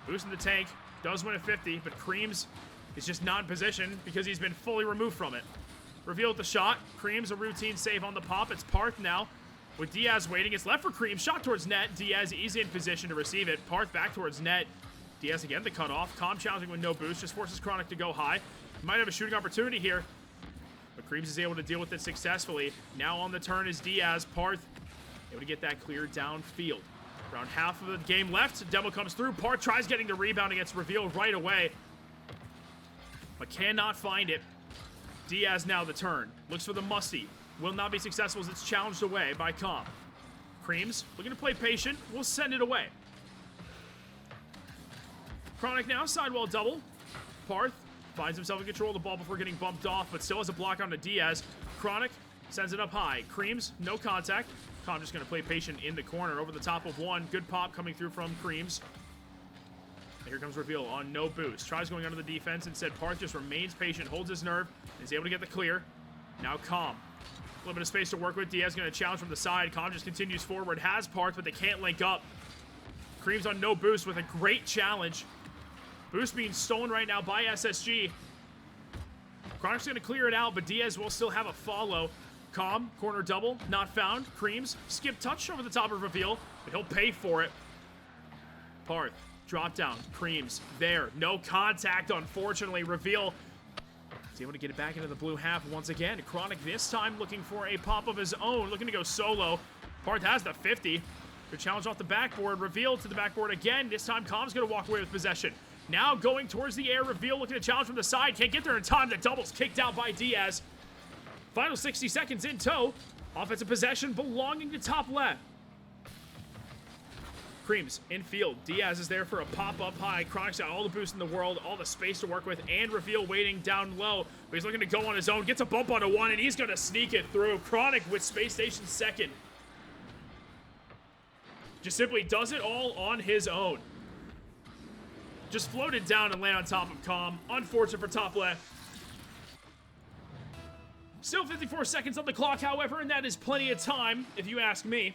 B: boosting the tank. Does win at 50, but Creamz is just not in position because he's been fully removed from it. Reveal with the shot. Creamz a routine save on the pop. It's Paarth now with Diaz waiting. It's left for Creamz. Shot towards net. Diaz easy in position to receive it. Paarth back towards net. Diaz again the cutoff. Comm challenging with no boost. Just forces Chronic to go high. Might have a shooting opportunity here. But Creamz is able to deal with it successfully. Now on the turn is Diaz. Paarth able to get that clear downfield. Around half of the game left. Demo comes through. Paarth tries getting the rebound and gets revealed right away. But cannot find it. Diaz now the turn. Looks for the musty. Will not be successful as it's challenged away by Comm. Creamz looking to play patient. Will send it away. Chronic now. Sidewall double. Paarth finds himself in control of the ball before getting bumped off, but still has a block onto Diaz. Chronic sends it up high. Creamz, no contact. Comm just going to play patient in the corner over the top of one. Good pop coming through from Creamz. And here comes reveal on no boost. Tries going under the defense. Instead, Paarth just remains patient, holds his nerve, and is able to get the clear. Now Comm. A little bit of space to work with. Diaz going to challenge from the side. Comm just continues forward. Has Paarth, but they can't link up. Creamz on no boost with a great challenge. Boost being stolen right now by SSG. Chronic's going to clear it out, but Diaz will still have a follow. Comm, corner double, not found. Creamz, skip touch over the top of reveal, but he'll pay for it. Paarth, drop down. Creamz, there. No contact, unfortunately. Reveal is able to get it back into the blue half once again. Chronic this time looking for a pop of his own, looking to go solo. Paarth has the 50. Good challenge off the backboard. Reveal to the backboard again. This time, Comm's going to walk away with possession. Now going towards the air. Reveal looking to challenge from the side. Can't get there in time. The double's kicked out by Diaz. Final 60 seconds in tow. Offensive possession belonging to top left. Creamz infield. Diaz is there for a pop-up high. Chronic's got all the boost in the world, all the space to work with, and Reveal waiting down low. But he's looking to go on his own. Gets a bump onto one, and he's going to sneak it through. Chronic with Space Station second. Just simply does it all on his own. Just floated down and land on top of Comm. Unfortunate for top left. Still 54 seconds on the clock, however, and that is plenty of time, if you ask me,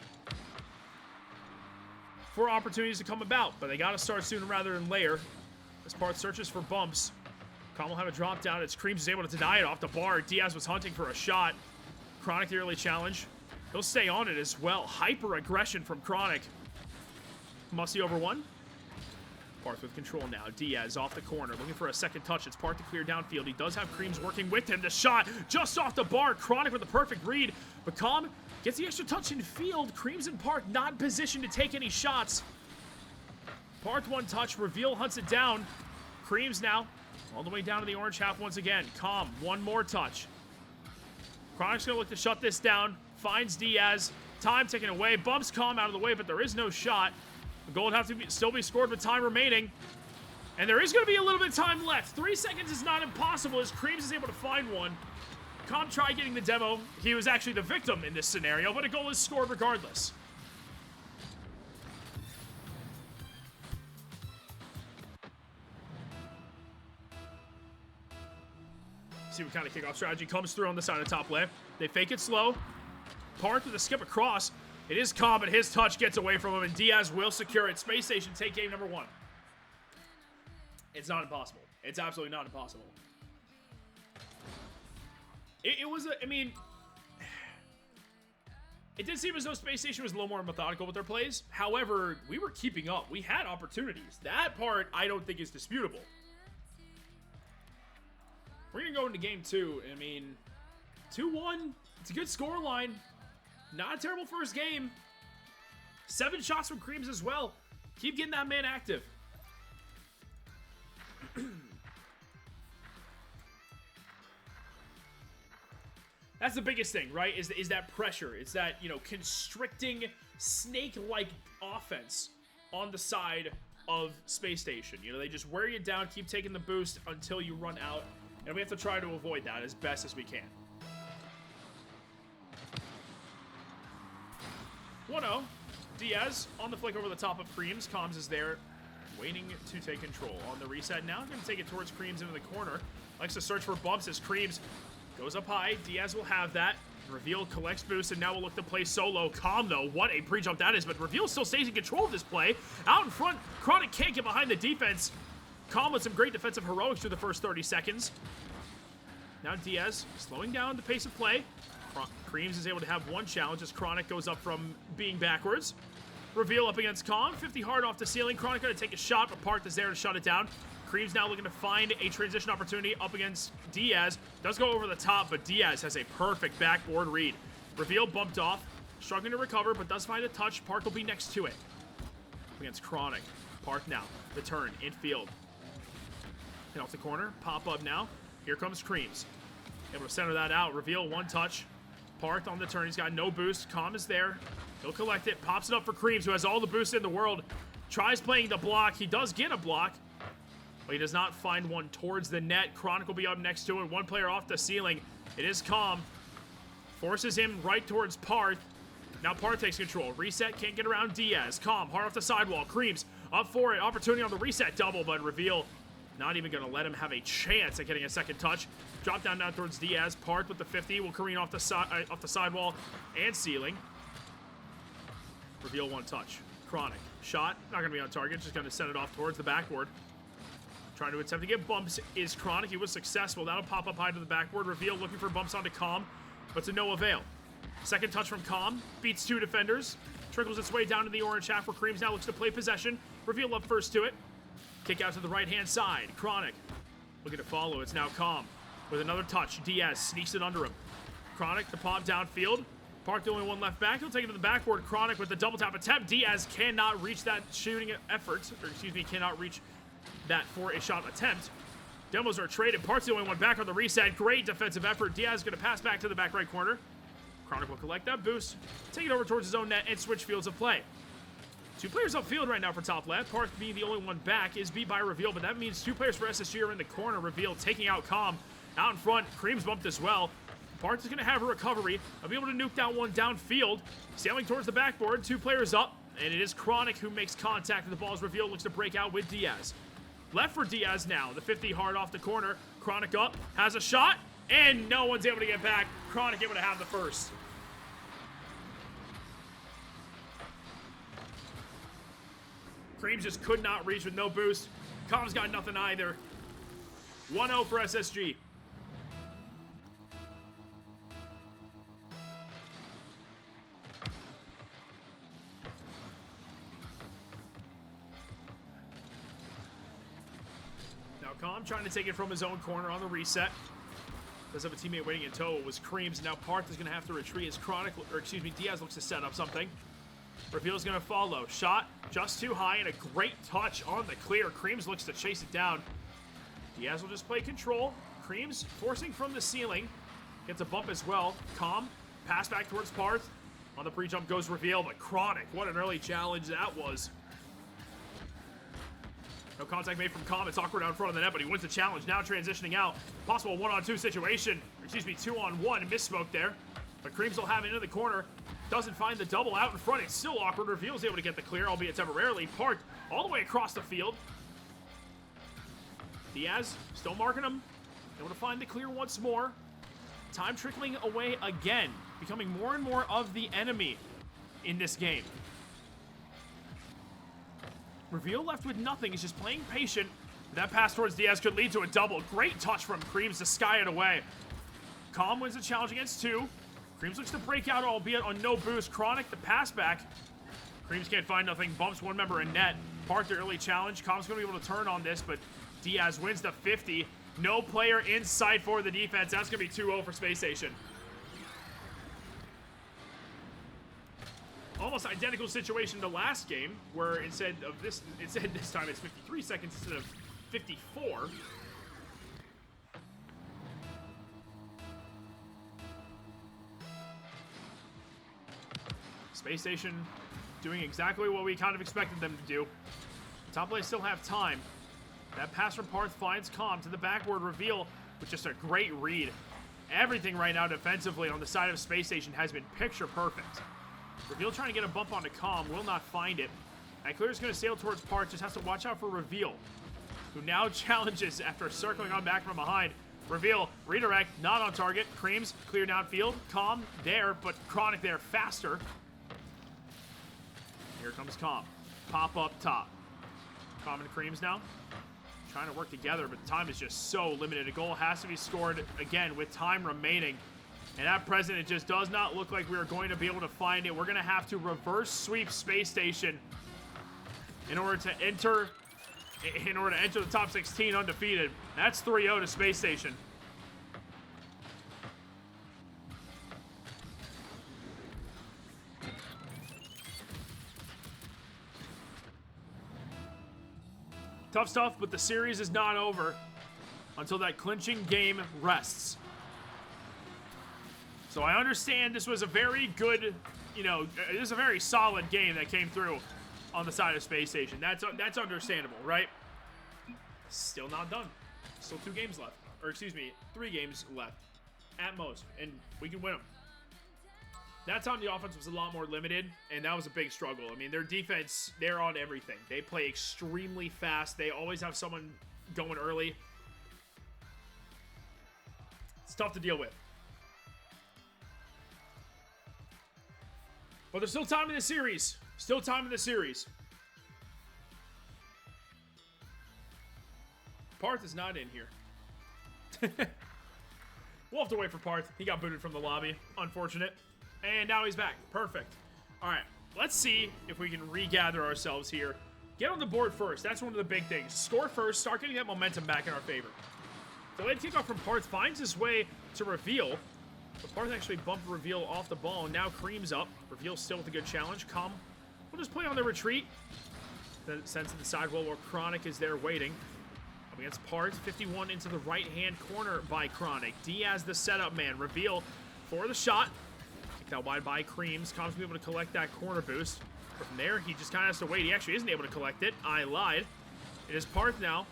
B: for opportunities to come about. But they got to start sooner rather than later. As Paarth searches for bumps. Comm will have a drop down. It's Creamz is able to deny it off the bar. Diaz was hunting for a shot. Chronic the early challenge. He'll stay on it as well. Hyper aggression from Chronic. Musty over one. Paarth with control now. Diaz off the corner, looking for a second touch. It's Paarth to clear downfield. He does have Creamz working with him. The shot just off the bar. Chronic with the perfect read. But Comm gets the extra touch in field. Creamz and Paarth not in position to take any shots. Paarth one touch. Reveal hunts it down. Creamz now all the way down to the orange half once again. Comm, one more touch. Chronic's going to look to shut this down. Finds Diaz. Time taken away. Bumps Comm out of the way, but there is no shot. The goal would have to still be scored with time remaining. And there is going to be a little bit of time left. 3 seconds is not impossible as Creamz is able to find one. Comm tried getting the demo. He was actually the victim in this scenario, but a goal is scored regardless. See what kind of kickoff strategy comes through on the side of top left. They fake it slow. Paarth with a skip across. It is Comm, but his touch gets away from him, and Diaz will secure it. Space Station take game number one. It's not impossible. It's absolutely not impossible. It was I mean, it did seem as though Space Station was a little more methodical with their plays. However, we were keeping up. We had opportunities. That part, I don't think is disputable. We're going to go into game two. I mean, 2-1. It's a good scoreline. Not a terrible first game. 7 shots from Creamz as well. Keep getting that man active. That's the biggest thing, right? Is that pressure. It's that, you know, constricting snake-like offense on the side of Space Station. You know, they just wear you down, keep taking the boost until you run out. And we have to try to avoid that as best as we can. 1-0. Diaz on the flick over the top of Creamz. Comm is there, waiting to take control. On the reset now, going to take it towards Creamz into the corner. Likes to search for bumps as Creamz goes up high. Diaz will have that. Reveal collects boost, and now we'll look to play solo. Comm, though, what a pre-jump that is, but Reveal still stays in control of this play. Out in front, Chronic can't get behind the defense. Comm with some great defensive heroics through the first 30 seconds. Now Diaz slowing down the pace of play. Creamz is able to have one challenge as Chronic goes up from being backwards. Reveal up against Comm, 50 hard off the ceiling. Chronic going to take a shot, but Paarth is there to shut it down. Creamz now looking to find a transition opportunity up against Diaz. Does go over the top, but Diaz has a perfect backboard read. Reveal bumped off, struggling to recover, but does find a touch. Paarth will be next to it. Against Chronic. Paarth now, the turn, infield. Hit off the corner, pop up now. Here comes Creamz. Able to center that out. Reveal, one touch. Paarth on the turn, he's got no boost. Comm is there. He'll collect it, pops it up for Creamz, who has all the boost in the world. Tries playing the block. He does get a block, but he does not find one towards the net. Chronic will be up next to it. One player off the ceiling. It is Comm. Forces him right towards Paarth. Now Paarth takes control. Reset, can't get around Diaz. Comm, hard off the sidewall. Creamz up for it. Opportunity on the reset double, but Reveal not even going to let him have a chance at getting a second touch. Drop down towards Diaz. Paarth with the 50 will careen off the sidewall and ceiling. Reveal, one touch. Chronic. Shot. Not going to be on target. Just going to send it off towards the backboard. Trying to attempt to get bumps is Chronic. He was successful. That'll pop up high to the backboard. Reveal looking for bumps onto Comm, but to no avail. Second touch from Comm. Beats two defenders. Trickles its way down to the orange half where Creamz now looks to play possession. Reveal up first to it. Kick out to the right-hand side. Chronic looking to follow. It's now Comm with another touch. Diaz sneaks it under him. Chronic, the pop downfield. Paarth the only one left back. He'll take it to the backboard. Chronic with the double tap attempt. Diaz cannot reach that shooting effort. Or excuse me, cannot reach that for a shot attempt. Demos are traded. Paarth's the only one back on the reset. Great defensive effort. Diaz going to pass back to the back right corner. Chronic will collect that boost, take it over towards his own net, and switch fields of play. Two players upfield right now for top left. Paarth being the only one back is beat by Reveal, but that means two players for SSG are in the corner. Reveal taking out Comm. Out in front, Creamz bumped as well. Paarth is going to have a recovery. I'll be able to nuke that one downfield. Sailing towards the backboard, two players up, and it is Chronic who makes contact, and the ball is Reveal, looks to break out with Diaz. Left for Diaz now, the 50 hard off the corner. Chronic up, has a shot, and no one's able to get back. Chronic able to have the first. Creamz just could not reach with no boost. Comm's got nothing either. 1-0 for SSG. Now Comm trying to take it from his own corner on the reset. Does have a teammate waiting in tow. It was Creamz. Now Paarth is going to have to retreat as Diaz looks to set up something. Reveal's going to follow. Shot just too high and a great touch on the clear. Creamz looks to chase it down. Diaz will just play control. Creamz forcing from the ceiling. Gets a bump as well. Comm, pass back towards Paarth. On the pre-jump goes Reveal, but Chronic, what an early challenge that was. No contact made from Comm. It's awkward out in front of the net, but he wins the challenge. Now transitioning out. Possible one-on-two situation. Excuse me, two-on-one. Misspoke there. But Creamz will have it into the corner. Doesn't find the double out in front. It's still awkward. Reveal's able to get the clear, albeit temporarily. Paarth all the way across the field. Diaz still marking him. Able to find the clear once more. Time trickling away again. Becoming more and more of the enemy in this game. Reveal left with nothing. He's just playing patient. That pass towards Diaz could lead to a double. Great touch from Creamz to sky it away. Comm wins the challenge against two. Creamz looks to break out, albeit on no boost. Chronic, the pass back. Creamz can't find nothing. Bumps one member in net. Paarth, the early challenge. Comm's going to be able to turn on this, but Diaz wins the 50. No player in sight for the defense. That's going to be 2-0 for Space Station. Almost identical situation to last game, where instead this time it's 53 seconds instead of 54. Space Station doing exactly what we kind of expected them to do. Top lane still have time. That pass from Paarth finds Comm to the backboard. Reveal with just a great read. Everything right now defensively on the side of Space Station has been picture perfect. Reveal trying to get a bump onto Comm, will not find it. And Clear's going to sail towards Paarth, just has to watch out for Reveal, who now challenges after circling on back from behind. Reveal, redirect, not on target. Creamz, clear downfield. Comm there, but Chronic there faster. Here comes Comm. Pop up top. Comm and Creamz now. Trying to work together, but time is just so limited. A goal has to be scored again with time remaining. And at present, it just does not look like we are going to be able to find it. We're going to have to reverse sweep Space Station in order to enter the top 16 undefeated. That's 3-0 to Space Station. Tough stuff, but the series is not over until that clinching game rests. So I understand this was a very good, this is a very solid game that came through on the side of Space Station. That's understandable, right? Still not done. Still 2 games left. Or excuse me, 3 games left at most. And we can win them. That time the offense was a lot more limited, and that was a big struggle. I mean, their defense, they're on everything. They play extremely fast. They always have someone going early. It's tough to deal with. But there's still time in the series. Still time in the series. Paarth is not in here. We'll have to wait for Paarth. He got booted from the lobby. Unfortunate. And now he's back. Perfect. All right. Let's see if we can regather ourselves here. Get on the board first. That's one of the big things. Score first. Start getting that momentum back in our favor. Delayed kickoff from Paarth finds his way to Reveal. But Paarth actually bumped Reveal off the ball. And now Creamz up. Reveal still with a good challenge. Comm will just play on the retreat. Then sends to the sidewall where Chronic is there waiting. Up against Paarth. 51 into the right-hand corner by Chronic. Diaz the setup man. Reveal for the shot. Kicked out wide by Creamz. Comm's going to be able to collect that corner boost. But from there, he just kind of has to wait. He actually isn't able to collect it. I lied. It is Paarth now.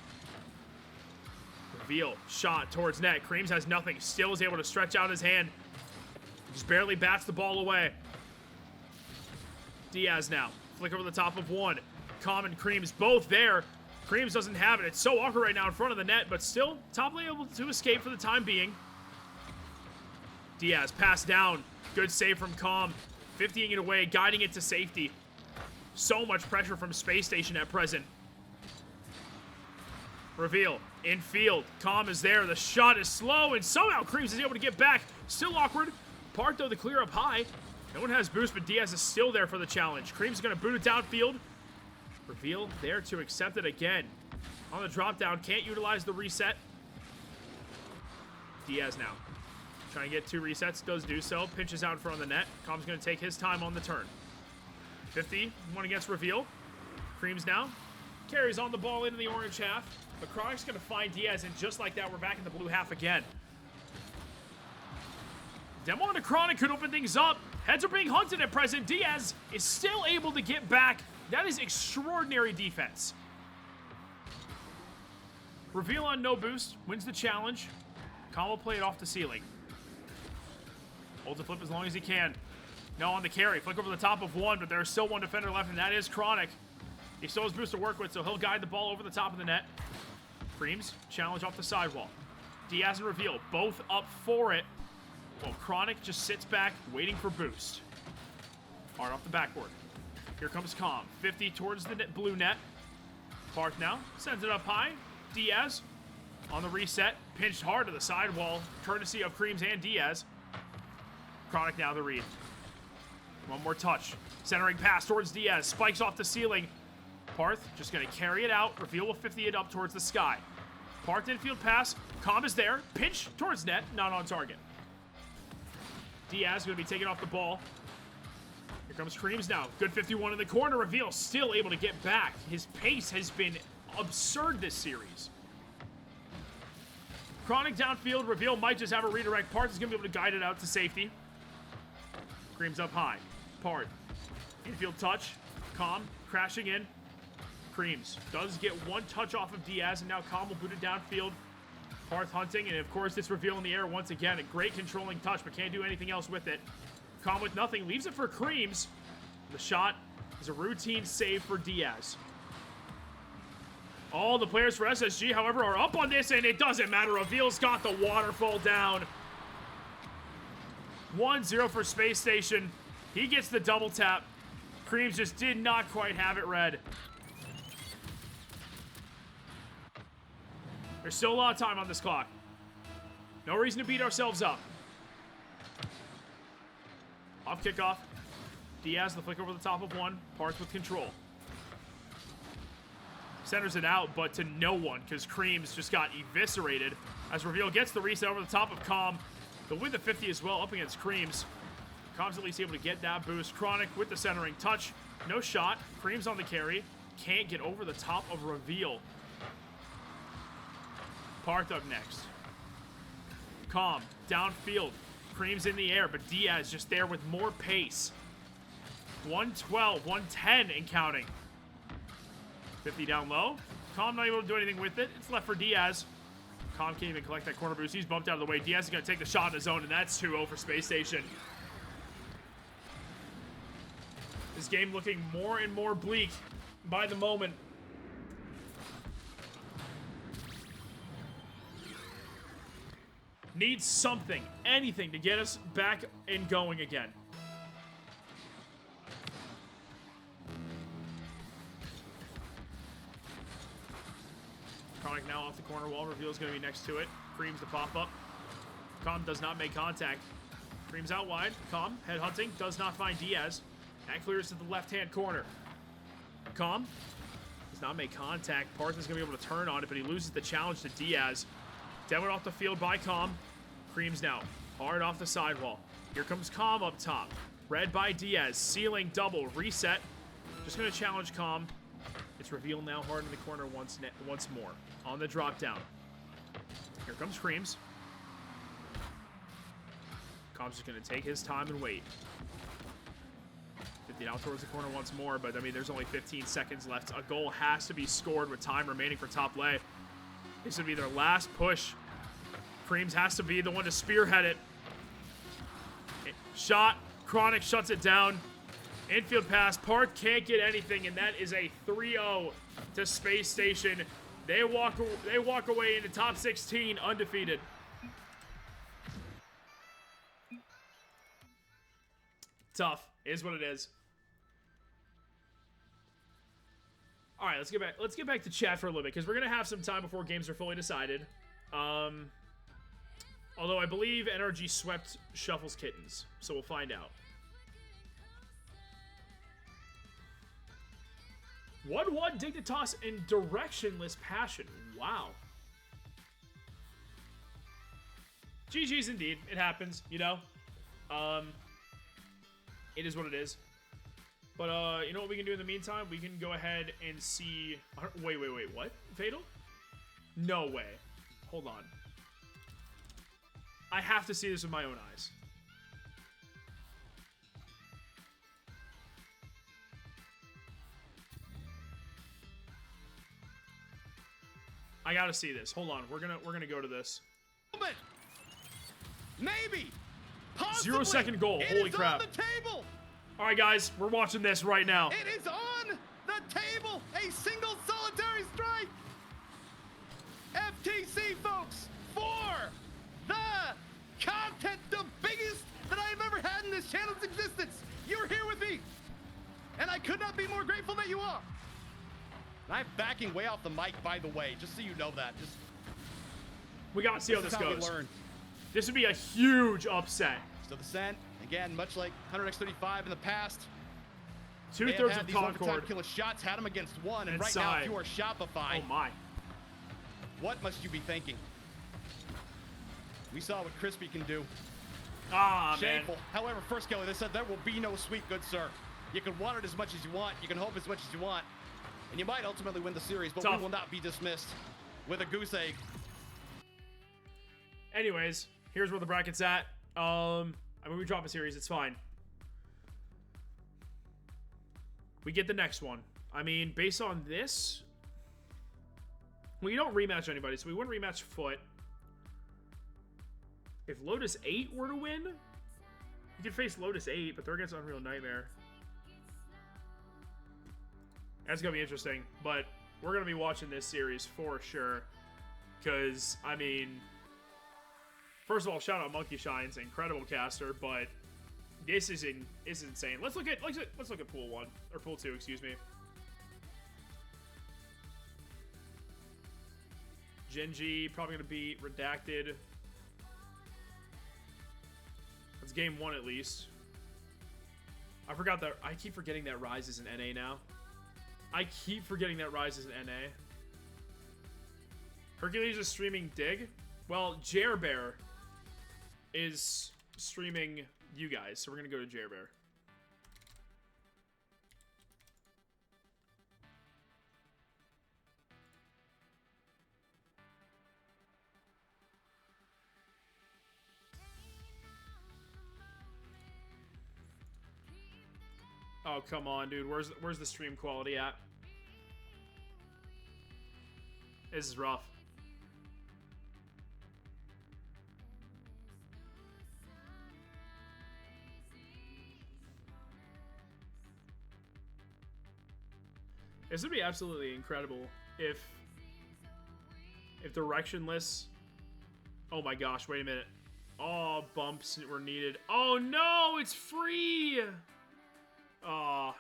B: Reveal. Shot towards net. Creamz has nothing. Still is able to stretch out his hand. Just barely bats the ball away. Diaz now. Flick over the top of one. Comm and Creamz both there. Creamz doesn't have it. It's so awkward right now in front of the net, but still, top lane able to escape for the time being. Diaz, pass down. Good save from Comm. 50ing it away, guiding it to safety. So much pressure from Space Station at present. Reveal. Infield. Comm is there. The shot is slow, and somehow Creamz is able to get back. Still awkward. Paarth, though, the clear up high. No one has boost, but Diaz is still there for the challenge. Creamz is going to boot it downfield. Reveal there to accept it again. On the drop down, can't utilize the reset. Diaz now. Trying to get 2 resets, does do so. Pinches out in front of the net. Comm's going to take his time on the turn. 50, one against Reveal. Creamz now. Carries on the ball into the orange half. But Chronic's going to find Diaz, and just like that, we're back in the blue half again. Demo on to Chronic could open things up. Heads are being hunted at present. Diaz is still able to get back. That is extraordinary defense. Reveal on no boost. Wins the challenge. Comm will play it off the ceiling. Holds the flip as long as he can. No on the carry. Flick over the top of one, but there's still one defender left, and that is Chronic. He still has boost to work with, so he'll guide the ball over the top of the net. Creamz, challenge off the sidewall. Diaz and Reveal, both up for it. Well, Chronic just sits back, waiting for boost. Hard off the backboard. Here comes Comm. 50 towards the blue net. Paarth now sends it up high. Diaz on the reset. Pinched hard to the sidewall, courtesy of Creamz and Diaz. Chronic now the read. One more touch. Centering pass towards Diaz. Spikes off the ceiling. Paarth just going to carry it out. Reveal will 50 it up towards the sky. Paarth infield pass. Comm is there. Pinch towards net. Not on target. Diaz going to be taken off the ball. Here comes Creamz now. Good 51 in the corner. Reveal still able to get back. His pace has been absurd this series. Chronic downfield. Reveal might just have a redirect. Paarth is going to be able to guide it out to safety. Creamz up high. Paarth. Infield touch. Comm crashing in. Creamz does get one touch off of Diaz, and now Comm will boot it downfield. Paarth hunting, and of course this Reveal in the air once again. A great controlling touch, but can't do anything else with it. Comm with nothing, leaves it for Creamz. The shot is a routine save for Diaz. All the players for SSG, however, are up on this, and it doesn't matter. Reveal's got the waterfall down. 1-0 for Space Station. He gets the double tap. Creamz just did not quite have it read. There's still a lot of time on this clock. No reason to beat ourselves up. Off kickoff. Diaz, the flick over the top of one. Paarth with control. Centers it out, but to no one, because Creamz just got eviscerated. As Reveal gets the reset over the top of Comm. They'll win the 50 as well, up against Creamz. Comm's at least able to get that boost. Chronic with the centering touch. No shot. Creamz on the carry. Can't get over the top of Reveal. Paarth up next. Comm, downfield. Creamz in the air, but Diaz just there with more pace. 112, 110 and counting. 50 down low. Comm not able to do anything with it. It's left for Diaz. Comm can't even collect that corner boost. He's bumped out of the way. Diaz is going to take the shot in his own, and that's 2-0 for Space Station. This game looking more and more bleak by the moment. Needs something, anything to get us back and going again. Chronic now off the corner wall. Reveal's going to be next to it. Creamz the pop-up. Comm does not make contact. Creamz out wide. Comm, head hunting, does not find Diaz. That clears to the left-hand corner. Comm does not make contact. Paarth is going to be able to turn on it, but he loses the challenge to Diaz. Demoed off the field by Comm. Creamz now hard off the sidewall. Here comes Comm up top. Read by Diaz. Ceiling double. Reset. Just going to challenge Comm. It's Reveal now hard in the corner once more. On the drop down. Here comes Creamz. Comm's just going to take his time and wait. 50 out towards the corner once more, but I mean, there's only 15 seconds left. A goal has to be scored with time remaining for top lay. This would be their last push. Creamz has to be the one to spearhead it. Shot. Chronic shuts it down. Infield pass. Paarth can't get anything, and that is a 3-0 to Space Station. They walk away into top 16 undefeated. Tough. Is what it is. All right, let's get back to chat for a little bit, because we're gonna have some time before games are fully decided. Although I believe NRG swept Shuffle's Kittens, so we'll find out. 1-1 Dignitas in Directionless Passion. Wow. GG's indeed. It happens, you know. It is what it is. But, you know what we can do in the meantime? We can go ahead and see... Wait, what? Fatal? No way. Hold on. I have to see this with my own eyes. I gotta see this. Hold on. We're gonna go to this.
C: Maybe. Possibly.
B: 0-second goal. Holy crap.
C: On the table.
B: All right, guys. We're watching this right now.
C: It is on the table. A single solitary strike. FTC, folks, for the content, the biggest that I have ever had in this channel's existence. You're here with me, and I could not be more grateful that you are. And I'm backing way off the mic, by the way, just so you know that.
B: We gotta see how this goes.
C: Learn.
B: This would be a huge upset.
C: So the Sent, again, much like 100x35 in the past,
B: Two-thirds of
C: these
B: Concord.
C: killer shots, had them against one, and right
B: Inside.
C: now, if you are Shopify,
B: Oh my.
C: what must you be thinking? We saw what Crispy can do.
B: Ah,
C: Shameful.
B: man.
C: However, first Kelly, they said there will be no sweep, good sir. You can want it as much as you want, you can hope as much as you want, and you might ultimately win the series, but
B: Tough.
C: we will not be dismissed with a goose egg.
B: Anyways, here's where the bracket's at. I mean, we drop a series, it's fine. We get the next one. I mean, based on this, well, you don't rematch anybody, so we wouldn't rematch Foot. If Lotus 8 were to win, You can face Lotus 8, but they're against Unreal Nightmare. That's going to be interesting, but we're going to be watching this series for sure. Because, I mean, first of all, shout out Monkey Shines, incredible caster, but this is insane. Let's look at pool 1 or pool 2, excuse me. Genji probably going to beat Redacted. That's game 1 at least. I keep forgetting that Rise is an NA now. I keep forgetting that Rise is an NA. Hercules is streaming Dig. Well, Jerbear is streaming you guys, so we're gonna go to Jerbear. Oh, come on, dude. Where's the stream quality at? This is rough. This would be absolutely incredible if directionless. Oh my gosh, wait a minute. Oh, bumps were needed. Oh no, it's free. Oh.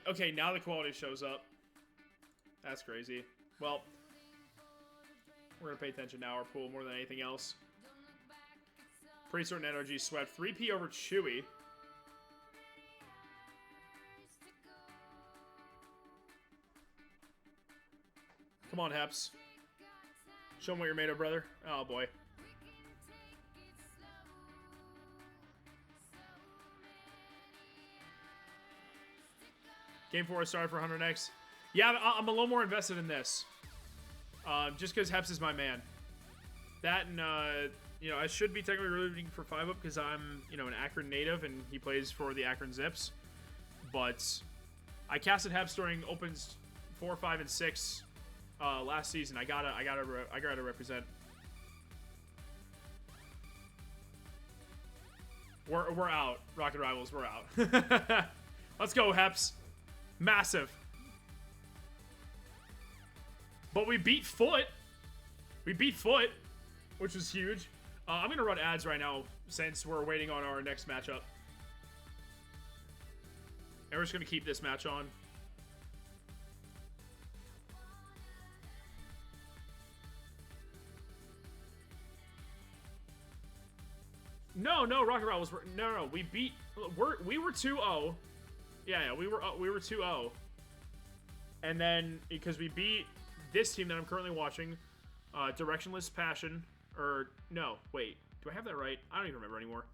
B: Okay, now the quality shows up. That's crazy. Well, we're gonna pay attention now. Our pool more than anything else. Pretty certain energy swept 3P over Chewy. Come on, Heps. Show them what you're made of, brother. Oh boy. Game 4 is started for 100x. Yeah, I'm a little more invested in this. Just because Heps is my man. That and, you know, I should be technically rooting for 5-up because I'm, you know, an Akron native and he plays for the Akron Zips. But I casted Heps during Opens 4, 5, and 6 last season. I gotta represent. We're out. Rocket Rivals, we're out. Let's go, Heps. Massive. But we beat Foot. We beat Foot, which was huge. I'm going to run ads right now since we're waiting on our next matchup. And we're just going to keep this match on. No, Rocket Rivals. No. We beat. We were 2-0. Yeah, we were 2-0. And then because we beat this team that I'm currently watching, Directionless Passion, or no, wait, do I have that right? I don't even remember anymore.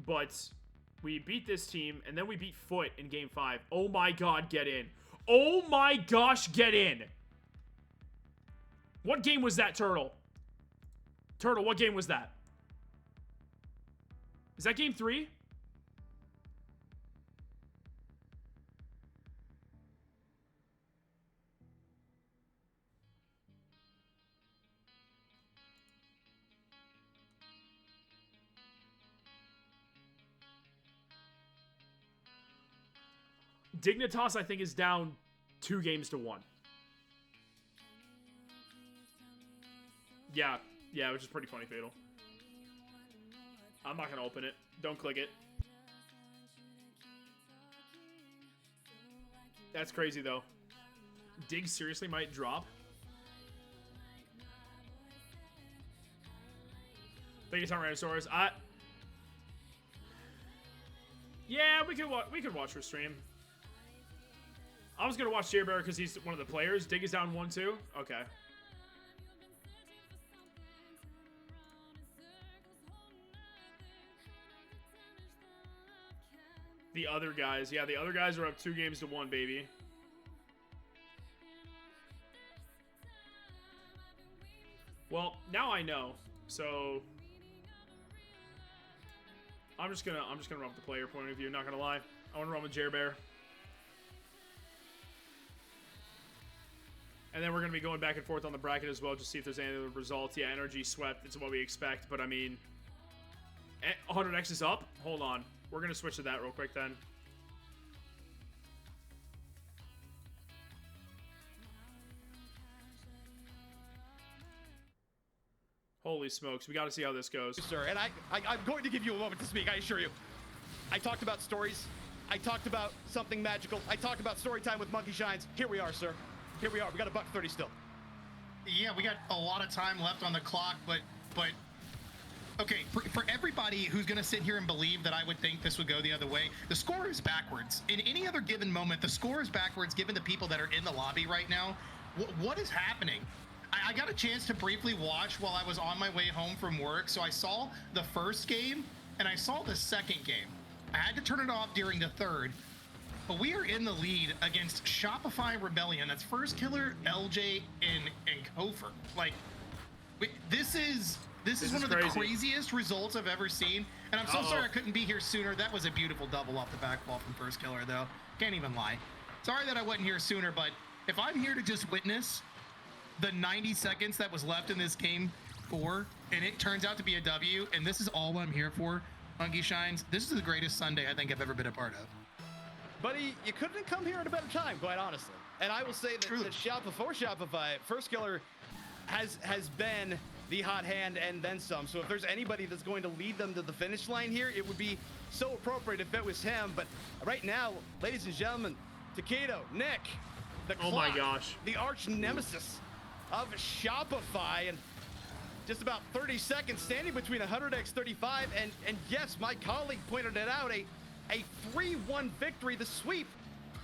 B: But we beat this team, and then we beat Foot in Game 5. Oh my god, get in. Oh my gosh, get in. What game was that, Turtle? Turtle, what game was that? Is that Game 3? Dignitas, I think, is down 2 games to 1. Yeah, which is pretty funny, Fatal. I'm not going to open it. Don't click it. That's crazy, though. Dig seriously might drop. Thank you, Tyrannosaurus. Yeah, we could watch her stream. I was gonna watch Jerbear because he's one of the players. Dig is down 1-2. Okay. The other guys, yeah, the other guys are up 2 games to 1, baby. Well, now I know. So I'm just gonna run with the player point of view. Not gonna lie, I want to run with Jerbear. And then we're going to be going back and forth on the bracket as well, just see if there's any other results. Yeah, energy swept. It's what we expect. But, I mean, 100x is up. Hold on. We're going to switch to that real quick then. Holy smokes. We got to see how this goes.
C: Sir, and I'm going to give you a moment to speak, I assure you. I talked about stories. I talked about something magical. I talked about story time with Monkey Shines. Here we are, sir. Here we are. We got $1:30 still.
D: Yeah, we got a lot of time left on the clock, but okay, for everybody who's going to sit here and believe that I would think this would go the other way, the score is backwards. In any other given moment, the score is backwards given the people that are in the lobby right now. What is happening? I got a chance to briefly watch while I was on my way home from work, so I saw the first game and I saw the second game. I had to turn it off during the third, but we are in the lead against Shopify Rebellion. That's First Killer, LJ, and Kofer. Like, this is one of the craziest results I've ever seen. And I'm so sorry I couldn't be here sooner. That was a beautiful double off the back wall from First Killer, though. Can't even lie. Sorry that I wasn't here sooner, but if I'm here to just witness the 90 seconds that was left in this game 4, and it turns out to be a W, and this is all I'm here for, Monkey Shines, this is the greatest Sunday I think I've ever been a part of.
C: Buddy, you couldn't have come here at a better time, quite honestly. And I will say that before Shopify, First Killer has been the hot hand and then some. So if there's anybody that's going to lead them to the finish line here, it would be so appropriate if it was him. But right now, ladies and gentlemen, Taquito, Nick, the clock,
B: oh my gosh,
C: the arch nemesis of Shopify, and just about 30 seconds standing between 100x35 and yes, my colleague pointed it out, a 3-1 victory. The sweep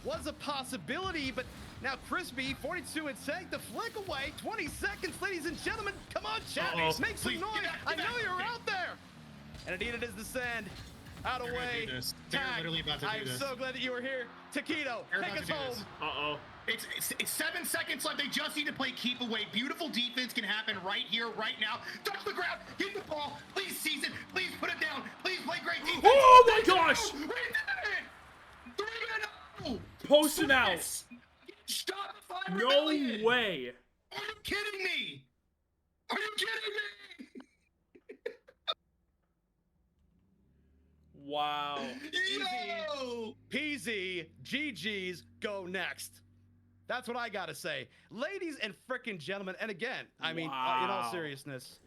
C: was a possibility, but now Crispy, 42 and Seg, the flick away, 20 seconds, ladies and gentlemen. Come on, chat, make some noise. I know you're out there. And indeed it is the sand. Out of way.
D: They're literally about to do this.
C: I'm so glad that you were here. Taquito, take us home.
D: It's 7 seconds left. They just need to play keep away. Beautiful defense can happen right here, right now. Touch the ground, get the ball. Please seize it. Please put it down. Please play great defense.
B: Oh my gosh!
D: We did it! 3-0!
B: Posting out.
D: Shopify
B: No
D: Rebellion.
B: way.
D: Are you kidding me? Are you kidding me?
B: Wow.
D: Yo!
C: Peasy, GG's, go next. That's what I gotta say. Ladies and frickin' gentlemen, and again, I mean, in all seriousness,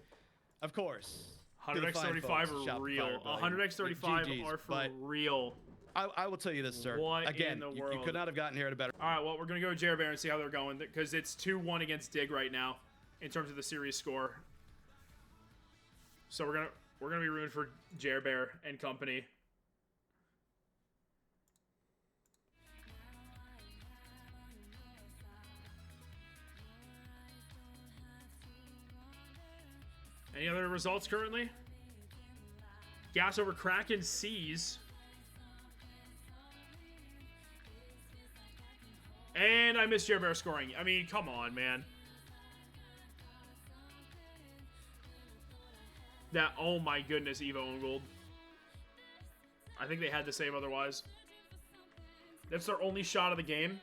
C: of course.
B: 100x35 are real. 100x35 are for real.
C: I will tell you this, sir.
B: What
C: again,
B: in the world?
C: You could not have gotten here at a better.
B: All right, well, we're going to go to Jer Bear and see how they're going, because it's 2-1 against Dig right now in terms of the series score. So we're gonna be rooting for Jer Bear and company. Any other results currently? Gas over Kraken Seas. And I missed Jer Bear scoring. I mean, come on, man. That, oh my goodness, Evo own gold. I think they had the same otherwise. That's their only shot of the game.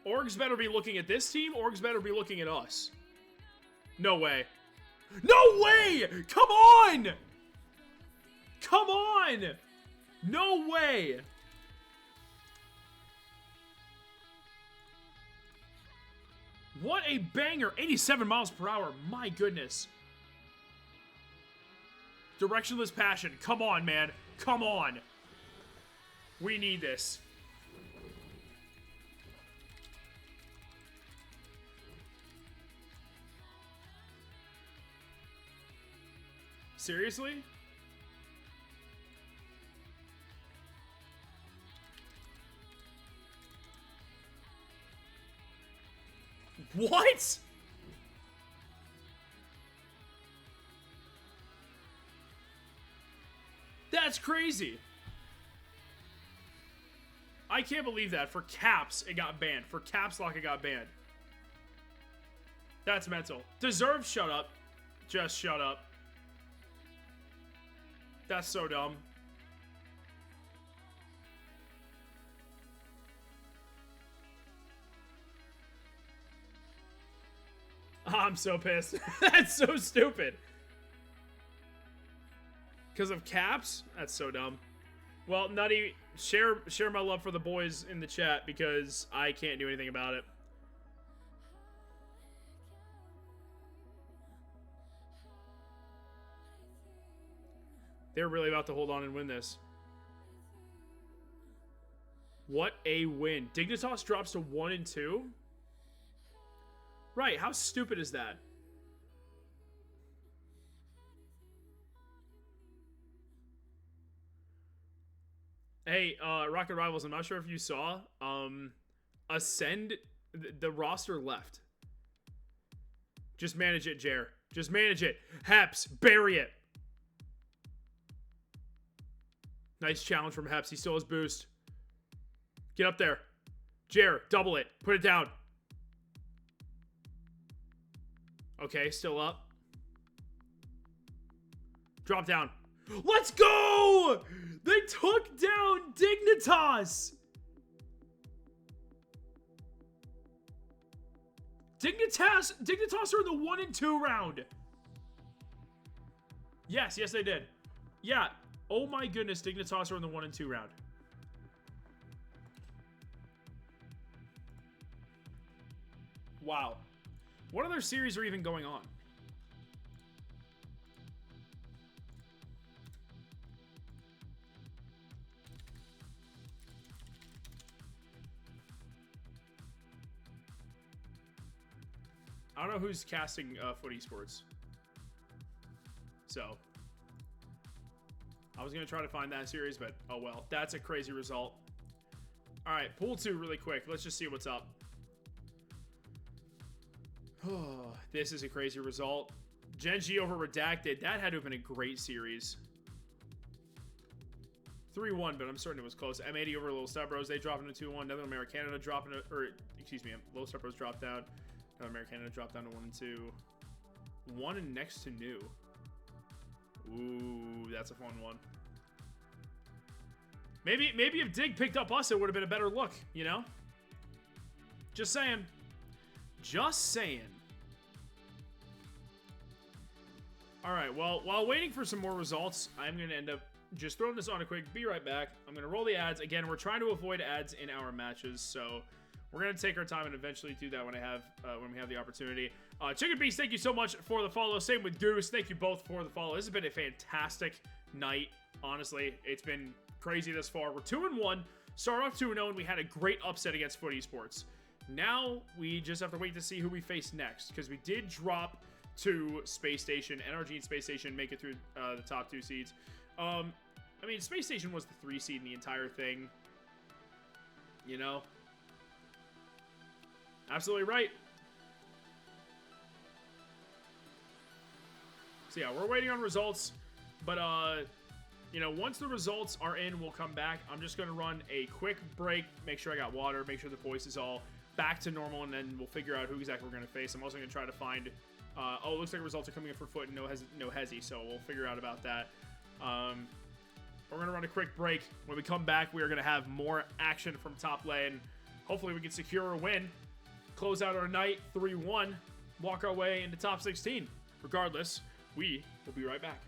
B: Orgs better be looking at this team. Orgs better be looking at us. No way. No way! Come on! Come on! No way! What a banger. 87 miles per hour. My goodness. Directionless passion. Come on, man. Come on. We need this. Seriously? What? That's crazy. I can't believe that. For caps, it got banned. For caps lock, it got banned. That's mental. Deserve shut up. Just shut up. That's so dumb. I'm so pissed. That's so stupid. Because of caps? That's so dumb. Well, Nutty, share my love for the boys in the chat because I can't do anything about it. They're really about to hold on and win this. What a win. Dignitas drops to 1 and 2? Right, how stupid is that? Hey, Rocket Rivals, I'm not sure if you saw, Ascend, the roster left. Just manage it, Jer. Just manage it. Heps, bury it. Nice challenge from Heps. He still has boost. Get up there. Jer, double it. Put it down. Okay, still up. Drop down. Let's go! They took down Dignitas! Dignitas are in the 1 and 2 round. Yes, they did. Yeah. Oh my goodness, Dignitas are in the 1 and 2 round. Wow. What other series are even going on? I don't know who's casting Foot Esports. So, I was going to try to find that series, but oh well. That's a crazy result. Alright, Pool 2 really quick. Let's just see what's up. Oh, this is a crazy result. Genji over Redacted. That had to have been a great series. 3-1, but I'm certain it was close. M80 over Little Star Bros. They dropped into 2-1. Netherlands Americana dropping, or excuse me, Little Star Bros dropped down. Americana dropped down to 1 and 2. 1 and next to new. Ooh, that's a fun one. Maybe if Dig picked up us, it would have been a better look, you know? Just saying. Just saying. Alright, well, while waiting for some more results, I'm going to end up just throwing this on a quick. Be right back. I'm going to roll the ads. Again, we're trying to avoid ads in our matches, so we're going to take our time and eventually do that when we have the opportunity. Chicken Beast, thank you so much for the follow. Same with Goose. Thank you both for the follow. This has been a fantastic night. Honestly, it's been crazy this far. We're 2-1. Started off 2-0, and we had a great upset against Foot Esports. Now, we just have to wait to see who we face next, because we did drop to Space Station. NRG and Space Station make it through the top 2 seeds. I mean, Space Station was the 3 seed in the entire thing. You know? Absolutely right. So yeah, we're waiting on results, but you know, once the results are in, we'll come back. I'm just gonna run a quick break, make sure I got water, make sure the voice is all back to normal, and then we'll figure out who exactly we're gonna face. I'm also gonna try to find. Oh, it looks like results are coming in for Foot and no Hezi, so we'll figure out about that. We're gonna run a quick break. When we come back, we are gonna have more action from top lane. Hopefully, we can secure a win. Close out our night 3-1, walk our way into top 16. Regardless, we will be right back.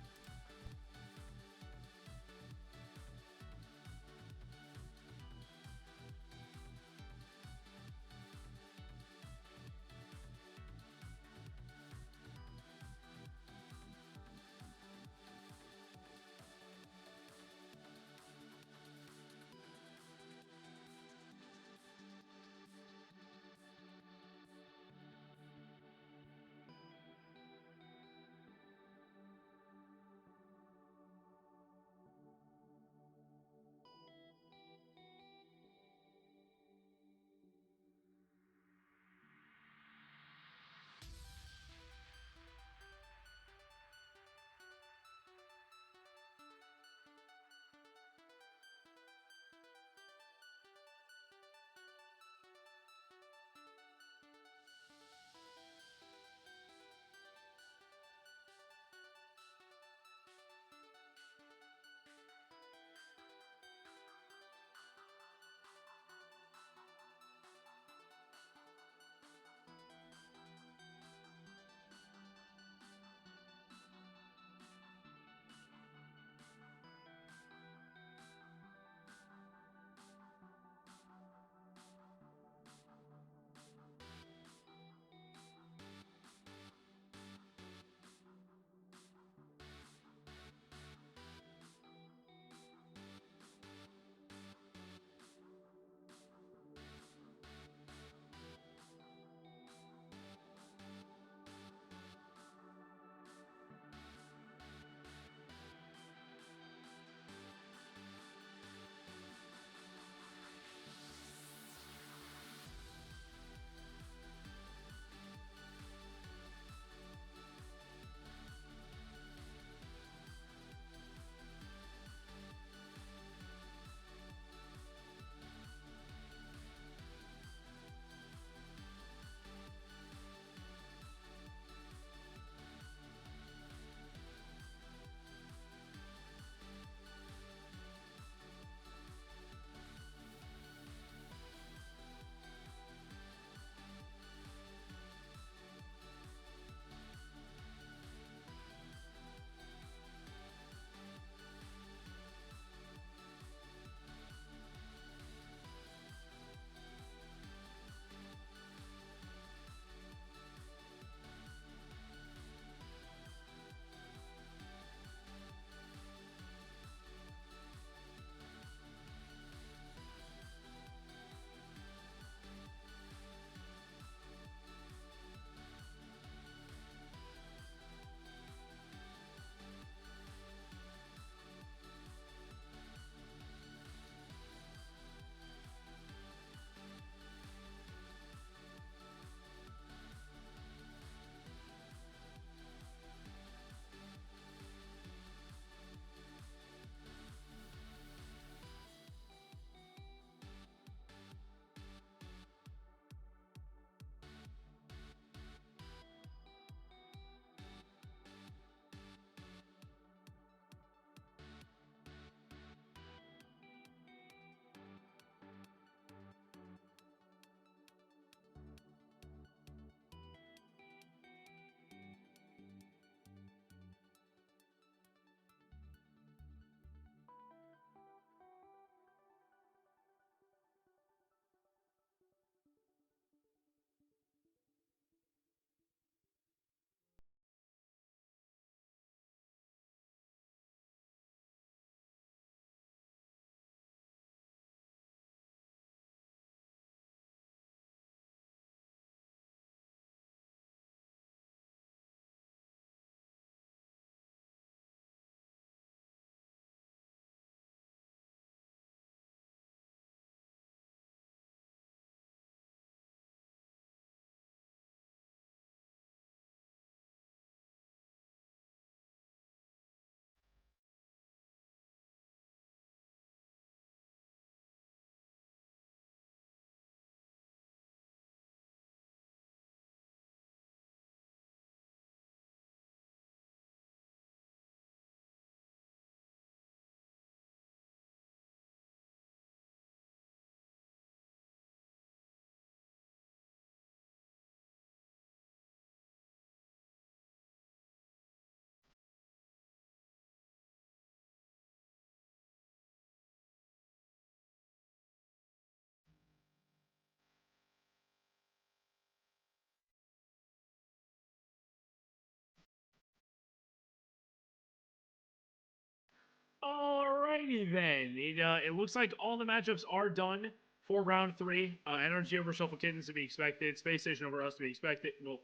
B: Alrighty then. It looks like all the matchups are done for round 3. Energy over Shuffle Kittens to be expected. Space Station over us to be expected. Well,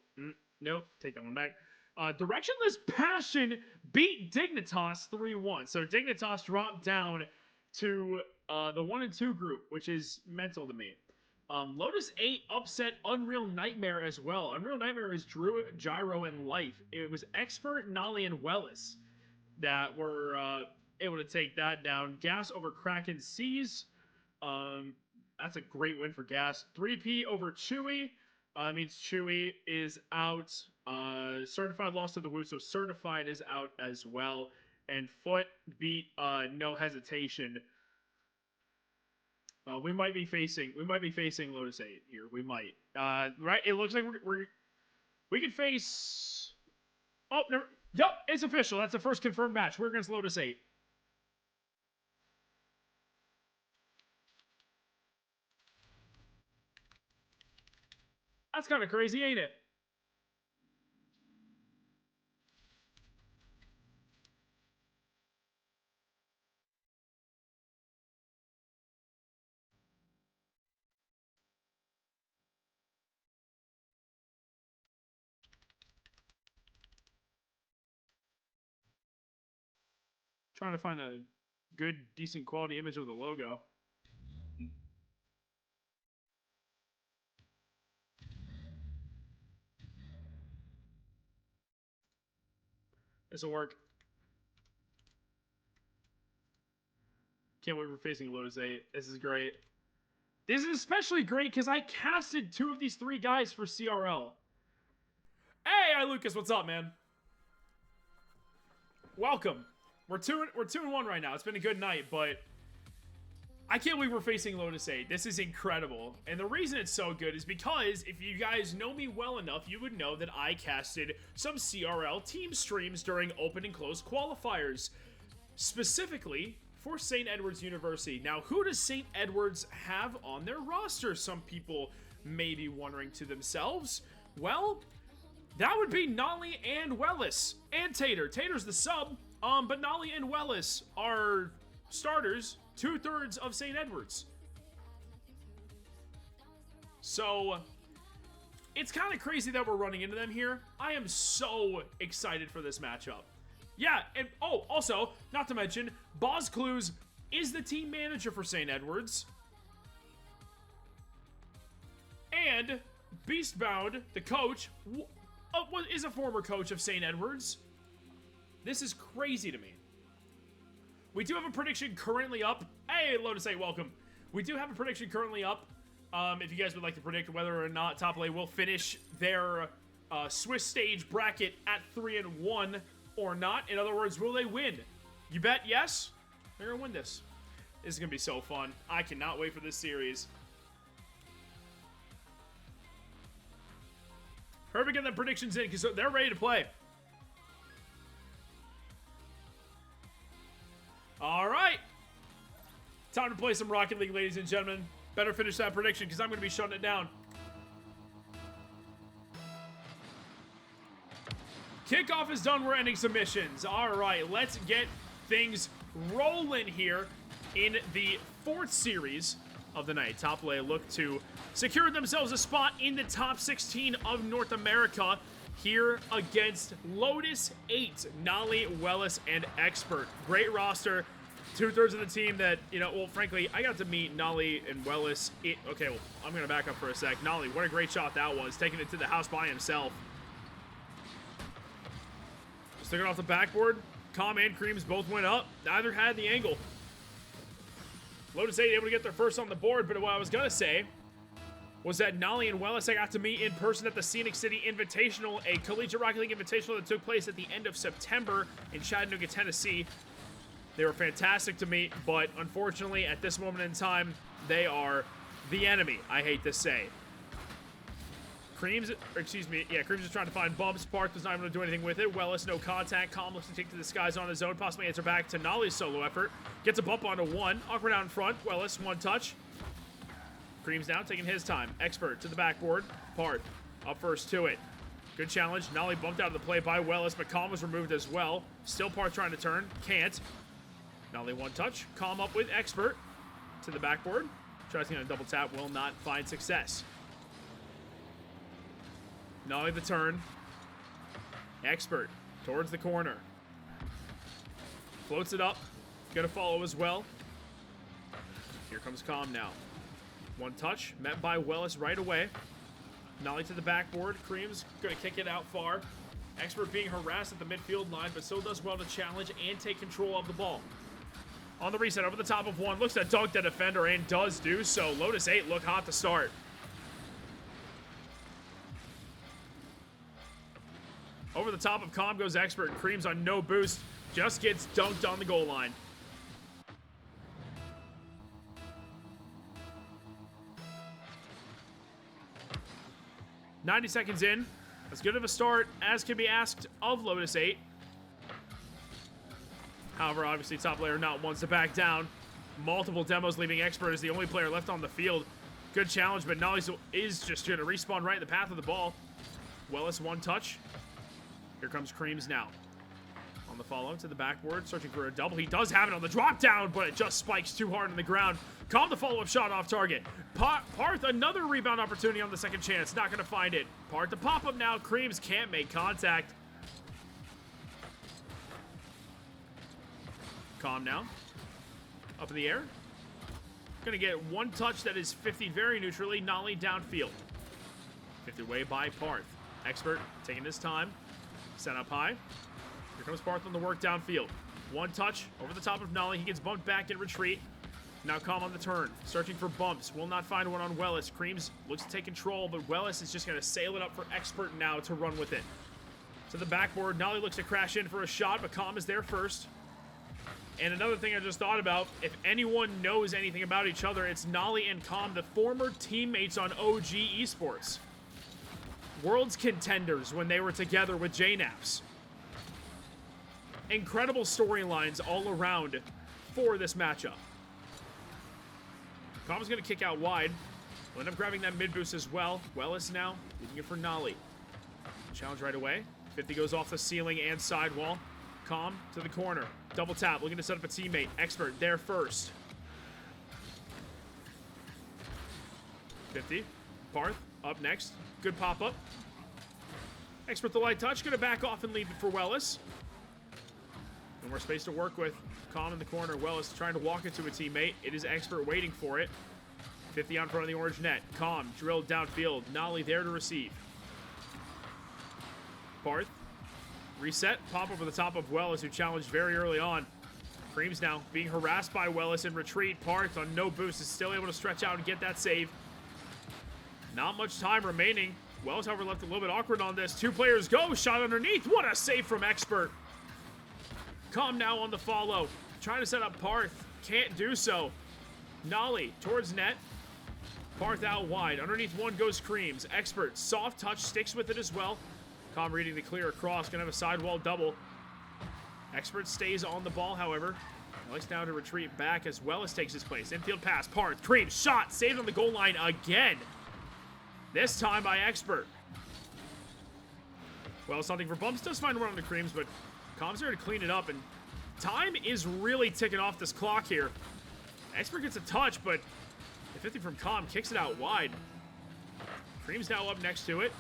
B: nope. Take that one back. Directionless Passion beat Dignitas 3-1. So Dignitas dropped down to the 1 and 2 group, which is mental to me. Lotus 8 upset Unreal Nightmare as well. Unreal Nightmare is Drew, Gyro, and Life. It was Expert, Nolly, and Wellis that were able to take that down. Gas over Kraken Seas. That's a great win for Gas. 3P over Chewy. Means Chewy is out. Certified lost to the Woo, so Certified is out as well. And Foot beat No Hesitation. We might be facing Lotus 8 here. We might. Right? It looks like we could face. Oh, never. Yep, it's official. That's the first confirmed match. We're against Lotus 8. That's kind of crazy, ain't it? Trying to find a good, decent quality image of the logo. This'll work. Can't wait for facing Lotus 8. This is great. This is especially great because I casted 2 of these 3 guys for CRL. Hey, Lucas, what's up, man? Welcome. We're 2-1 right now. It's been a good night, but I can't believe we're facing Lotus 8. This is incredible. And the reason it's so good is because if you guys know me well enough, you would know that I casted some CRL team streams during open and closed qualifiers, specifically for St. Edward's University. Now, who does St. Edward's have on their roster? Some people may be wondering to themselves. Well, that would be Nolly and Wellis and Tater. Tater's the sub, but Nolly and Wellis are starters, 2/3 of St. Edward's. So, it's kind of crazy that we're running into them here. I am so excited for this matchup. Yeah, and also, not to mention, Boz Clues is the team manager for St. Edward's. And Beastbound, the coach, is a former coach of St. Edward's. This is crazy to me. We do have a prediction currently up. Hey, Lotus 8, welcome. We do have a prediction currently up. If you guys would like to predict whether or not Top LA will finish their Swiss stage bracket at 3-1 or not. In other words, will they win? You bet yes? They're going to win this. This is going to be so fun. I cannot wait for this series. Hurry get the predictions in because they're ready to play. All right. Time to play some Rocket League, ladies and gentlemen. Better finish that prediction because I'm going to be shutting it down. Kickoff is done. We're ending submissions. All right, let's get things rolling here in the 4th series of the night. Top LA look to secure themselves a spot in the top 16 of North America here against Lotus 8, Nolly, Wellis, and Expert. Great roster. 2/3 of the team that, well, frankly, I got to meet Nolly and Wellis. Okay, well, I'm going to back up for a sec. Nolly, what a great shot that was, taking it to the house by himself. Sticking off the backboard. Comm and Creamz both went up. Neither had the angle. Lotus 8 able to get their first on the board, but what I was going to say was that Nolly and Wellis I got to meet in person at the Scenic City Invitational, a collegiate Rocket League Invitational that took place at the end of September in Chattanooga, Tennessee. They were fantastic to meet, but unfortunately, at this moment in time, they are the enemy, I hate to say. Creamz is trying to find bumps. Paarth was not able to do anything with it. Wellis, no contact. Comm looks to take to the skies on his own, possibly answer back to Nolly's solo effort. Gets a bump onto 1. Awkward out in front. Wellis, 1 touch. Creamz now taking his time. Expert to the backboard. Paarth up first to it. Good challenge. Nolly bumped out of the play by Wellis, but Comm was removed as well. Still Paarth trying to turn. Can't. Nolly one touch. Comm up with Expert to the backboard. Tries to get a double tap. Will not find success. Nolly the turn. Expert towards the corner. Floats it up. Gonna follow as well. Here comes Comm now. One touch. Met by Wellis right away. Nolly to the backboard. Creamz gonna kick it out far. Expert being harassed at the midfield line, but still does well to challenge and take control of the ball. On the reset, over the top of one. Looks to dunk the defender and does do so. Lotus 8 look hot to start. Over the top of Comm goes Expert. Creamz on no boost. Just gets dunked on the goal line. "90 seconds in. As good of a start as can be asked of Lotus 8. However, obviously, top layer not wants to back down. Multiple demos leaving Expert as the only player left on the field. Good challenge, but Nolly is just going to respawn right in the path of the ball. Wellis one touch. Here comes Creamz now. On the follow to the backboard, searching for a double. He does have it on the drop down, but it just spikes too hard on the ground. Comm the follow-up shot off target. Paarth, another rebound opportunity on the second chance. Not going to find it. Paarth the pop-up now. Creamz can't make contact. Comm now. Up in the air. Going to get one touch that is 50 very neutrally. Nolly downfield. 50 away by Paarth. Expert taking his time. Set up high. Here comes Paarth on the work downfield. One touch over the top of Nolly. He gets bumped back in retreat. Now Comm on the turn. Searching for bumps. Will not find one on Wellis. Creamz looks to take control, but Wellis is just going to sail it up for Expert now to run with it. To the backboard. Nolly looks to crash in for a shot, but Comm is there first. And another thing I just thought about, if anyone knows anything about each other, it's Nolly and Comm, the former teammates on OG Esports. Worlds contenders when they were together with JNAPS. Incredible storylines all around for this matchup. Comm's going to kick out wide. Will end up grabbing that mid boost as well. Wellis now leaving it for Nolly. Challenge right away. 50 goes off the ceiling and sidewall. Comm to the corner. Double tap, looking to set up a teammate. Expert there first. 50. Paarth up next. Good pop-up. Expert the light touch. Going to back off and leave it for Wellis. No more space to work with. Comm in the corner. Wellis trying to walk it to a teammate. It is Expert waiting for it. 50 on front of the orange net. Comm drilled downfield. Nolly there to receive. Paarth. Reset. Pop over the top of Wellis, who challenged very early on. Creamz now being harassed by Wellis in retreat. Paarth on no boost is still able to stretch out and get that save. Not much time remaining. Wellis, however, left a little bit awkward on this. Two players go. Shot underneath. What a save from Expert. Comm now on the follow. Trying to set up Paarth. Can't do so. Nolly towards net. Paarth out wide. Underneath one goes Creamz. Expert. Soft touch. Sticks with it as well. Comm reading the clear across. Gonna have a sidewall double. Expert stays on the ball, however. Likes now to retreat back as Wellis takes his place. Infield pass. Paarth. Creamz. Shot. Saved on the goal line again. This time by Expert. Wellis hunting for bumps. Does find one on the Creamz, but Comm's there to clean it up. And time is really ticking off this clock here. Expert gets a touch, but the 50 from Comm kicks it out wide. Creamz now up next to it.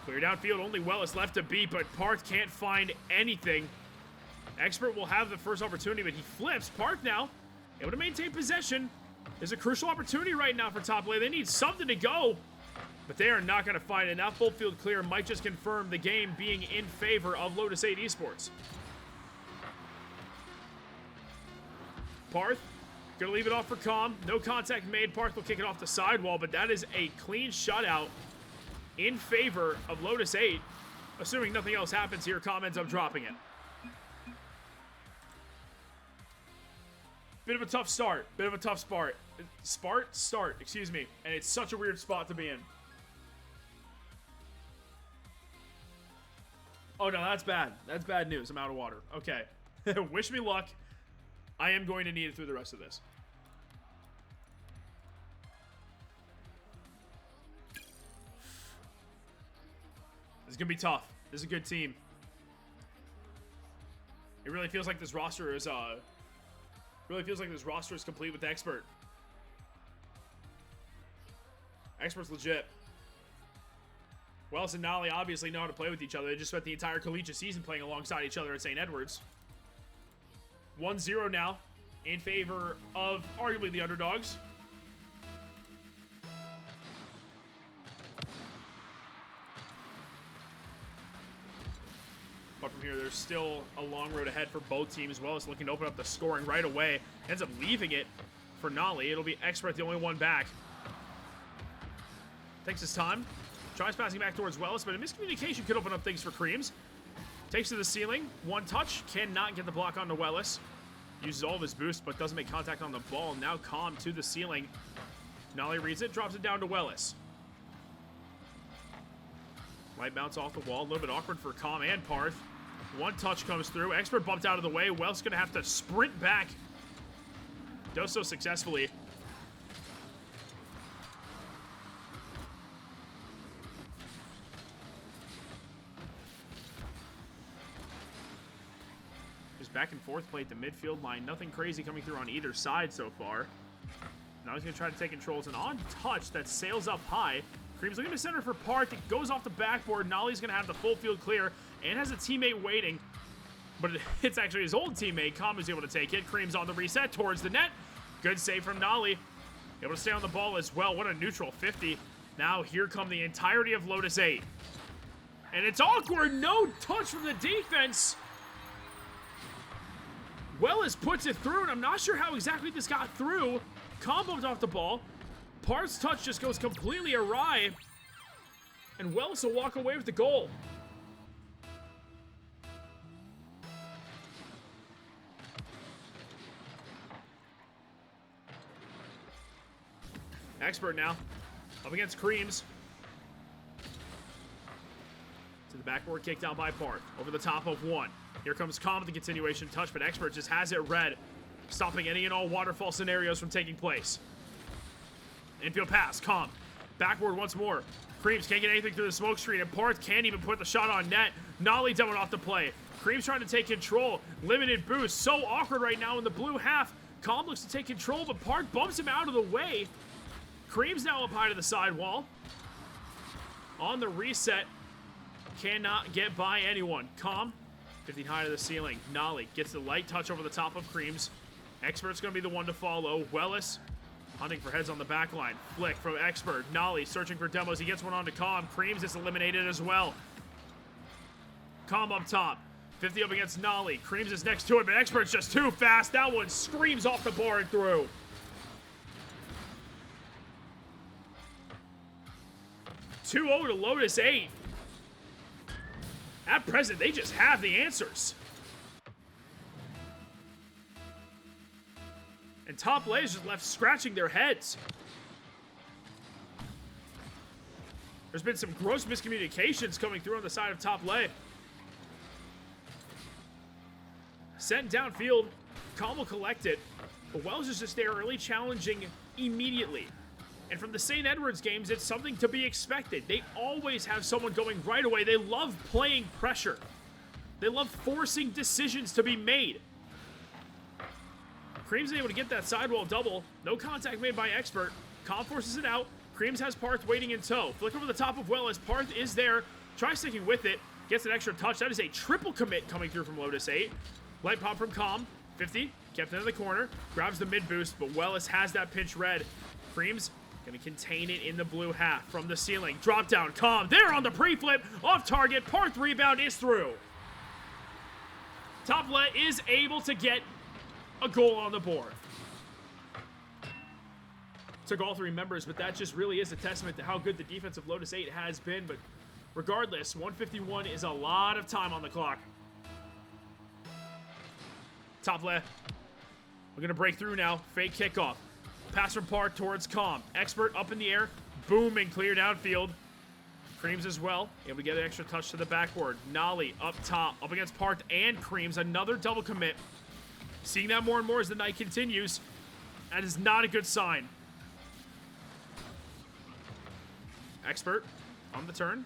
B: Clear downfield, only Wellis left to beat, but Paarth can't find anything. Expert will have the first opportunity, but he flips. Paarth now able to maintain possession. There's a crucial opportunity right now for top lane. They need something to go, but they are not going to find it. Now full field clear might just confirm the game being in favor of Lotus 8 Esports. Paarth going to leave it off for Comm. No contact made. Paarth will kick it off the sidewall, but that is a clean shutout in favor of Lotus 8. Assuming nothing else happens here, Comm ends up dropping it. Bit of a tough start. Start, excuse me. And it's such a weird spot to be in. Oh no, that's bad. That's bad news. I'm out of water. Okay. Wish me luck. I am going to need it through the rest of this. This is going to be tough. This is a good team. It really feels like this roster is Really feels like this roster is complete with Expert. Expert's legit. Wells and Nolly obviously know how to play with each other. They just spent the entire collegiate season playing alongside each other at St. Edwards. 1-0 now in favor of arguably the underdogs. But from here, there's still a long road ahead for both teams. Wells looking to open up the scoring right away. Ends up leaving it for Nolly. It'll be Expert, the only one back. Takes his time. Tries passing back towards Wells, but a miscommunication could open up things for Creamz. Takes to the ceiling. One touch. Cannot get the block onto Wells. Uses all of his boost, but doesn't make contact on the ball. Now Comm to the ceiling. Nolly reads it. Drops it down to Wells. Light bounce off the wall. A little bit awkward for Comm and Paarth. One touch comes through. Expert bumped out of the way. Wells going to have to sprint back. Does so successfully. Just back and forth play at the midfield line. Nothing crazy coming through on either side so far. Now he's going to try to take control. It's an on touch that sails up high. Creamz looking to center for Paarth. It goes off the backboard. Nolly's going to have the full field clear and has a teammate waiting. But it's actually his old teammate. Comm is able to take it. Creamz on the reset towards the net. Good save from Nolly. Able to stay on the ball as well. What a neutral 50. Now here come the entirety of Lotus 8. And it's awkward. No touch from the defense. Wells puts it through, and I'm not sure how exactly this got through. Comm bumped off the ball. Paarth's touch just goes completely awry. And Wells will walk away with the goal. Expert now. Up against Creamz. To the backboard, kick down by Paarth. Over the top of one. Here comes Comm with the continuation touch, but Expert just has it read. Stopping any and all waterfall scenarios from taking place. Infield pass, Comm. Backward once more. Creamz can't get anything through the smoke screen, and Paarth can't even put the shot on net. Nolly done off the play. Creamz trying to take control. Limited boost. So awkward right now in the blue half. Comm looks to take control, but Paarth bumps him out of the way. Creamz now up high to the sidewall. On the reset. Cannot get by anyone. Comm, 50 high to the ceiling. Nolly gets the light touch over the top of Creamz. Expert's going to be the one to follow. Wells hunting for heads on the back line. Flick from Expert. Nolly searching for demos. He gets one onto Comm. Creamz is eliminated as well. Comm up top. 50 up against Nolly. Creamz is next to it, but Expert's just too fast. That one screams off the bar and through. 2-0 to Lotus 8. At present, they just have the answers. And top lane is just left scratching their heads. There's been some gross miscommunications coming through on the side of top lane. Sent downfield, Comm will collect it, but Wells is just there early challenging immediately. And from the St. Edwards games, it's something to be expected. They always have someone going right away. They love playing pressure. They love forcing decisions to be made. Creamz is able to get that sidewall double. No contact made by Expert. Comm forces it out. Creamz has Paarth waiting in tow. Flick over the top of Wells. Paarth is there. Tries sticking with it. Gets an extra touch. That is a triple commit coming through from Lotus 8. Light pop from Comm. 50. Kept into the corner. Grabs the mid boost, but Wells has that pinch red. Creamz going to contain it in the blue half from the ceiling. Drop down. Comm there on the pre-flip. Off target. Paarth rebound is through. Toplet is able to get a goal on the board. Took all three members, but that just really is a testament to how good the defense of Lotus 8 has been. But regardless, 151 is a lot of time on the clock. Toplet. We're going to break through now. Fake kickoff. Pass from Paarth towards Comm. Expert up in the air. Boom and clear downfield. Creamz as well. Able to get an extra touch to the backboard. Nolly up top. Up against Paarth and Creamz. Another double commit. Seeing that more and more as the night continues. That is not a good sign. Expert on the turn.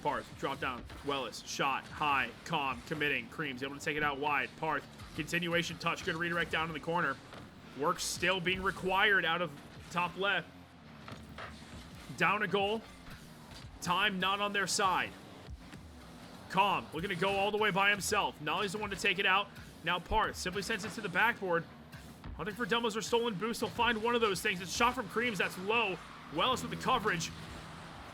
B: Paarth drop down. Wells shot high. Comm committing. Creamz able to take it out wide. Paarth Continuation touch. Good redirect down in the corner. Work still being required out of top left. Down a goal. Time not on their side. Comm looking to go all the way by himself. Nolly's the one to take it out. Now Paarth simply sends it to the backboard. Hunting for demos or stolen boost. He'll find one of those things. It's shot from Creamz. That's low. Wellis with the coverage.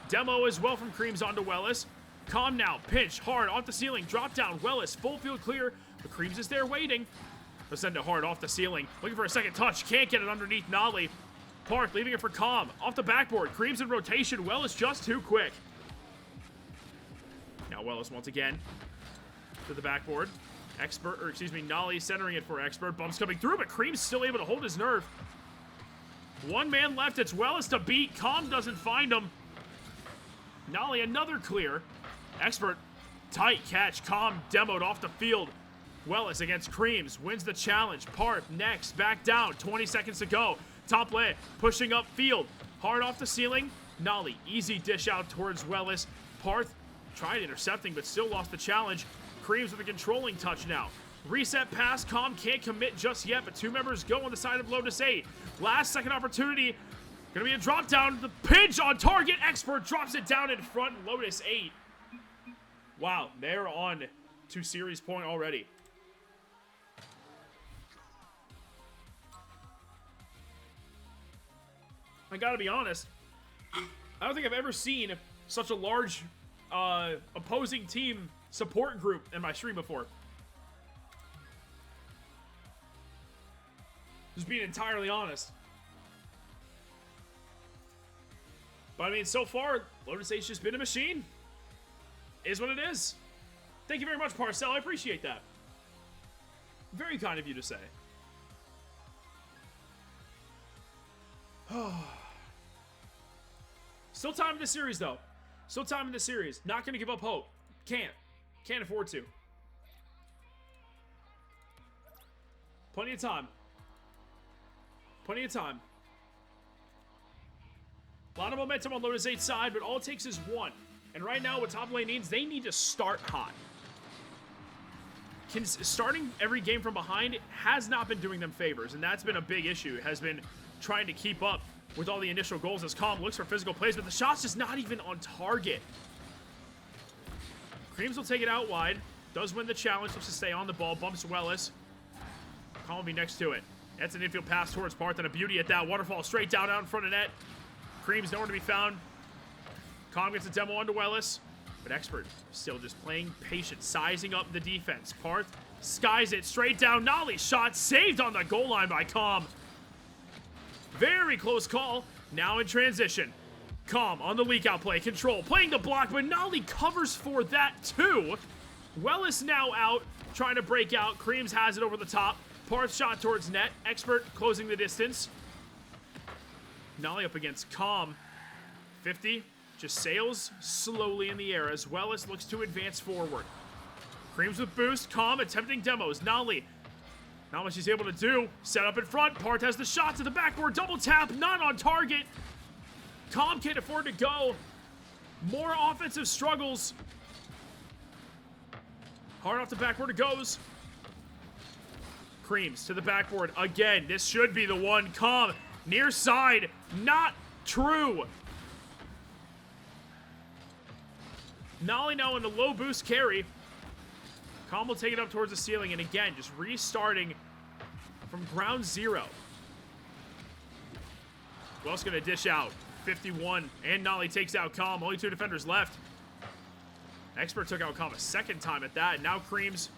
B: Demo as well from Creamz onto Wellis. Comm now. Pinch. Hard. Off the ceiling. Drop down. Wellis. Full field clear. But Creamz is there waiting. They'll send it hard off the ceiling. Looking for a second touch. Can't get it underneath Nolly. Paarth leaving it for Comm. Off the backboard. Creamz in rotation. Wellis just too quick. Now Wellis once again. To the backboard. Nolly centering it for Expert. Bumps coming through, but Creamz still able to hold his nerve. One man left. It's Wellis to beat. Comm doesn't find him. Nolly another clear. Expert. Tight catch. Comm demoed off the field. Wellis against Creamz. Wins the challenge. Paarth next. Back down. 20 seconds to go. Top lane. Pushing up field. Hard off the ceiling. Nolly. Easy dish out towards Wellis. Paarth tried intercepting, but still lost the challenge. Creamz with a controlling touch now. Reset pass. Comm can't commit just yet, but two members go on the side of Lotus 8. Last second opportunity. Gonna be a drop down. The pinch on target. Expert drops it down in front. Lotus 8. Wow, they're on to series point already. I gotta be honest. I don't think I've ever seen such a large opposing team support group in my stream before. Just being entirely honest. But I mean, so far, Lotus 8's just been a machine. Is what it is. Thank you very much, Parcell. I appreciate that. Very kind of you to say. Still time in this series, though. Still time in this series. Not going to give up hope. Can't afford to. Plenty of time. Plenty of time. A lot of momentum on Lotus 8's side, but all it takes is one. And right now, what top lane needs, they need to start hot. Starting every game from behind has not been doing them favors, and that's been a big issue. It has been trying to keep up with all the initial goals as Comm looks for physical plays, but the shot's just not even on target. Creamz will take it out wide. Does win the challenge, looks to stay on the ball, bumps Wellis. Comm will be next to it. That's an infield pass towards Paarth, and a beauty at that. Waterfall straight down out in front of net. Creamz nowhere to be found. Comm gets a demo onto Wellis, but Expert still just playing patient, sizing up the defense. Paarth skies it straight down. Nolly shot saved on the goal line by Comm. Very close call. Now in transition. Comm on the leak out play. Control. Playing the block, but Nolly covers for that too. Wellis now out. Trying to break out. Creamz has it over the top. Paarth shot towards net. Expert closing the distance. Nolly up against Comm. 50. Just sails slowly in the air as Wellis looks to advance forward. Creamz with boost. Comm attempting demos. Nolly. Not much he's able to do. Set up in front. Paarth has the shot to the backboard. Double tap. Not on target. Comm can't afford to go. More offensive struggles. Hard off the backboard it goes. Creamz to the backboard again. This should be the one. Comm near side. Not true. Nolly now in the low boost carry. Comm will take it up towards the ceiling, and again, just restarting from ground zero. Wells gonna dish out. 51, and Nolly takes out Comm. Only two defenders left. Expert took out Comm a second time at that. Now Creamz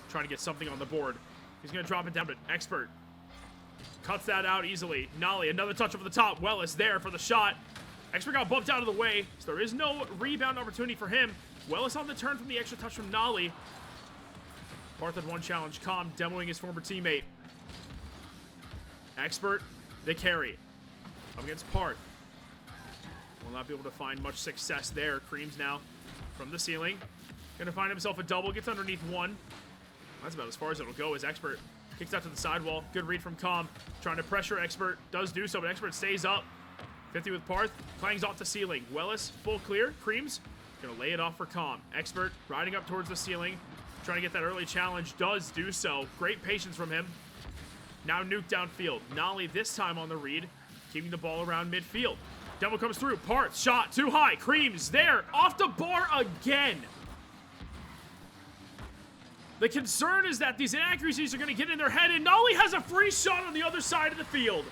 B: trying to get something on the board. He's gonna drop it down, but Expert cuts that out easily. Nolly, another touch over the top. Wellis there for the shot. Expert got bumped out of the way, so there is no rebound opportunity for him. Wellis on the turn from the extra touch from Nolly. Paarth had one challenge. Comm demoing his former teammate. Expert, the carry. Up against Paarth. Will not be able to find much success there. Creamz now from the ceiling. Gonna find himself a double. Gets underneath one. That's about as far as it'll go as Expert kicks out to the sidewall. Good read from Comm. Trying to pressure Expert. Does do so, but Expert stays up. 50 with Paarth. Clangs off the ceiling. Wellis, full clear. Creamz gonna lay it off for Comm. Expert riding up towards the ceiling. trying to get that early challenge, does do so. Great patience from him. Now nuke downfield. Nolly this time on the read, keeping the ball around midfield. Demo comes through. Paarth, shot too high. Creamz there, off the bar again. The concern is that these inaccuracies are going to get in their head, and Nolly has a free shot on the other side of the field.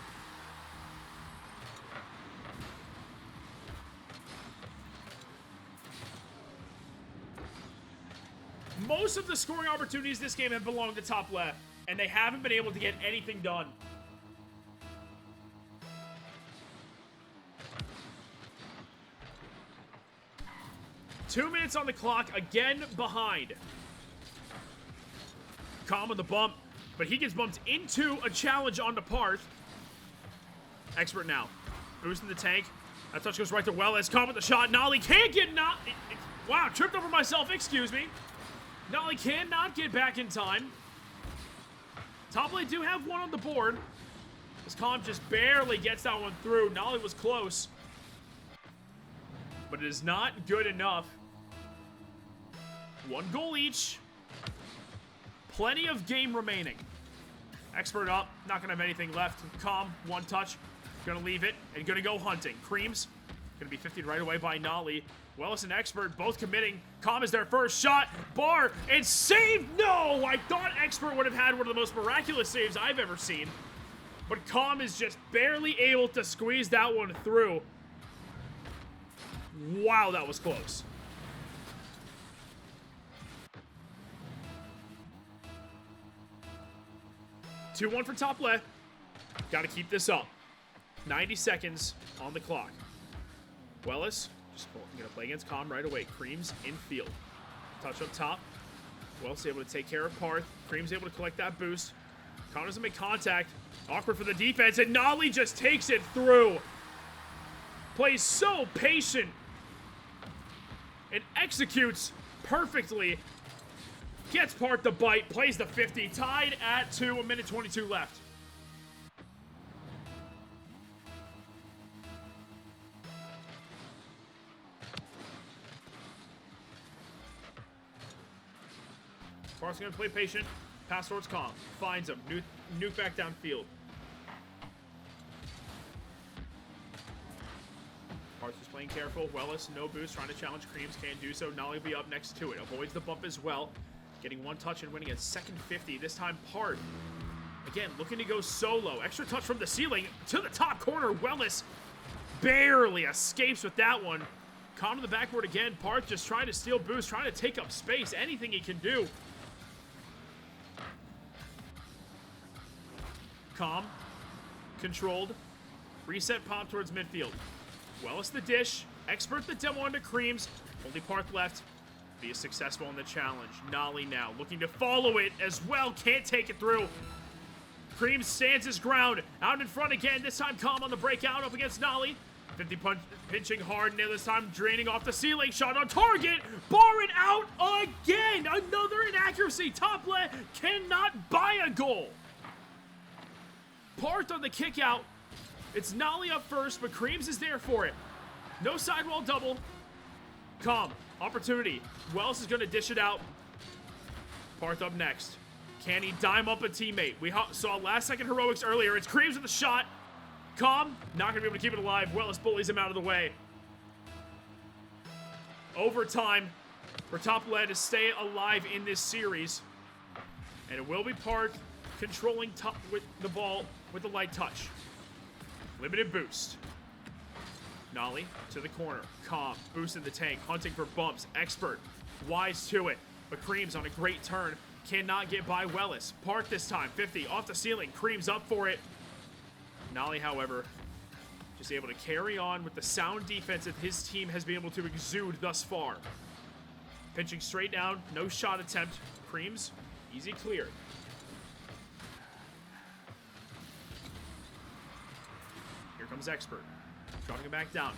B: Most of the scoring opportunities this game have belonged to top left, and they haven't been able to get anything done. Two minutes on the clock, again behind. Comm on the bump, but he gets bumped into a challenge onto Paarth. Expert now. Boosting the tank. That touch goes right to Welles. Comm with the shot. Nolly can't get wow, tripped over myself, excuse me. Nolly cannot get back in time. Top lane do have one on the board. As Comm just barely gets that one through. Nolly was close. But it is not good enough. One goal each. Plenty of game remaining. Expert up. Not going to have anything left. Comm, one touch. Going to leave it and going to go hunting. Creamz going to be 50'd right away by Nolly. Welles and Expert both committing. Comm is their first shot. Bar and save. No! I thought Expert would have had one of the most miraculous saves I've ever seen. But Comm is just barely able to squeeze that one through. Wow, that was close. Two 2-1 for top left. Got to keep this up. 90 seconds on the clock. Welles just going to play against Comm right away. Creamz infield. Touch up top. Welles able to take care of Paarth. Creamz able to collect that boost. Comm doesn't make contact. Awkward for the defense, and Nolly just takes it through. Plays so patient. And executes perfectly. Gets Paarth the bite. Plays the 50. Tied at 2. 1:22 left. Paarth's going to play patient. Pass towards Comm. Finds him. Nuke back downfield. Paarth is playing careful. Welles, no boost. Trying to challenge Creamz. Can't do so. Nolly will be up next to it. Avoids the bump as well. Getting one touch and winning a second 50. This time Paarth. Again, looking to go solo. Extra touch from the ceiling to the top corner. Welles barely escapes with that one. Comm to the backboard again. Paarth just trying to steal boost. Trying to take up space. Anything he can do. Comm, controlled, reset pop towards midfield. Welles the dish, Expert the demo onto Creamz. Only Paarth left. Be successful in the challenge. Nolly now looking to follow it as well. Can't take it through. Creamz stands his ground. Out in front again. This time Comm on the breakout up against Nolly. 50 punch, pinching hard, and this time draining off the ceiling. Shot on target. Barring out again. Another inaccuracy. Top left cannot buy a goal. Paarth on the kick out. It's Nolly up first, but Creamz is there for it. No sidewall double. Comm, opportunity. Welles is going to dish it out. Paarth up next. Can he dime up a teammate? We saw last second heroics earlier. It's Creamz with the shot. Comm, not going to be able to keep it alive. Welles bullies him out of the way. Overtime for top lead to stay alive in this series. And it will be Paarth controlling top with the ball with a light touch. Limited boost. Nolly to the corner. Comm boosting the tank, hunting for bumps. Expert wise to it, but Creamz on a great turn cannot get by Welles. Paarth this time, 50 off the ceiling. Creamz up for it. Nolly, however, just able to carry on with the sound defense that his team has been able to exude thus far. Pinching straight down, no shot attempt. Creamz, easy clear. Here comes Expert. Dropping it back down.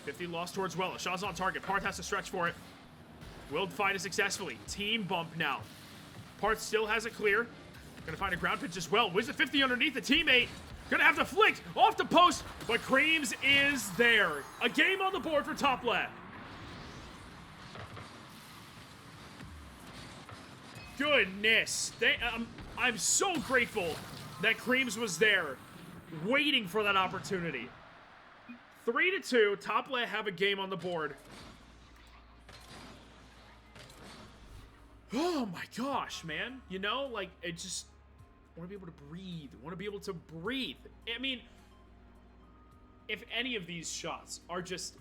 B: 50 lost towards Welles. Shot's on target. Paarth has to stretch for it. Willed find it successfully. Team bump now. Paarth still has it clear. Gonna find a ground pitch as well. Wins the 50 underneath the teammate. Gonna have to flick off the post, but Creamz is there. A game on the board for top left. goodness. I'm so grateful that Creamz was there, waiting for that opportunity. 3-2. Top lane have a game on the board. Oh my gosh, man. You know, like, it just... I want to be able to breathe. I want to be able to breathe. I mean, if any of these shots are just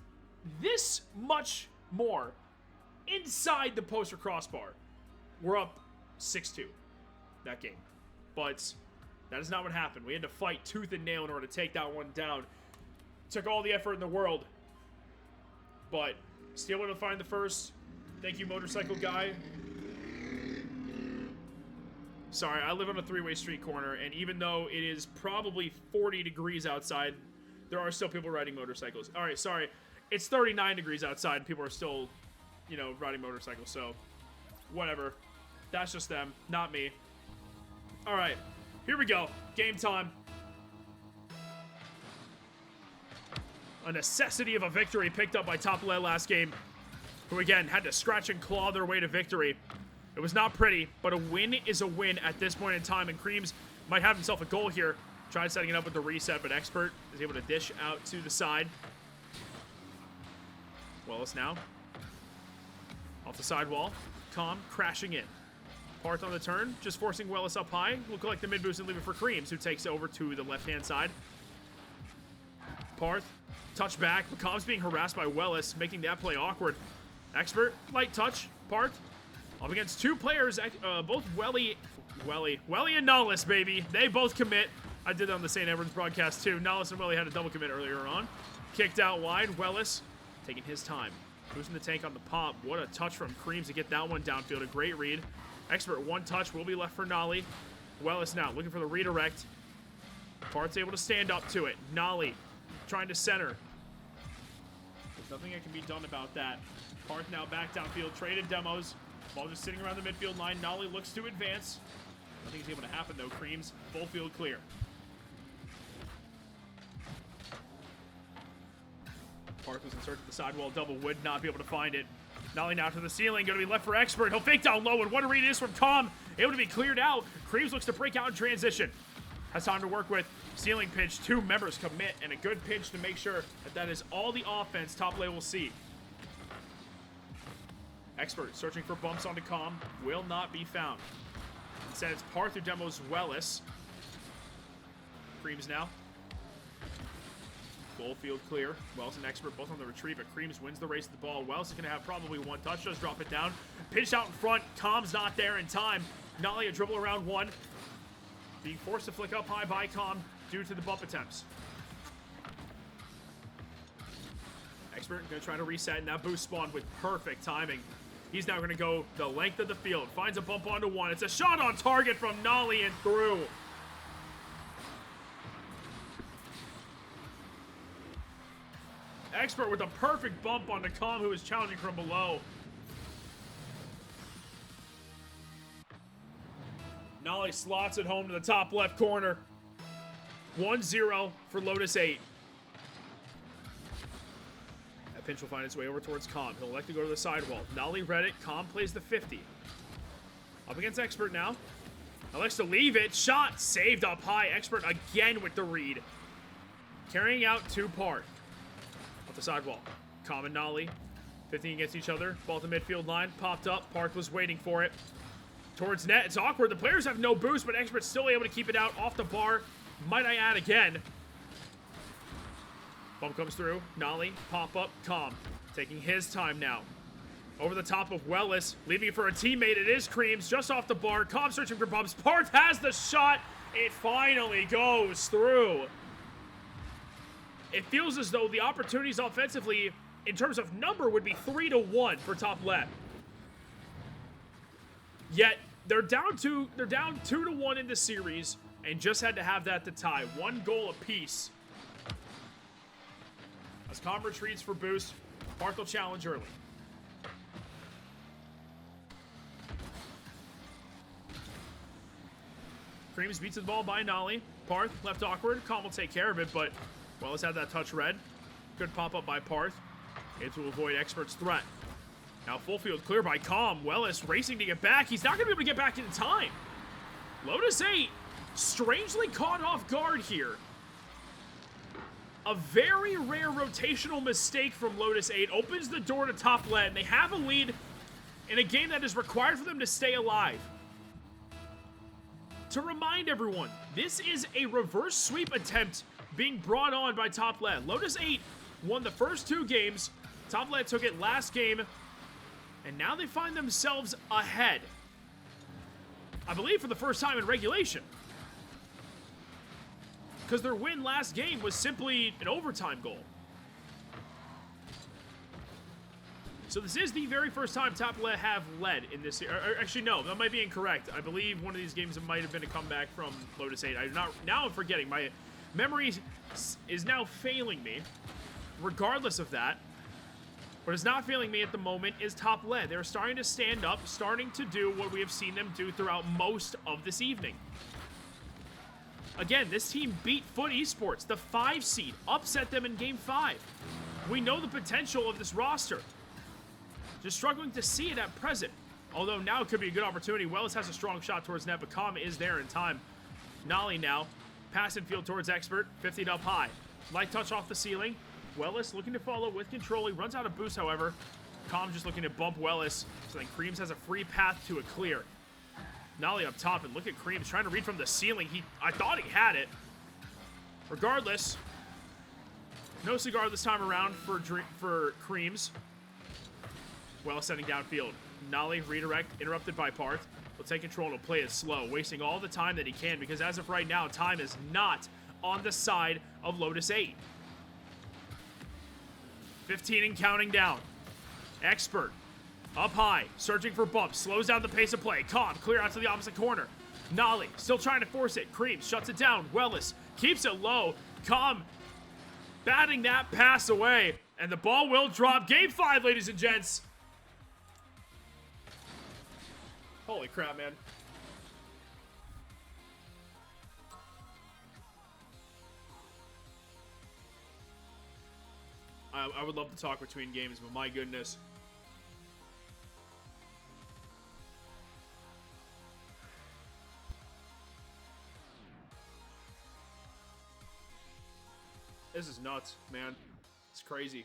B: this much more inside the poster crossbar, we're up 6-2 that game. But that is not what happened. We had to fight tooth and nail in order to take that one down. Took all the effort in the world, but still able to find the first. Thank you, motorcycle guy. Sorry, I live on a three-way street corner, and even though it is probably 40 degrees outside, there are still people riding motorcycles. All right, sorry. It's 39 degrees outside, and people are still, you know, riding motorcycles, so whatever. That's just them, not me. All right, here we go. Game time. A necessity of a victory picked up by top lane last game, who again had to scratch and claw their way to victory. It was not pretty, but a win is a win at this point in time, and Creamz might have himself a goal here. Tried setting it up with the reset, but Expert is able to dish out to the side. Welles now. Off the sidewall. Comm crashing in. Paarth on the turn, just forcing Welles up high. Will collect the mid boost and leave it for Creamz, who takes over to the left-hand side. Paarth, touch back, but Comm's being harassed by Welles, making that play awkward. Expert, light touch. Paarth up against two players, both Welly and Nollis, baby. They both commit. I did that on the St. Edwards broadcast too. Nollis and Welly had a double commit earlier on. Kicked out wide. Welles taking his time. Boosting the tank on the pop. What a touch from Creamz to get that one downfield. A great read. Expert, one touch will be left for Nolly. Welles now looking for the redirect. Paarth's able to stand up to it. Nolly trying to center. There's nothing that can be done about that. Paarth now back downfield. Traded demos. Ball just sitting around the midfield line. Nolly looks to advance. Nothing's able to happen though. Creamz, full field clear. Paarth was in search of the sidewall. Double would not be able to find it. Nolly now to the ceiling. Going to be left for Expert. He'll fake down low, and what a read it is from Comm. Able to be cleared out. Creamz looks to break out in transition. Has time to work with. Ceiling pitch. Two members commit, and a good pitch to make sure that that is all the offense top lane will see. Expert searching for bumps onto Comm. Will not be found. Instead, it's Paarth who demos Welles. Creamz now. Full field clear. Welles and Expert both on the retreat, but Creamz wins the race to the ball. Welles is going to have probably one touch. Does drop it down. Pitch out in front. Comm's not there in time. Nolly a dribble around one. Being forced to flick up high by Comm due to the bump attempts. Expert going to try to reset, and that boost spawned with perfect timing. He's now going to go the length of the field. Finds a bump onto one. It's a shot on target from Nolly and through. Expert with a perfect bump onto Comm, who is challenging from below. Nolly slots it home to the top left corner. 1-0 for Lotus 8. Pinch will find its way over towards Comm. He'll elect to go to the sidewall. Nolly read it. Comm plays the 50. Up against Expert now. Elects to leave it. Shot saved up high. Expert again with the read. Carrying out to Paarth. Off the sidewall. Comm and Nolly 15 against each other. Ball to midfield line. Popped up. Paarth was waiting for it. Towards net. It's awkward. The players have no boost, but Expert's still able to keep it out off the bar. Might I add again. Bump comes through. Nolly, pop up, Comm. Taking his time now. Over the top of Welles, leaving it for a teammate. It is Creamz, just off the bar. Comm searching for bumps. Paarth has the shot. It finally goes through. It feels as though the opportunities offensively, in terms of number, would be 3-1 for top left. Yet they're down 2-1 in the series, and just had to have that to tie. One goal apiece. As Comm retreats for boost, Paarth will challenge early. Creamz beats the ball by Nolly. Paarth left awkward. Comm will take care of it, but Welles had that touch red. Good pop up by Paarth. Able to avoid Expert's threat. Now full field clear by Comm. Wellis racing to get back. He's not going to be able to get back in time. Lotus 8 strangely caught off guard here. A very rare rotational mistake from Lotus 8 opens the door to top lead, and they have a lead in a game that is required for them to stay alive. To remind everyone, this is a reverse sweep attempt being brought on by top lead. Lotus 8 won the first 2 games. Top lead took it last game, and now they find themselves ahead. I believe for the first time in regulation. Because their win last game was simply an overtime goal. So this is the very first time top lead have led in this. Actually, no, that might be incorrect. I believe one of these games might have been a comeback from Lotus 8. Now I'm forgetting. My memory is now failing me. Regardless of that, what is not failing me at the moment is top lead. They're starting to stand up, starting to do what we have seen them do throughout most of this evening. Again, this team beat Foot Esports, the 5 seed, upset them in Game 5. We know the potential of this roster. Just struggling to see it at present. Although now it could be a good opportunity. Wellis has a strong shot towards net, but Comm is there in time. Nolly now, pass in field towards Expert, 50 up high. Light touch off the ceiling. Wellis looking to follow with control. He runs out of boost, however. Comm just looking to bump Wellis. So then Creamz has a free path to a clear. Nolly up top, and look at Creamz trying to read from the ceiling. I thought he had it. Regardless, no cigar this time around for Creamz. Well, sending downfield. Nolly redirect, interrupted by Paarth. Will take control and will play it slow, wasting all the time that he can, because as of right now, time is not on the side of Lotus 8. 15 and counting down. Expert. Up high, searching for bumps, slows down the pace of play. Comm, clear out to the opposite corner. Nolly, still trying to force it. Creamz shuts it down. Wellis keeps it low. Comm batting that pass away, and the ball will drop. Game 5, ladies and gents. Holy crap, man. I would love to talk between games, but my goodness. This is nuts, man. It's crazy.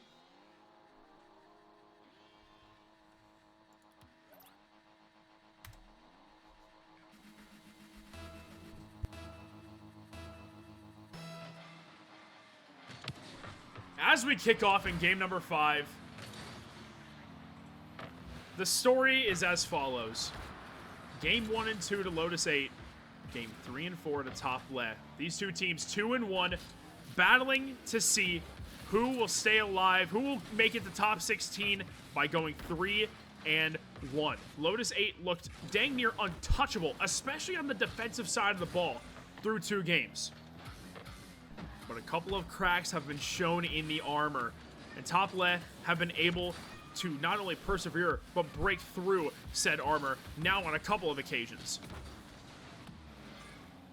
B: As we kick off in game number 5, the story is as follows. Game 1 and 2 to Lotus 8. Game 3 and 4 to top lead. These two teams 2 and 1. Battling to see who will stay alive, who will make it to top 16 by going 3 and 1. Lotus 8 looked dang near untouchable, especially on the defensive side of the ball through 2 games. But a couple of cracks have been shown in the armor, and top left have been able to not only persevere, but break through said armor now on a couple of occasions.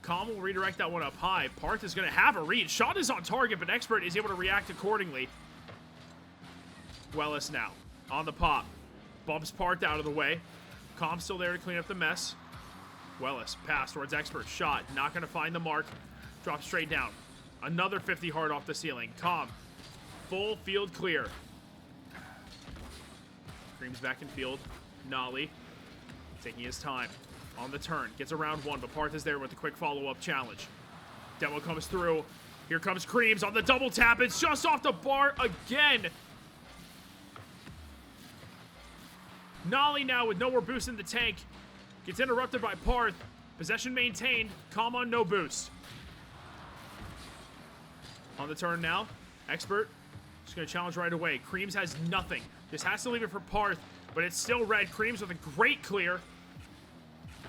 B: Comm will redirect that one up high. Paarth is going to have a read. Shot is on target, but Expert is able to react accordingly. Wellis now on the pop. Bumps Paarth out of the way. Comm still there to clean up the mess. Wellis pass towards Expert. Shot. Not going to find the mark. Drops straight down. Another 50 hard off the ceiling. Comm. Full field clear. Creamz back in field. Nolly taking his time. On the turn, gets around 1, but Paarth is there with a quick follow-up challenge. Demo comes through. Here comes Creamz on the double tap. It's just off the bar again. Nolly now with no more boost in the tank. Gets interrupted by Paarth. Possession maintained. Comm on no boost. On the turn now. Expert just going to challenge right away. Creamz has nothing. Just has to leave it for Paarth, but it's still red. Creamz with a great clear.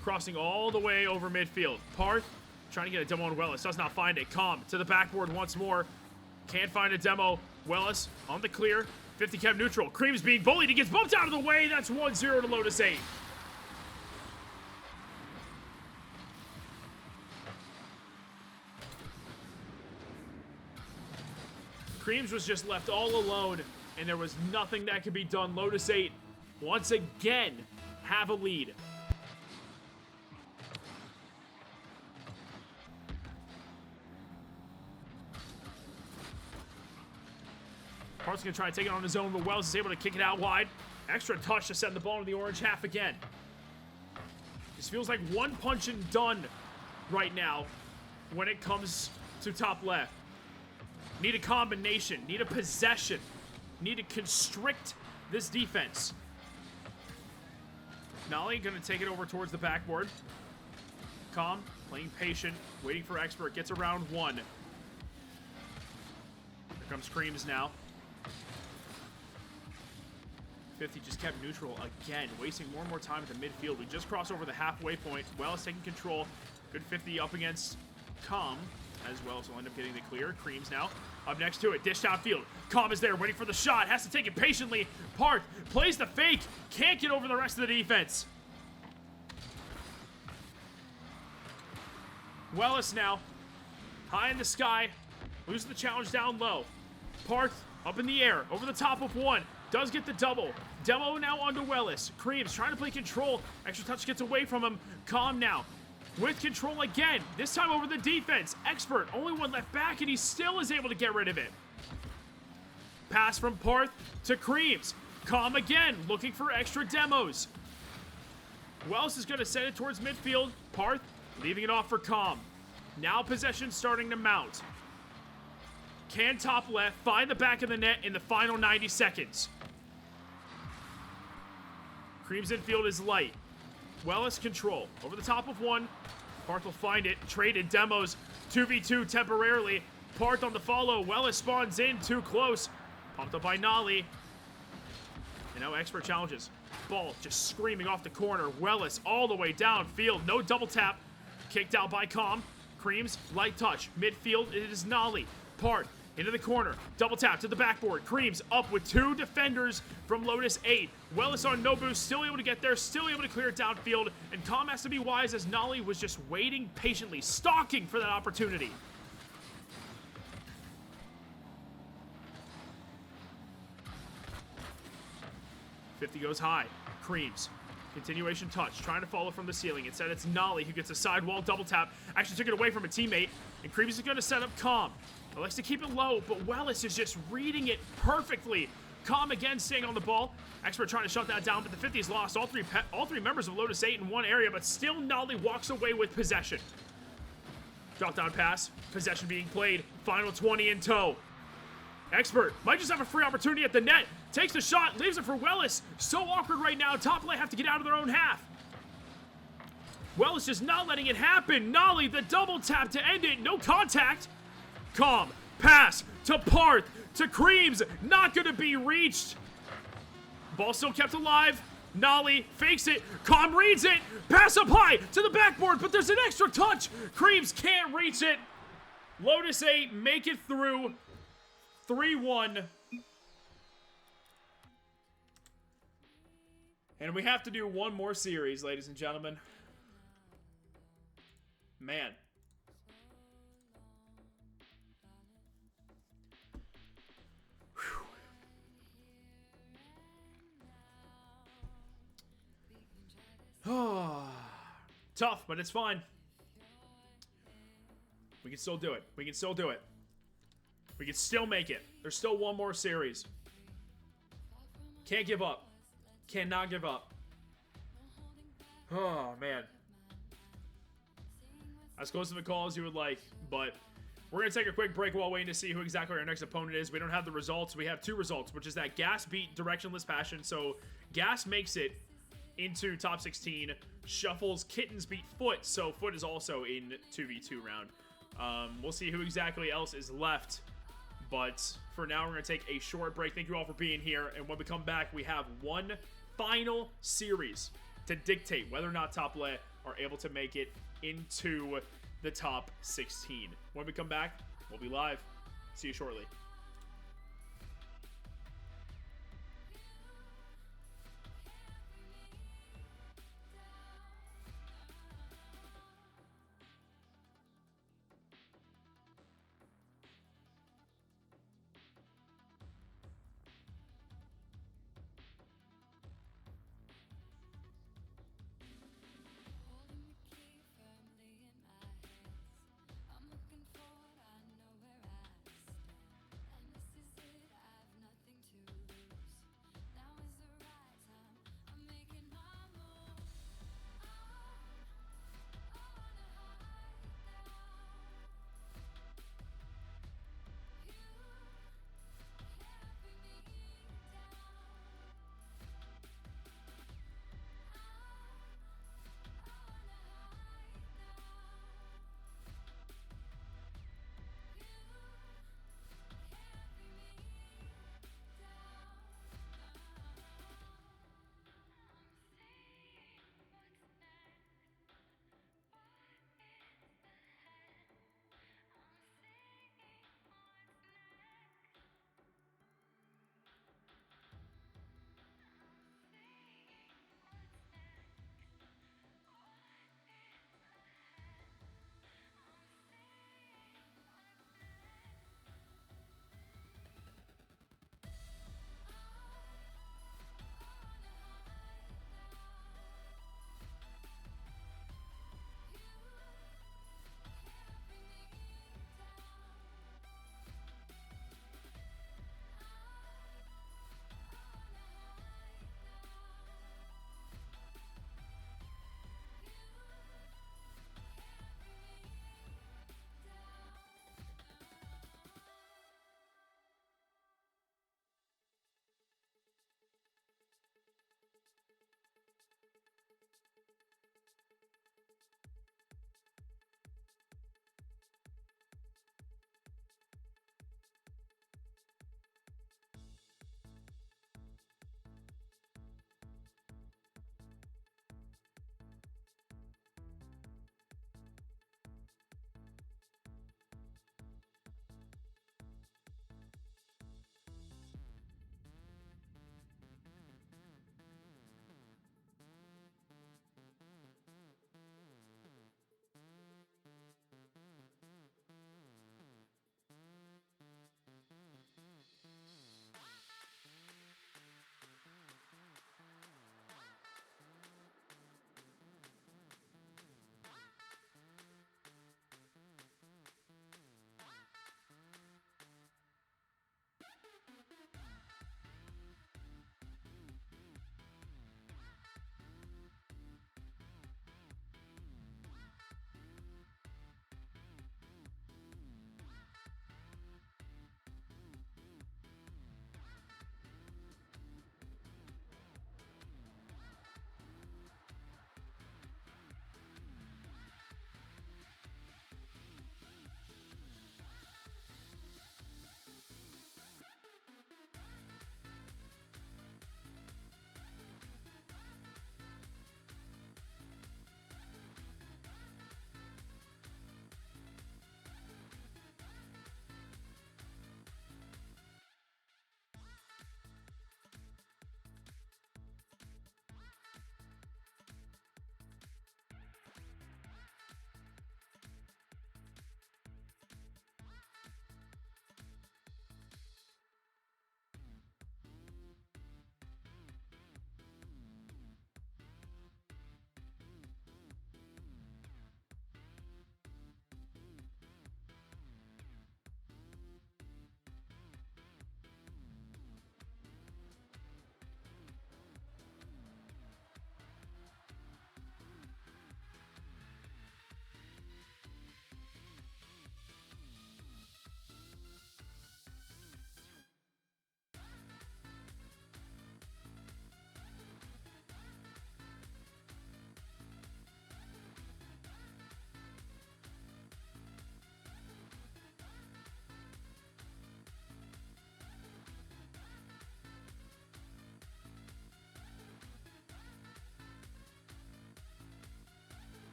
B: Crossing all the way over midfield. Paarth trying to get a demo on Wellis. Does not find it. Comm to the backboard once more. Can't find a demo. Wellis on the clear. 50 chem neutral. Creamz being bullied. He gets bumped out of the way. That's 1-0 to Lotus 8. Creamz was just left all alone, and there was nothing that could be done. Lotus 8 once again have a lead. Paarth's going to try to take it on his own, but Wells is able to kick it out wide. Extra touch to send the ball into the orange half again. This feels like one punch and done right now when it comes to top left. Need a combination, need a possession, need to constrict this defense. Nolly going to take it over towards the backboard. Comm playing patient, waiting for Expert, gets around one. Here comes Creamz now. 50 just kept neutral again, wasting more and more time at the midfield. We just crossed over the halfway point. Wells taking control. Good 50 up against Comm as well, so we'll end up getting the clear. Creamz now up next to it. Dish downfield. Comm is there, waiting for the shot. Has to take it patiently. Paarth plays the fake. Can't get over the rest of the defense. Wellis now. High in the sky. Losing the challenge down low. Paarth up in the air. Over the top of one. Does get the double. Demo now onto Wellis. Creamz trying to play control. Extra touch gets away from him. Comm now with control again. This time over the defense. Expert, only one left back, and he still is able to get rid of it. Pass from Paarth to Creamz. Comm again, looking for extra demos. Wells is going to send it towards midfield. Paarth leaving it off for Comm. Now possession starting to mount. Can top left find the back of the net in the final 90 seconds. Creamz infield is light. Wellis control. Over the top of one. Paarth will find it. Traded demos. 2v2 temporarily. Paarth on the follow. Wellis spawns in. Too close. Pumped up by Nolly. And now Expert challenges. Ball just screaming off the corner. Wellis all the way downfield. No double tap. Kicked out by Comm. Creamz, light touch. Midfield, it is Nolly. Paarth into the corner. Double tap to the backboard. Creamz up with two defenders from Lotus 8. Wellis on no boost, still able to get there, still able to clear it downfield. And Comm has to be wise as Nolly was just waiting patiently, stalking for that opportunity. .50 goes high. Creamz. Continuation touch, trying to follow from the ceiling. Instead, it's Nolly who gets a sidewall double tap. Actually took it away from a teammate. And Creamz is going to set up Comm. He likes to keep it low, but Wellis is just reading it perfectly. Comm again staying on the ball. Expert trying to shut that down, but the 50's lost all three members of Lotus 8 in one area, but still Nolly walks away with possession. Drop down pass. Possession being played. Final 20 in tow. Expert might just have a free opportunity at the net. Takes the shot, leaves it for Wellis. So awkward right now. Top lane have to get out of their own half. Wellis just not letting it happen. Nolly, the double tap to end it. No contact. Comm, pass to Paarth, to Creamz. Not going to be reached. Ball still kept alive. Nolly fakes it. Comm reads it. Pass up high to the backboard, but there's an extra touch. Creamz can't reach it. Lotus 8 make it through. 3-1. And we have to do one more series, ladies and gentlemen. Man. Tough, but it's fine. We can still do it. We can still do it. We can still make it. There's still one more series. Can't give up. Cannot give up. Oh, man. As close to the call as you would like, but we're going to take a quick break while waiting to see who exactly our next opponent is. We don't have the results. We have two results, which is that Gas beat Directionless Passion. So Gas makes it into top 16. Shuffles Kittens beat Foot, so Foot is also in 2v2 round. We'll see who exactly else is left. But for now, we're going to take a short break. Thank you all for being here. And when we come back, we have one final series to dictate whether or not Top Lane are able to make it into the top 16. When we come back, we'll be live. See you shortly.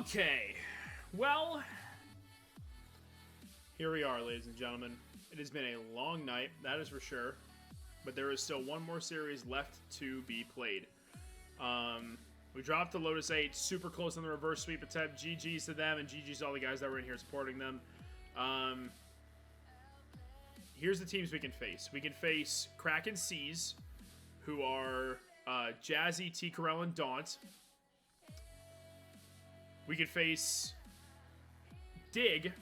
B: Okay. Well, here we are, ladies and gentlemen. It has been a long night, that is for sure. But there is still one more series left to be played. We dropped the Lotus 8 super close on the reverse sweep attempt. GG's to them, and GG's to all the guys that were in here supporting them. Here's the teams we can face. We can face Kraken Seas, who are Jazzy, T. Corell, and Daunt. We could face Dig,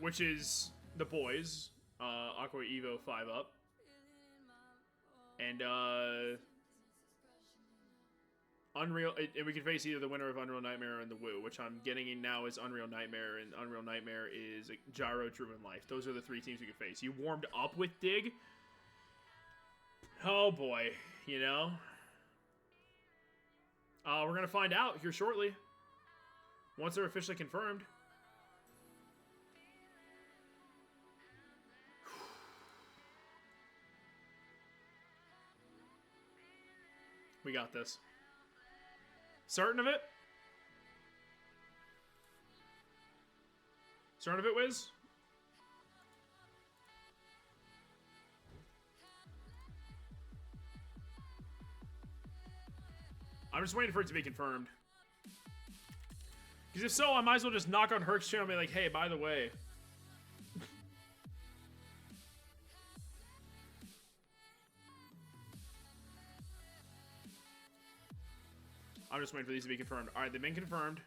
B: which is the boys, Aqua Evo 5 up, and Unreal, and we can face either the winner of Unreal Nightmare and the Woo, which I'm getting in now is Unreal Nightmare, and Unreal Nightmare is Gyro, Drew, and Life. Those are the three teams we can face. You warmed up with Dig. Oh boy, you know. We're gonna find out here shortly. Once they're officially confirmed. We got this. Certain of it? Certain of it, Wiz? I'm just waiting for it to be confirmed. Because if so, I might as well just knock on Herc's channel and be like, hey, by the way. I'm just waiting for these to be confirmed. Alright, they've been confirmed.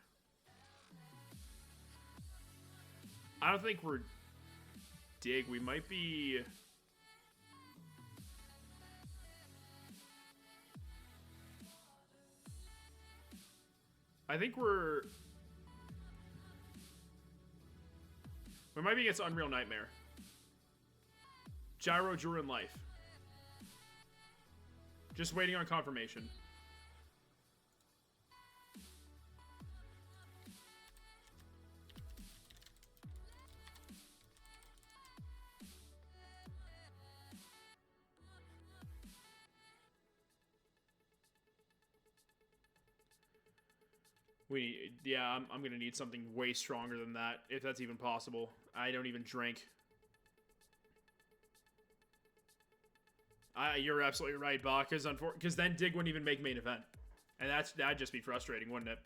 B: I don't think we're Dig. We might be... I think we might be against Unreal Nightmare. Gyro, Drew, and Life. Just waiting on confirmation. Yeah, I'm gonna need something way stronger than that, if that's even possible. I don't even drink. You're absolutely right, Bach, because then Dig wouldn't even make main event, and that'd just be frustrating, wouldn't it?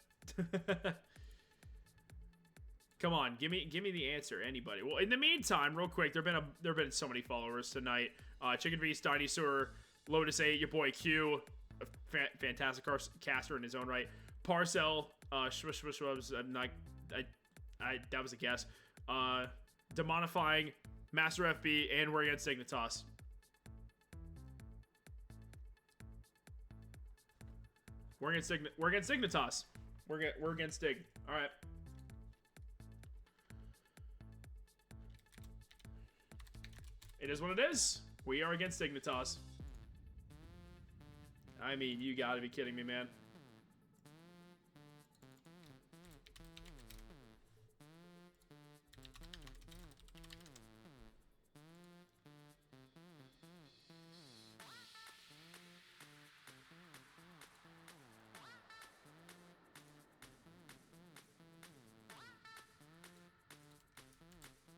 B: Come on, give me the answer, anybody. Well, in the meantime, real quick, there've been so many followers tonight. Chicken Beast, Dinosaur, Lotus 8, your boy Q, a fantastic caster in his own right. Parcel, Shwubs, that was a guess. Demonifying, Master FB, and we're against Dignitas. We're against Dignitas. We're against Dig. All right. It is what it is. We are against Dignitas. I mean, you gotta be kidding me, man.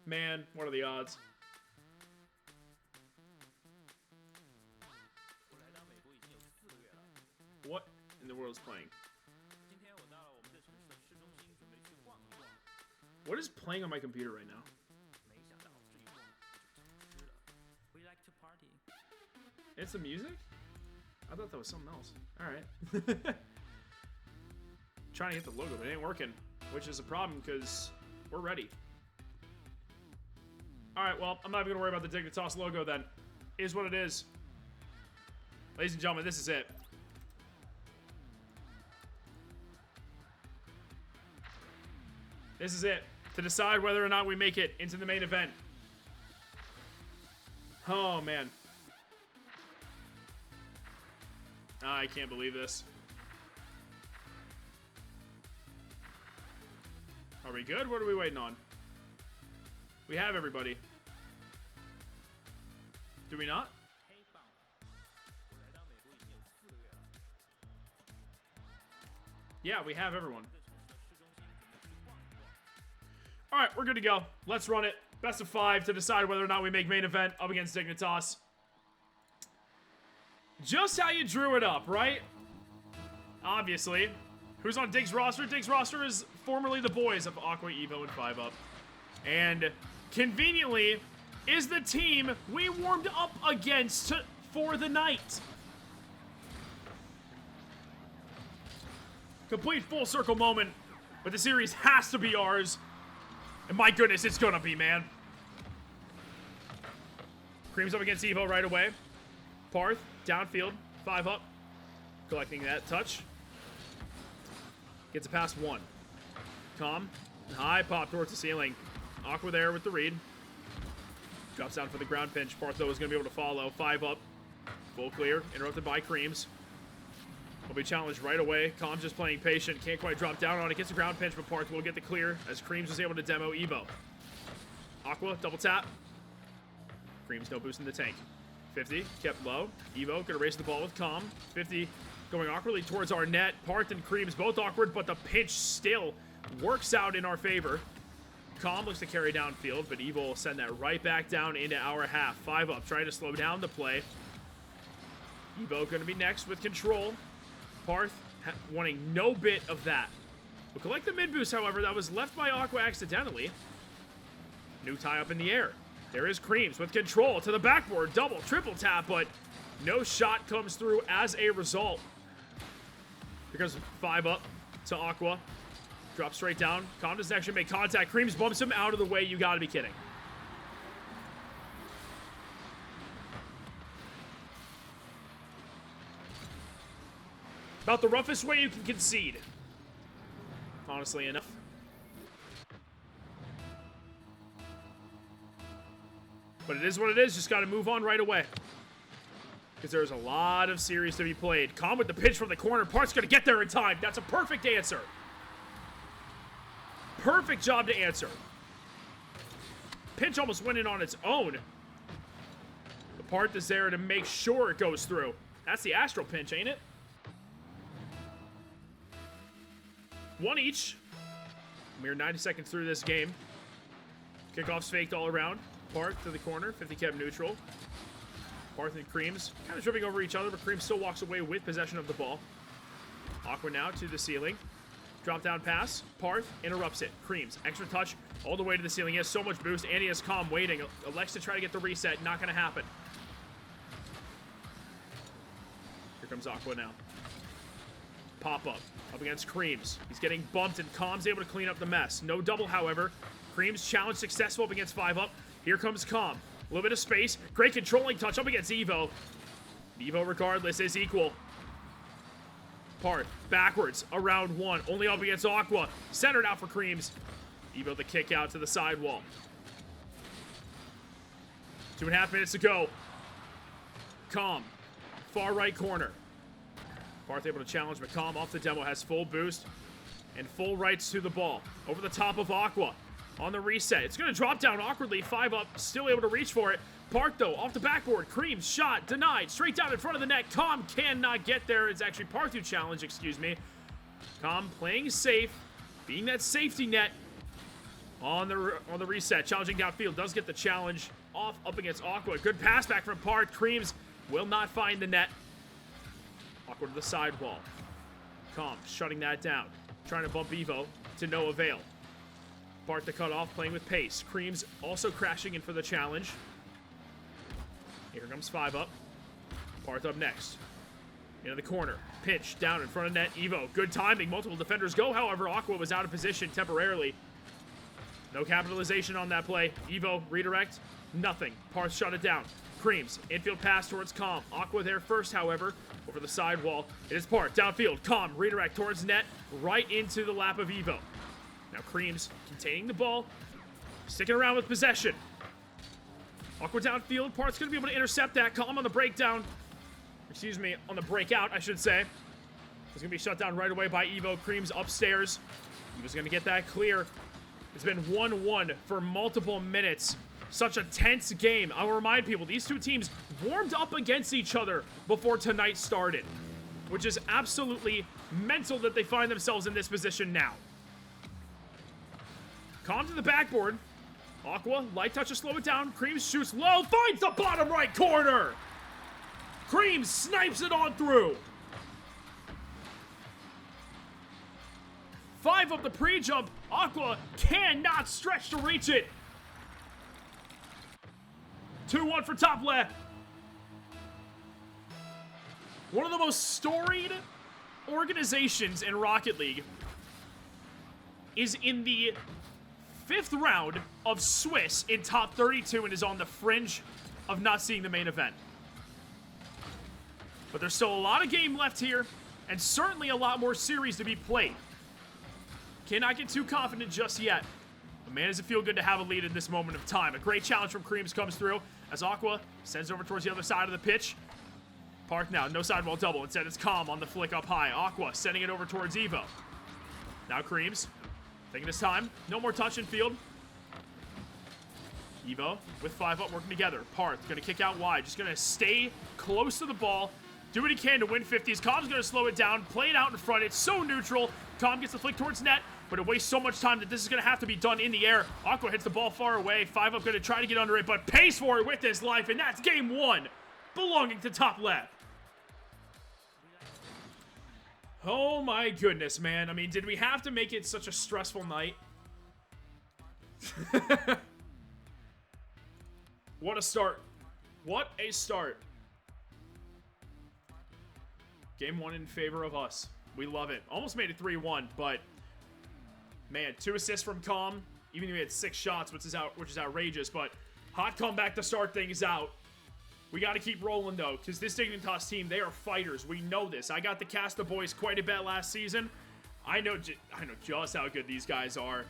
B: Man, what are the odds? What in the world is playing? What is playing on my computer right now? It's the music? I thought that was something else. Alright. Trying to hit the logo, but it ain't working. Which is a problem, because we're ready. Alright, well, I'm not even going to worry about the Dignitas logo then. Is what it is. Ladies and gentlemen, this is it. This is it. To decide whether or not we make it into the main event. Oh, man. I can't believe this. Are we good? What are we waiting on? We have everybody. Do we not? Yeah, we have everyone. All right, we're good to go. Let's run it. Best of 5 to decide whether or not we make main event up against Dignitas. Just how you drew it up, right? Obviously. Who's on Dig's roster? Dig's roster is formerly the boys of Aqua, Evo, and 5UP. And conveniently is the team we warmed up against for the night. Complete full circle moment, but the series has to be ours. And my goodness, it's gonna be, man. Creamz up against Evo right away. Paarth, downfield, 5UP. Collecting that touch. Gets it past 1. Comm, high pop towards the ceiling. Aqua there with the read. Drops down for the ground pinch. Paarth, though, is going to be able to follow. 5UP. Full clear. Interrupted by Creamz. Will be challenged right away. Comm just playing patient. Can't quite drop down on it. Gets a ground pinch, but Paarth will get the clear as Creamz was able to demo Evo. Aqua, double tap. Creamz, no boost in the tank. 50, kept low. Evo gonna race the ball with Comm. 50 going awkwardly towards our net. Paarth and Creamz both awkward, but the pinch still works out in our favor. Comm looks to carry downfield, but Evo will send that right back down into our half. 5UP trying to slow down the play. Evo gonna be next with control. Paarth wanting no bit of that. We'll collect the mid boost, however, that was left by Aqua accidentally. New tie up in the air. There is Creamz with control to the backboard. Double, triple tap, but no shot comes through as a result. Because 5UP to Aqua. Drops straight down. Comm doesn't actually make contact. Creamz bumps him out of the way. You gotta be kidding. About the roughest way you can concede. Honestly enough. But it is what it is. Just got to move on right away. Because there's a lot of series to be played. Comm with the pitch from the corner. Paarth's going to get there in time. That's a perfect answer. Perfect job to answer. Pinch almost went in on its own. The Paarth is there to make sure it goes through. That's the Astral pinch, ain't it? One each. Mere 90 seconds through this game. Kickoff's faked all around. Paarth to the corner, 50 kept neutral. Paarth and Creamz kind of tripping over each other, but Creamz still walks away with possession of the ball. Aqua now to the ceiling. Drop down pass. Paarth interrupts it. Creamz, extra touch all the way to the ceiling. He has so much boost, and he has Comm waiting. Elects to try to get the reset. Not going to happen. Here comes Aqua now. Pop up against Creamz. He's getting bumped, and Comm's able to clean up the mess. No double, however. Creamz challenge successful up against 5UP. Here comes Comm. A little bit of space. Great controlling touch up against Evo. Evo, regardless, is equal. Paarth backwards around 1. Only up against Aqua. Centered out for Creamz. Evo the kick out to the sidewall. 2.5 minutes to go. Comm. Far right corner. Paarth able to challenge, but Comm off the demo has full boost and full rights to the ball. Over the top of Aqua. On the reset. It's going to drop down awkwardly. 5UP still able to reach for it. Paarth, though, off the backboard. Creamz shot denied. Straight down in front of the net. Comm cannot get there. It's actually Paarth who challenged, excuse me. Comm playing safe. Being that safety net on the reset. Challenging downfield. Does get the challenge off up against Aqua. Good pass back from Paarth. Creamz will not find the net. Aqua to the sidewall. Comm shutting that down. Trying to bump Evo to no avail. Paarth to cut off, playing with pace. Creamz also crashing in for the challenge. Here comes 5UP. Paarth up next. Into the corner. Pinch down in front of net. Evo, good timing. Multiple defenders go. However, Aqua was out of position temporarily. No capitalization on that play. Evo, redirect. Nothing. Paarth shut it down. Creamz, infield pass towards Comm. Aqua there first, however, over the sidewall. It is Paarth, downfield. Comm, redirect towards net, right into the lap of Evo. Now Creamz containing the ball, sticking around with possession. Aqua downfield. Paarth's going to be able to intercept that. Comm on the breakdown. Excuse me, on the breakout, I should say. It's going to be shut down right away by Evo. Creamz upstairs. Evo's going to get that clear. It's been 1-1 for multiple minutes. Such a tense game. I'll remind people, these two teams warmed up against each other before tonight started, which is absolutely mental that they find themselves in this position now. Comm to the backboard. Aqua, light touch to slow it down. Creamz shoots low, finds the bottom right corner. Creamz snipes it on through. 5 up the pre-jump. Aqua cannot stretch to reach it. 2-1 for top left. One of the most storied organizations in Rocket League is in the 5th round of Swiss in top 32 and is on the fringe of not seeing the main event. But there's still a lot of game left here, and certainly a lot more series to be played. Cannot get too confident just yet. But man, does it feel good to have a lead in this moment of time. A great challenge from Creamz comes through as Aqua sends over towards the other side of the pitch. Paarth now, no sidewall double. Instead, it's Comm on the flick up high. Aqua sending it over towards Evo. Now Creamz taking his time. No more touch in field. Evo with 5 up working together. Paarth going to kick out wide. Just going to stay close to the ball. Do what he can to win 50s. Comm's going to slow it down. Play it out in front. It's so neutral. Comm gets the flick towards net, but it wastes so much time that this is going to have to be done in the air. Aqua hits the ball far away. 5 up going to try to get under it, but pays for it with his life, and that's game 1 belonging to top left. Oh my goodness, man. I mean, did we have to make it such a stressful night? What a start. What a start. Game 1 in favor of us. We love it. Almost made it 3-1, but man, 2 assists from Comm. Even though we had 6 shots, which is outrageous, but hot comeback to start things out. We got to keep rolling, though, because this Dignitas team, they are fighters. We know this. I got to cast the boys quite a bit last season. I know just how good these guys are.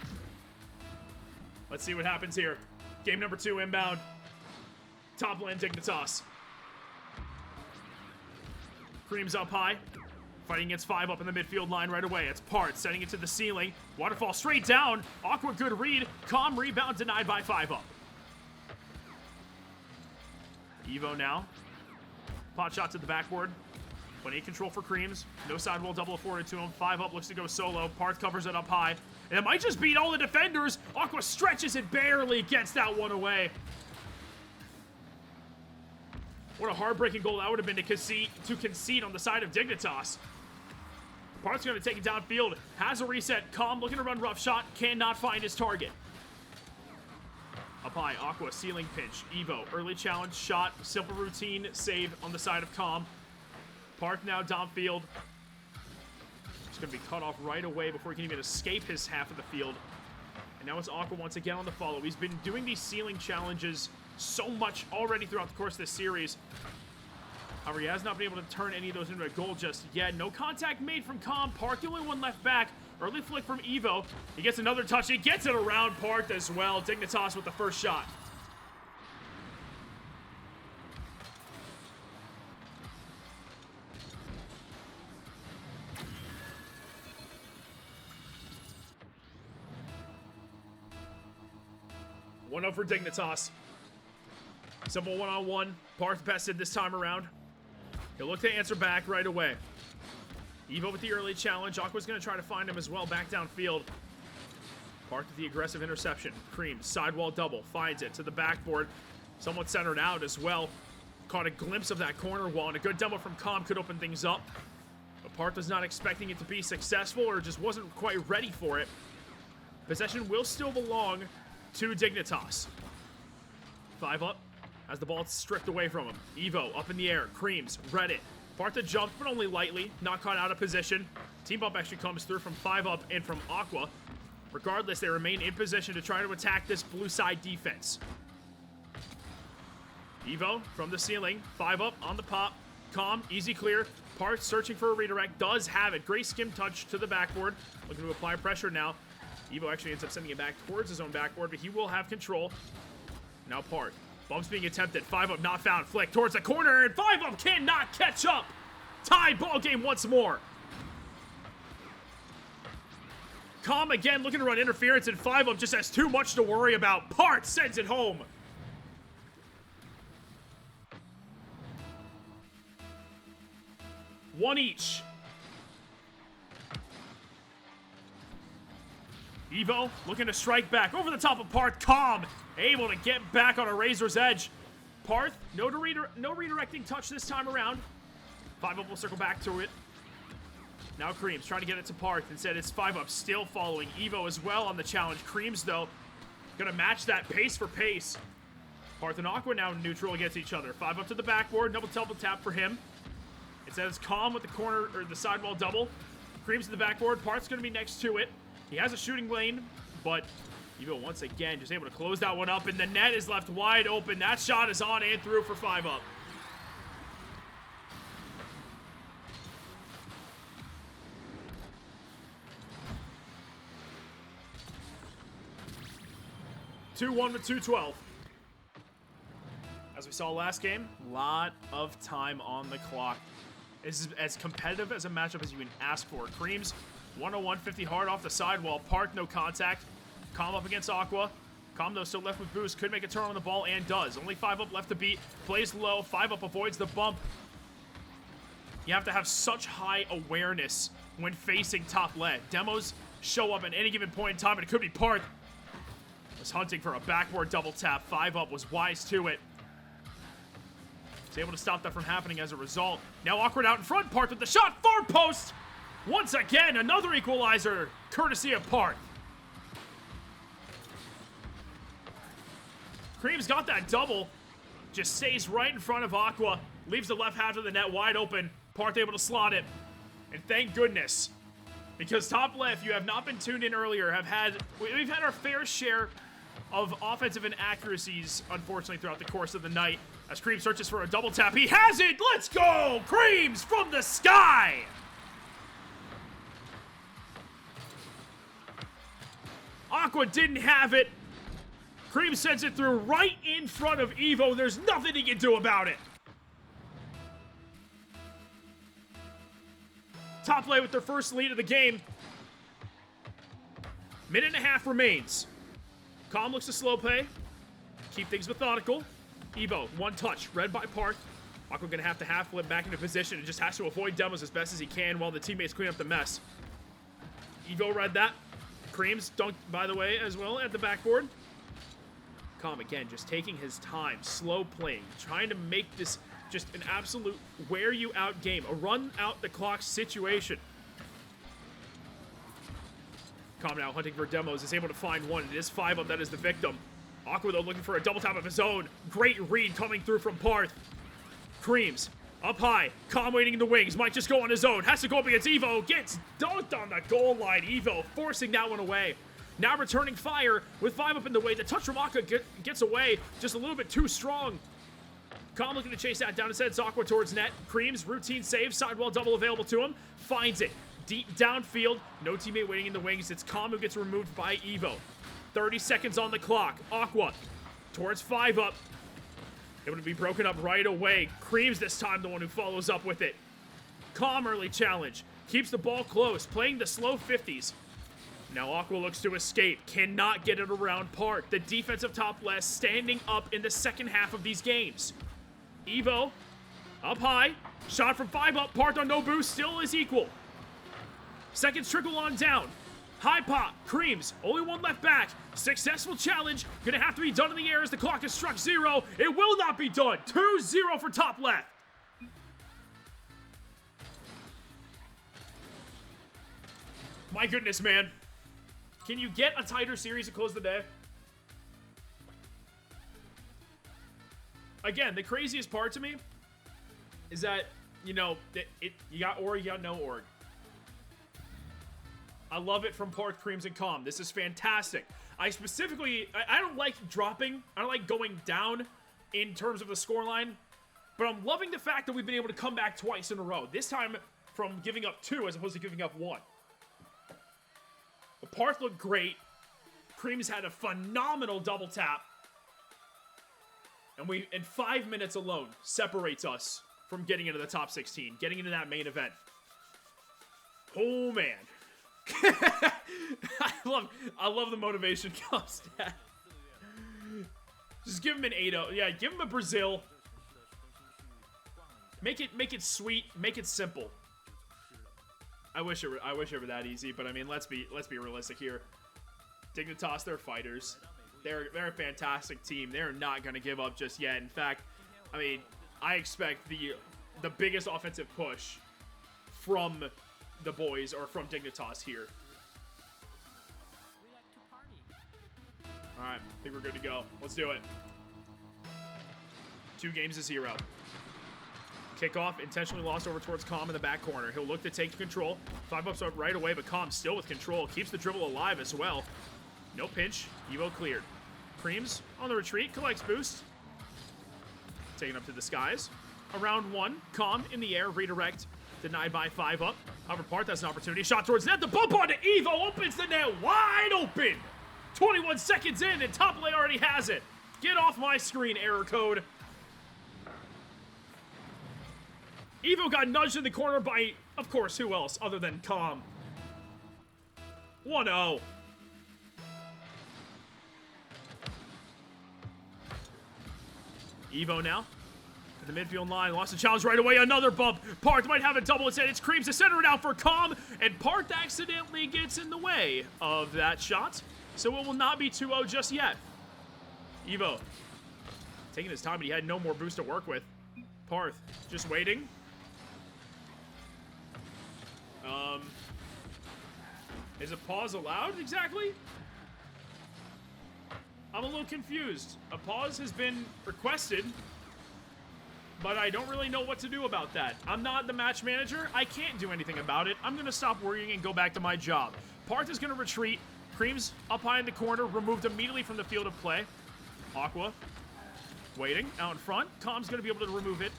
B: Let's see what happens here. Game number 2 inbound. Top lane Dignitas. Creamz up high. Fighting against 5 up in the midfield line right away. It's Paarth sending it to the ceiling. Waterfall straight down. Aqua good read. Comm rebound denied by 5 up. Evo now. Pot shot to the backboard. Plenty of control for Creamz. No sidewall double afforded to him. 5 up looks to go solo. Paarth covers it up high. And it might just beat all the defenders. Aqua stretches it, barely gets that one away. What a heartbreaking goal that would have been to concede on the side of Dignitas. Paarth's going to take it downfield. Has a reset. Comm looking to run rough shot. Cannot find his target. Up high, Aqua, ceiling pinch. Evo, early challenge, shot, simple routine, save on the side of Comm. Paarth now downfield. He's going to be cut off right away before he can even escape his half of the field. And now it's Aqua once again on the follow. He's been doing these ceiling challenges so much already throughout the course of this series. However, he has not been able to turn any of those into a goal just yet. No contact made from Comm. Paarth, the only one left back. Early flick from Evo. He gets another touch. He gets it around Paarth as well. Dignitas with the first shot. One over Dignitas. Simple one-on-one. Paarth bested this time around. He'll look to answer back right away. Evo with the early challenge. Aqua's going to try to find him as well back downfield. Paarth with the aggressive interception. Creamz, sidewall double. Finds it to the backboard. Somewhat centered out as well. Caught a glimpse of that corner wall, and a good demo from Comm could open things up. But Paarth was not expecting it to be successful, or just wasn't quite ready for it. Possession will still belong to Dignitas. 5 up as the ball stripped away from him. Evo up in the air. Creamz read it. Paarth jumped, but only lightly. Not caught out of position. Team bump actually comes through from 5 up and from Aqua. Regardless, they remain in position to try to attack this blue side defense. Evo from the ceiling. 5 up on the pop. Comm, easy clear. Paarth searching for a redirect. Does have it. Great skim touch to the backboard. Looking to apply pressure now. Evo actually ends up sending it back towards his own backboard, but he will have control. Now Paarth. Bumps being attempted. 5 up not found. Flick towards the corner, and 5 up cannot catch up. Tied ball game once more. Comm again looking to run interference, and 5 up just has too much to worry about. Paarth sends it home. One each. Evo looking to strike back over the top of Paarth. Comm able to get back on a razor's edge. Paarth, no redirecting touch this time around. 5-up will circle back to it. Now Creamz trying to get it to Paarth. Instead, it's 5-up still following Evo as well on the challenge. Creamz, though, gonna match that pace for pace. Paarth and Aqua now neutral against each other. 5-up to the backboard, double tap for him. Instead, it's Comm with the corner, or the sidewall double. Creamz to the backboard. Paarth's gonna be next to it. He has a shooting lane, but Evo once again just able to close that one up, and the net is left wide open. That shot is on and through for 5-up. (2-1) with 2:12. As we saw last game, a lot of time on the clock. This is as competitive as a matchup as you can ask for. Creamz, 101-50 hard off the sidewall. Paarth, no contact. Comm up against Aqua. Comm, though, still left with boost. Could make a turn on the ball and does. Only 5-up left to beat. Plays low. 5-up avoids the bump. You have to have such high awareness when facing top lead. Demos show up at any given point in time, and it could be Paarth. Was hunting for a backboard double tap. 5-up was wise to it. Was able to stop that from happening as a result. Now awkward out in front. Paarth with the shot. Far post. Once again, another equalizer, courtesy of Paarth. Creamz got that double. Just stays right in front of Aqua. Leaves the left half of the net wide open. Paarth able to slot it. And thank goodness. Because top left, you have not been tuned in earlier, we've had our fair share of offensive inaccuracies, unfortunately, throughout the course of the night. As Creamz searches for a double tap, he has it! Let's go! Creamz from the sky! Aqua didn't have it. Creamz sends it through right in front of Evo. There's nothing he can do about it. Top play with their first lead of the game. Minute and a half remains. Comm looks to slow play. Keep things methodical. Evo, one touch, read by Paarth. Aqua gonna have to half flip back into position and just has to avoid demos as best as he can while the teammates clean up the mess. Evo read that. Creamz dunked, by the way, as well at the backboard. Comm again, just taking his time, slow playing, trying to make this just an absolute wear you out game, a run out the clock situation. Comm now hunting for demos, is able to find one. It is 5-up, that is the victim. Aqua, though, looking for a double tap of his own. Great read coming through from Paarth. Creamz up high. Comm waiting in the wings. Might just go on his own. Has to go up against Evo. Gets dunked on the goal line. Evo forcing that one away. Now returning fire with 5-up in the way. The touch from Aqua gets away. Just a little bit too strong. Comm looking to chase that down. Instead, it's Aqua towards net. Creamz, routine save. Sidewall double available to him. Finds it. Deep downfield. No teammate waiting in the wings. It's Comm who gets removed by Evo. 30 seconds on the clock. Aqua towards 5-up. Able to be broken up right away. Creamz this time the one who follows up with it. Comm early challenge. Keeps the ball close. Playing the slow 50s. Now Aqua looks to escape. Cannot get it around Paarth. The defensive top left standing up in the second half of these games. Evo up high. Shot from 5-up. Paarth on no boost. Still is equal. Seconds trickle on down. High pop. Creamz. Only one left back. Successful challenge. Gonna have to be done in the air as the clock has struck 0. It will not be done. 2-0 for top left. My goodness, man. Can you get a tighter series to close the day? Again, the craziest part to me is that, you know, you got org, you got no org. I love it from Paarth, Creamz, and Comm. This is fantastic. I don't like dropping. I don't like going down in terms of the scoreline. But I'm loving the fact that we've been able to come back twice in a row. This time from giving up 2 as opposed to giving up 1. But Paarth looked great. Creamz had a phenomenal double tap. And 5 minutes alone separates us from getting into the top 16. Getting into that main event. Oh, man. I love the motivation comes down. Just give him an 8-0. Yeah, give him a Brazil. Make it sweet. Make it simple. I wish it were that easy, but I mean, let's be realistic here. Dignitas, they're fighters. They're a fantastic team. They're not going to give up just yet. In fact, I mean, I expect the biggest offensive push from the boys or from Dignitas here. All right, I think we're good to go. Let's do it. 2-0. Kickoff, intentionally lost over towards Comm in the back corner. He'll look to take control. 5-ups up right away, but Comm still with control. Keeps the dribble alive as well. No pinch. Evo cleared. Creamz on the retreat. Collects boost. Taken up to the skies. Around 1. Comm in the air. Redirect. Denied by 5-up. However, Paarth has an opportunity. Shot towards net. The bump onto Evo opens the net wide open. 21 seconds in, and top lane already has it. Get off my screen, error code. Evo got nudged in the corner by, of course, who else other than Comm. 1-0. Evo now. To the midfield line. Lost the challenge right away. Another bump. Paarth might have a double instead. It's Creamz to center it out for Comm. And Paarth accidentally gets in the way of that shot. So it will not be 2-0 just yet. Evo taking his time, but he had no more boost to work with. Paarth just waiting. Is a pause allowed exactly? I'm a little confused. A pause has been requested, but I don't really know what to do about that. I'm not the match manager. I can't do anything about it. I'm going to stop worrying and go back to my job. Paarth is going to retreat. Creamz up high in the corner, removed immediately from the field of play. Aqua waiting out in front. Comm's going to be able to remove it.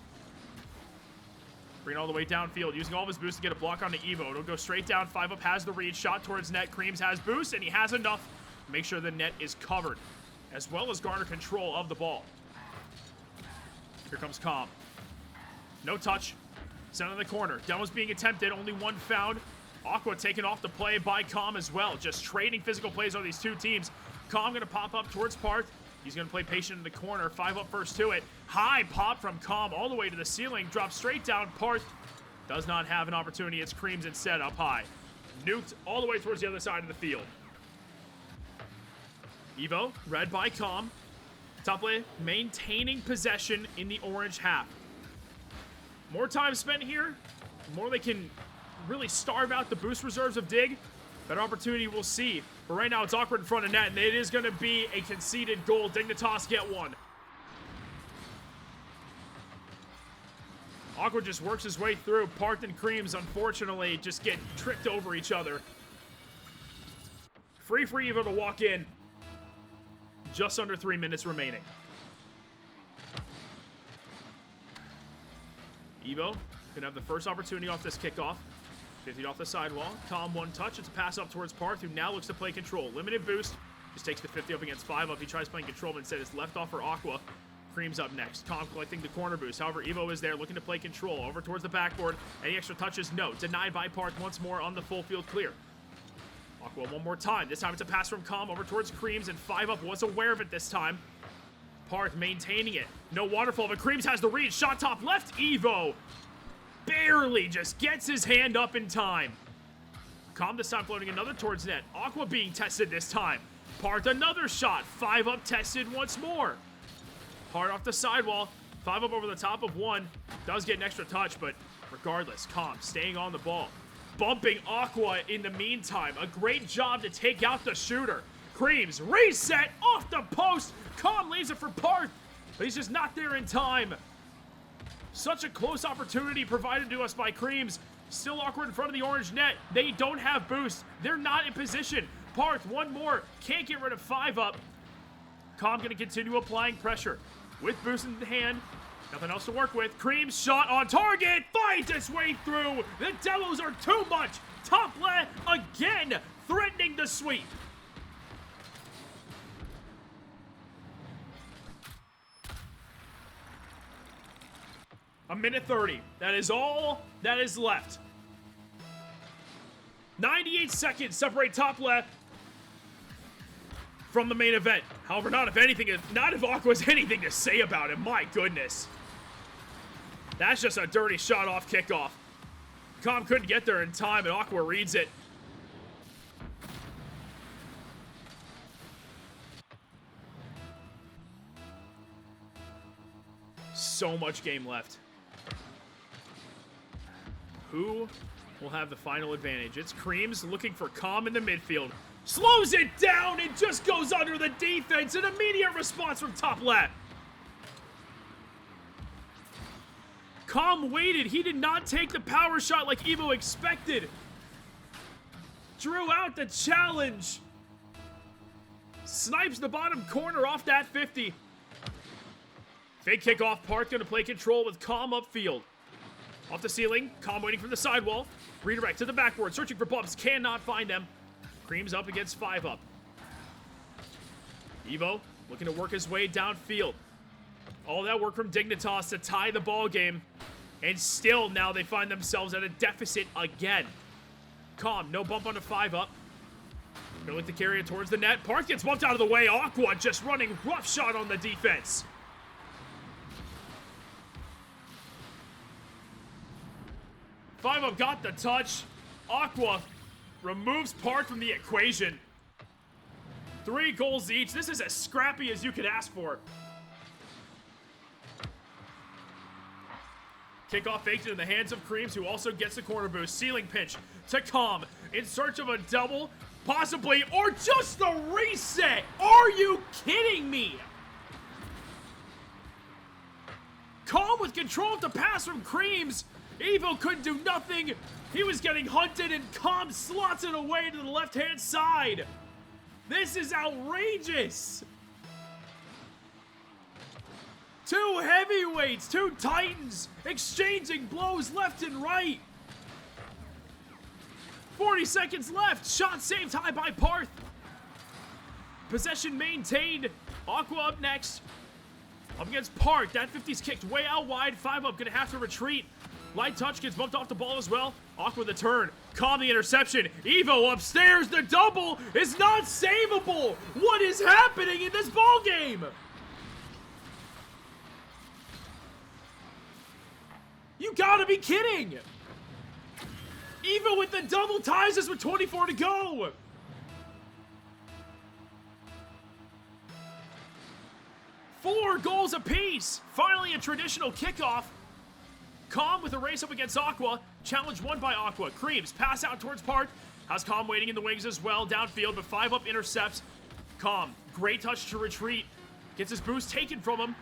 B: Bring it all the way downfield, using all of his boost to get a block onto Evo. It'll go straight down. 5-up has the read. Shot towards net. Creamz has boost, and he has enough to make sure the net is covered, as well as garner control of the ball. Here comes Comm. No touch. Center in the corner. Demo's being attempted. Only one found. Aqua taken off the play by Comm as well. Just trading physical plays on these two teams. Comm going to pop up towards Paarth. He's going to play patient in the corner. 5-up first to it. High pop from Comm all the way to the ceiling. Drops straight down. Paarth does not have an opportunity. It's Creamz instead up high. Nuked all the way towards the other side of the field. Evo, read by Comm. Top lane maintaining possession in the orange half. More time spent here, the more they can really starve out the boost reserves of Dig. Better opportunity we'll see. But right now it's awkward in front of net, and it is going to be a conceded goal. Dignitas get one. Aqua just works his way through. Paarth and Creamz, unfortunately, just get tricked over each other. Free for Evo to walk in. Just under 3 minutes remaining. Evo gonna have the first opportunity off this kickoff. 50 off the sidewall. Comm one touch. It's a pass up towards Paarth, who now looks to play control. Limited boost. Just takes the 50 up against 5-up. He tries playing control, but instead it's left off for Aqua. Creamz up next. Comm collecting the corner boost. However, Evo is there looking to play control. Over towards the backboard. Any extra touches? No. Denied by Paarth once more on the full field clear. Aqua one more time. This time it's a pass from Comm over towards Creamz, and 5-up was aware of it this time. Paarth maintaining it. No waterfall, but Creamz has the read. Shot top left. Evo barely just gets his hand up in time. Comm this time floating another towards net. Aqua being tested this time. Paarth another shot. 5-up tested once more. Hard off the sidewall. 5-up over the top of one. Does get an extra touch, but regardless, Comm staying on the ball. Bumping Aqua in the meantime. A great job to take out the shooter. Creamz reset off the post. Comm leaves it for Paarth, but he's just not there in time. Such a close opportunity provided to us by Creamz. Still awkward in front of the orange net. They don't have boost. They're not in position. Paarth, one more. Can't get rid of 5-up. Comm going to continue applying pressure. With boost in the hand. Nothing else to work with. Creamz shot on target. Finds its way through. The demos are too much. Top lane again. Threatening the sweep. A minute 30. That is all that is left. 98 seconds separate top left from the main event. However, not if Aqua has anything to say about it. My goodness. That's just a dirty shot off kickoff. Comm couldn't get there in time, and Aqua reads it. so much game left. Who will have the final advantage? It's Creamz looking for Comm in the midfield. Slows it down and just goes under the defense. An immediate response from top left. Comm waited. He did not take the power shot like Evo expected. Drew out the challenge. Snipes the bottom corner off that 50. Fake kickoff. Paarth going to play control with Comm upfield. Off the ceiling. Comm waiting for the sidewall. Redirect to the backboard. Searching for bumps. Cannot find them. Creamz up against 5 up. Evo looking to work his way downfield. All that work from Dignitas to tie the ball game. And still now they find themselves at a deficit again. Comm, no bump on a 5 up. Gonna look to carry it towards the net. Paarth gets bumped out of the way. Aqua just running rough shot on the defense. Five up got the touch. Aqua removes Paarth from the equation. 3 goals each. This is as scrappy as you could ask for. Kickoff faked in the hands of Creamz, who also gets the corner boost. Ceiling pinch to Comm in search of a double, possibly, or just a reset. Are you kidding me? Comm with control of the pass from Creamz. Evo couldn't do nothing. He was getting hunted, and Comm slots it away to the left-hand side. This is outrageous. 2 heavyweights, 2 titans, exchanging blows left and right. 40 seconds left. Shot saved high by Paarth. Possession maintained. Aqua up next. Up against Paarth. That 50's kicked way out wide. 5 up gonna have to retreat. Light touch gets bumped off the ball as well. Aqua the turn. Comm the interception. Evo upstairs. The double is not savable. What is happening in this ball game? You gotta be kidding! Evo with the double ties us with 24 to go! Four goals apiece! Finally a traditional kickoff. Comm with a race up against Aqua. Challenge won by Aqua. Creamz pass out towards Paarth. Has Comm waiting in the wings as well. Downfield, but 5 up intercepts. Comm, great touch to retreat. Gets his boost taken from him.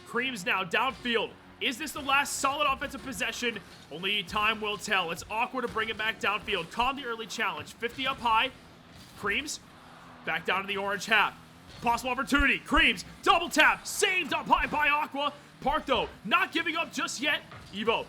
B: Creamz now downfield. Is this the last solid offensive possession? Only time will tell. It's Aqua to bring it back downfield. Comm the early challenge. 50 up high. Creamz back down to the orange half. Possible opportunity. Creamz double tap. Saved up high by Aqua. Paarth though not giving up just yet. Evo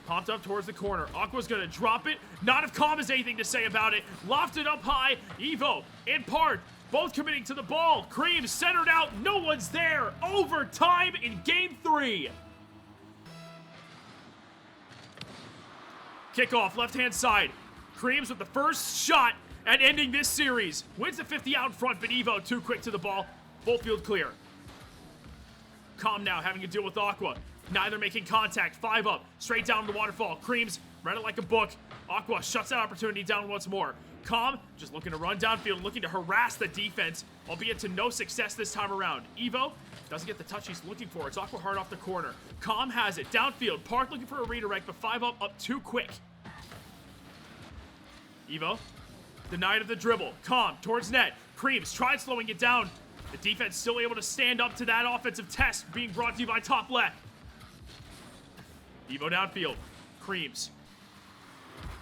B: popped up towards the corner. Aqua's gonna drop it. Not if Comm has anything to say about it. Lofted up high. Evo and Paarth both committing to the ball. Creamz centered out. No one's there. Overtime in game 3. Kickoff, left-hand side. Creamz with the first shot at ending this series. Wins the 50 out in front, but Evo too quick to the ball. Full field clear. Comm now having to deal with Aqua. Neither making contact. 5 up, straight down the waterfall. Creamz read it like a book. Aqua shuts that opportunity down once more. Comm just looking to run downfield, looking to harass the defense, albeit to no success this time around. Evo doesn't get the touch he's looking for. It's Aqua hard off the corner. Comm has it. Downfield. Paarth looking for a redirect, but 5 up too quick. Evo denied of the dribble. Comm towards net. Creamz tried slowing it down. The defense still able to stand up to that offensive test being brought to you by top left. Evo downfield. Creamz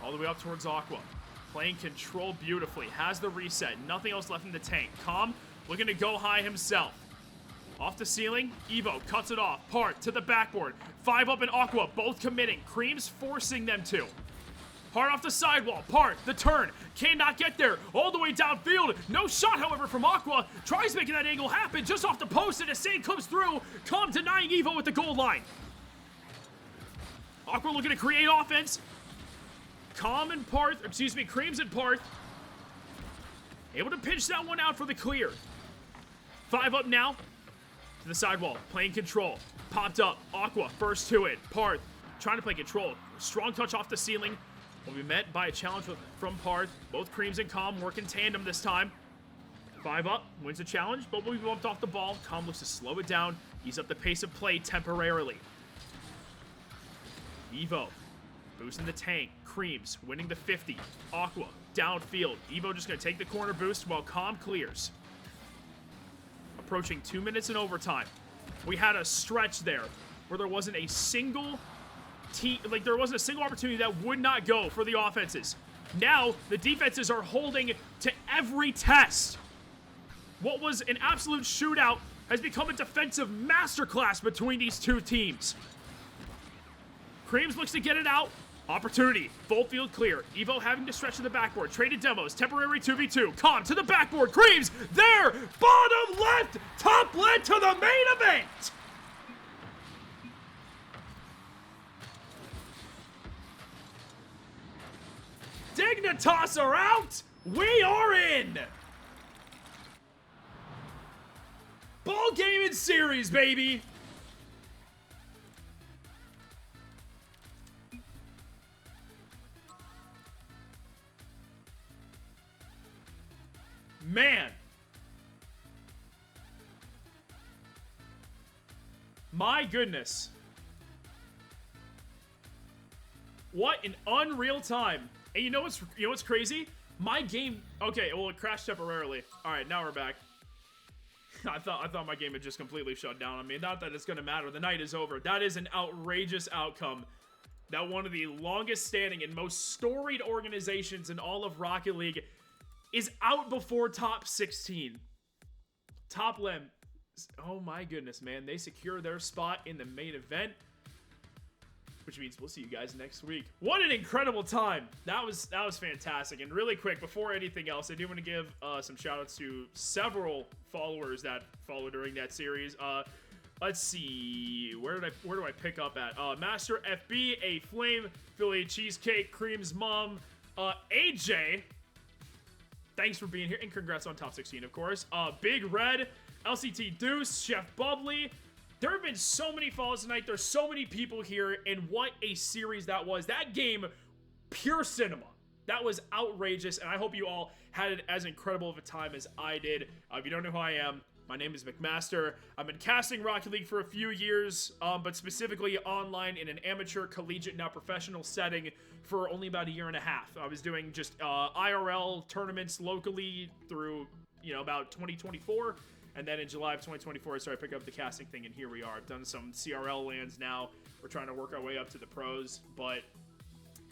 B: all the way up towards Aqua. Playing control beautifully. Has the reset. Nothing else left in the tank. Comm looking to go high himself. Off the ceiling. Evo cuts it off. Paarth to the backboard. 5 up and Aqua both committing. Creamz forcing them to. Hard off the sidewall. Paarth, the turn. Cannot get there. All the way downfield. No shot, however, from Aqua. Tries making that angle happen just off the post, and a save comes through. Comm denying Evo at the goal line. Aqua looking to create offense. Creamz and Paarth able to pinch that one out for the clear. 5 up now to the sidewall, playing control. Popped up. Aqua first to it. Paarth trying to play control. Strong touch off the ceiling. Will be met by a challenge from Paarth. Both Creamz and Comm work in tandem this time. 5 up, wins the challenge, but we bumped off the ball. Comm looks to slow it down, ease up the pace of play temporarily. Evo boosting the tank. Creamz winning the 50. Aqua downfield. Evo just going to take the corner boost while Comm clears. Approaching 2 minutes in overtime. We had a stretch there where there wasn't a single there wasn't a single opportunity that would not go for the offenses. Now the defenses are holding to every test. What was an absolute shootout has become a defensive masterclass between these two teams. Creamz looks to get it out. Opportunity. Full field clear. Evo having to stretch to the backboard. Traded demos. Temporary 2v2. Comm to the backboard. Creamz there. Bottom left. Top led to the main event. Dignitas are out. We are in. Ball game in series, baby. Man. My goodness. What an unreal time. And you know what's crazy? My game, okay, well it crashed temporarily. All right, now we're back. I thought my game had just completely shut down on me. Not that it's gonna matter. The night is over. That is an outrageous outcome. That one of the longest standing and most storied organizations in all of Rocket League is out before top 16. Top Lem. Oh my goodness, man. They secure their spot in the main event, which means we'll see you guys next week. What an incredible time. That was fantastic. And really quick, before anything else, I do want to give some shout outs to several followers that followed during that series. Let's see, where do I pick up at? Master FB, A Flame, Philly Cheesecake, Creamz Mom, AJ. Thanks for being here, and congrats on top 16, of course. Big Red, LCT Deuce, Chef Bubbly. There have been so many follows tonight. There's so many people here, and what a series that was. That game, pure cinema. That was outrageous, and I hope you all had as incredible of a time as I did. If you don't know who I am, my name is McMaster. I've been casting Rocket League for a few years, but specifically online in an amateur, collegiate, now professional setting for only about a year and a half. I was doing just IRL tournaments locally through, about 2024. And then in July of 2024, I started picking up the casting thing, and here we are. I've done some CRL lands now. We're trying to work our way up to the pros, but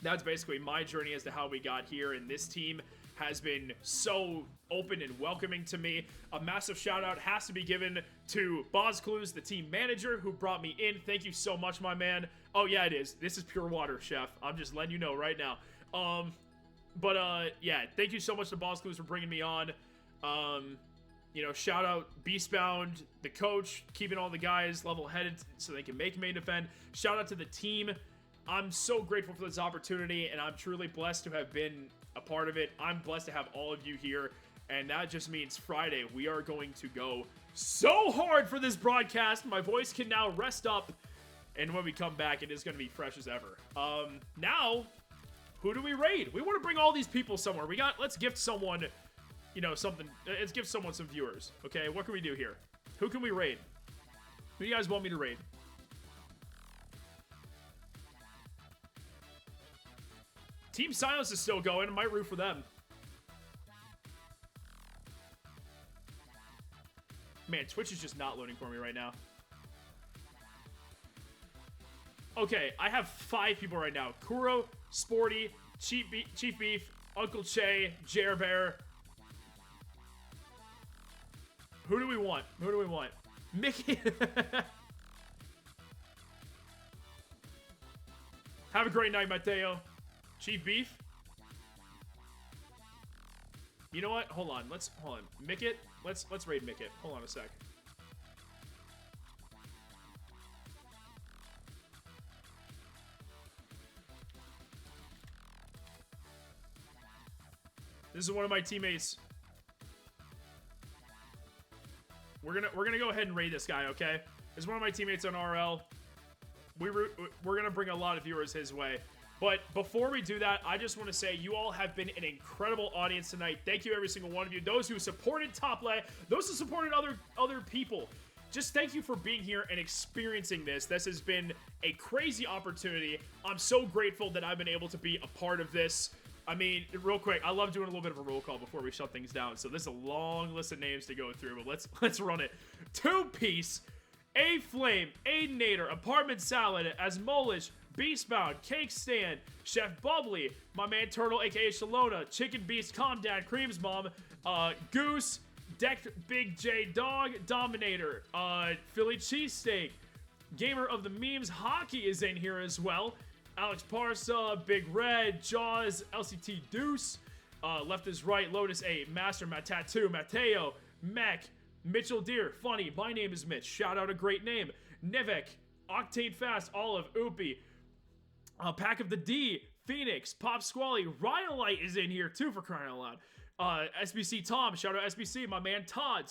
B: that's basically my journey as to how we got here, and this team has been so open and welcoming to me. A massive shout out has to be given to Bozclues, the team manager, who brought me in. Thank you so much, my man. Oh yeah, it is. This is pure water, chef. I'm just letting you know right now. Yeah, thank you so much to Bozclues for bringing me on. Shout out Beastbound, the coach, keeping all the guys level-headed so they can make main event. Shout out to the team. I'm so grateful for this opportunity, and I'm truly blessed to have been a part of it. I'm blessed to have all of you here, and that just means Friday we are going to go so hard for this broadcast. My voice can now rest up, and when we come back, it is going to be fresh as ever. Now, who do we raid? We want to bring all these people somewhere. Let's gift someone, something. Let's give someone some viewers, okay? What can we do here? Who can we raid? Who do you guys want me to raid? Team Silence is still going. I might root for them. Man, Twitch is just not loading for me right now. Okay, I have 5 people right now. Kuro, Sporty, Chief Beef, Uncle Che, Jer Bear. Who do we want? Who do we want? Mickey. Have a great night, Mateo. Chief Beef. You know what? Hold on. Hold on. Mickit. Let's raid Mickit. Hold on a sec. This is one of my teammates. We're gonna go ahead and raid this guy, okay? This is one of my teammates on RL. We're gonna bring a lot of viewers his way. But before we do that, I just want to say you all have been an incredible audience tonight. Thank you, every single one of you. Those who supported Top Lane, those who supported other people. Just thank you for being here and experiencing this. This has been a crazy opportunity. I'm so grateful that I've been able to be a part of this. I mean, real quick, I love doing a little bit of a roll call before we shut things down. So this is a long list of names to go through, but let's run it. Two Piece, A Flame, A Nader, Apartment Salad, Asmolish, Beastbound, Cake Stand, Chef Bubbly, my man Turtle, aka Shalona, Chicken Beast, Calm Down, Creamz Mom, Goose, Decked Big J Dog, Dominator, Philly Cheesesteak, Gamer of the Memes, Hockey is in here as well. Alex Parsa, Big Red, Jaws, LCT Deuce, Left is Right, Lotus 8, Master, Matt Tattoo, Mateo, Mech, Mitchell Deer, Funny, My Name is Mitch, shout out a great name, Nevek, Octane Fast, Olive, Oopie, Pack of the D, Phoenix, Pop Squally, Rhyolite is in here too, for crying out loud. SBC Tom, shout out SBC, my man Todd,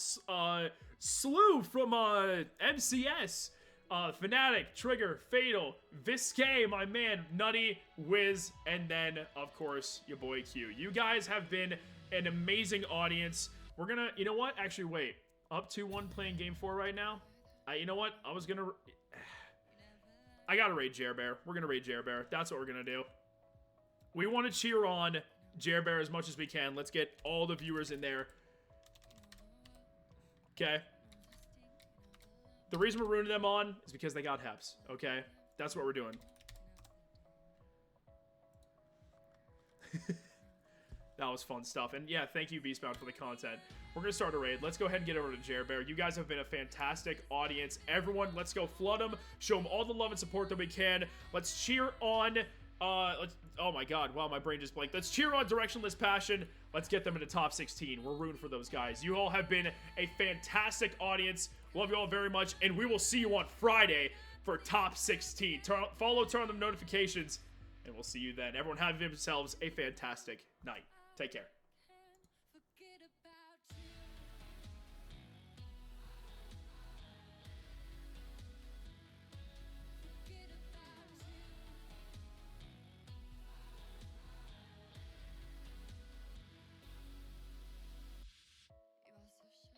B: Slew from MCS, Fnatic, Trigger, Fatal, Viscay, my man Nutty, Wiz, and then of course your boy Q. You guys have been an amazing audience. We're gonna, you know what? Actually, wait. Up 2-1 playing game 4 right now. You know what? I gotta raid Jerbear. We're gonna raid Jerbear. That's what we're gonna do. We want to cheer on Jerbear as much as we can. Let's get all the viewers in there. Okay. The reason we're rooting them on is because they got Heps. Okay. That's what we're doing. That was fun stuff. And yeah, thank you, Beastbound, for the content. We're going to start a raid. Let's go ahead and get over to Jerbear. You guys have been a fantastic audience. Everyone, let's go flood them. Show them all the love and support that we can. Let's cheer on... oh my god, wow, my brain just blanked. Let's cheer on Directionless Passion. Let's get them into top 16. We're rooting for those guys. You all have been a fantastic audience. Love you all very much. And we will see you on Friday for top 16. Turn on the notifications. And we'll see you then. Everyone have themselves a fantastic night. Take care.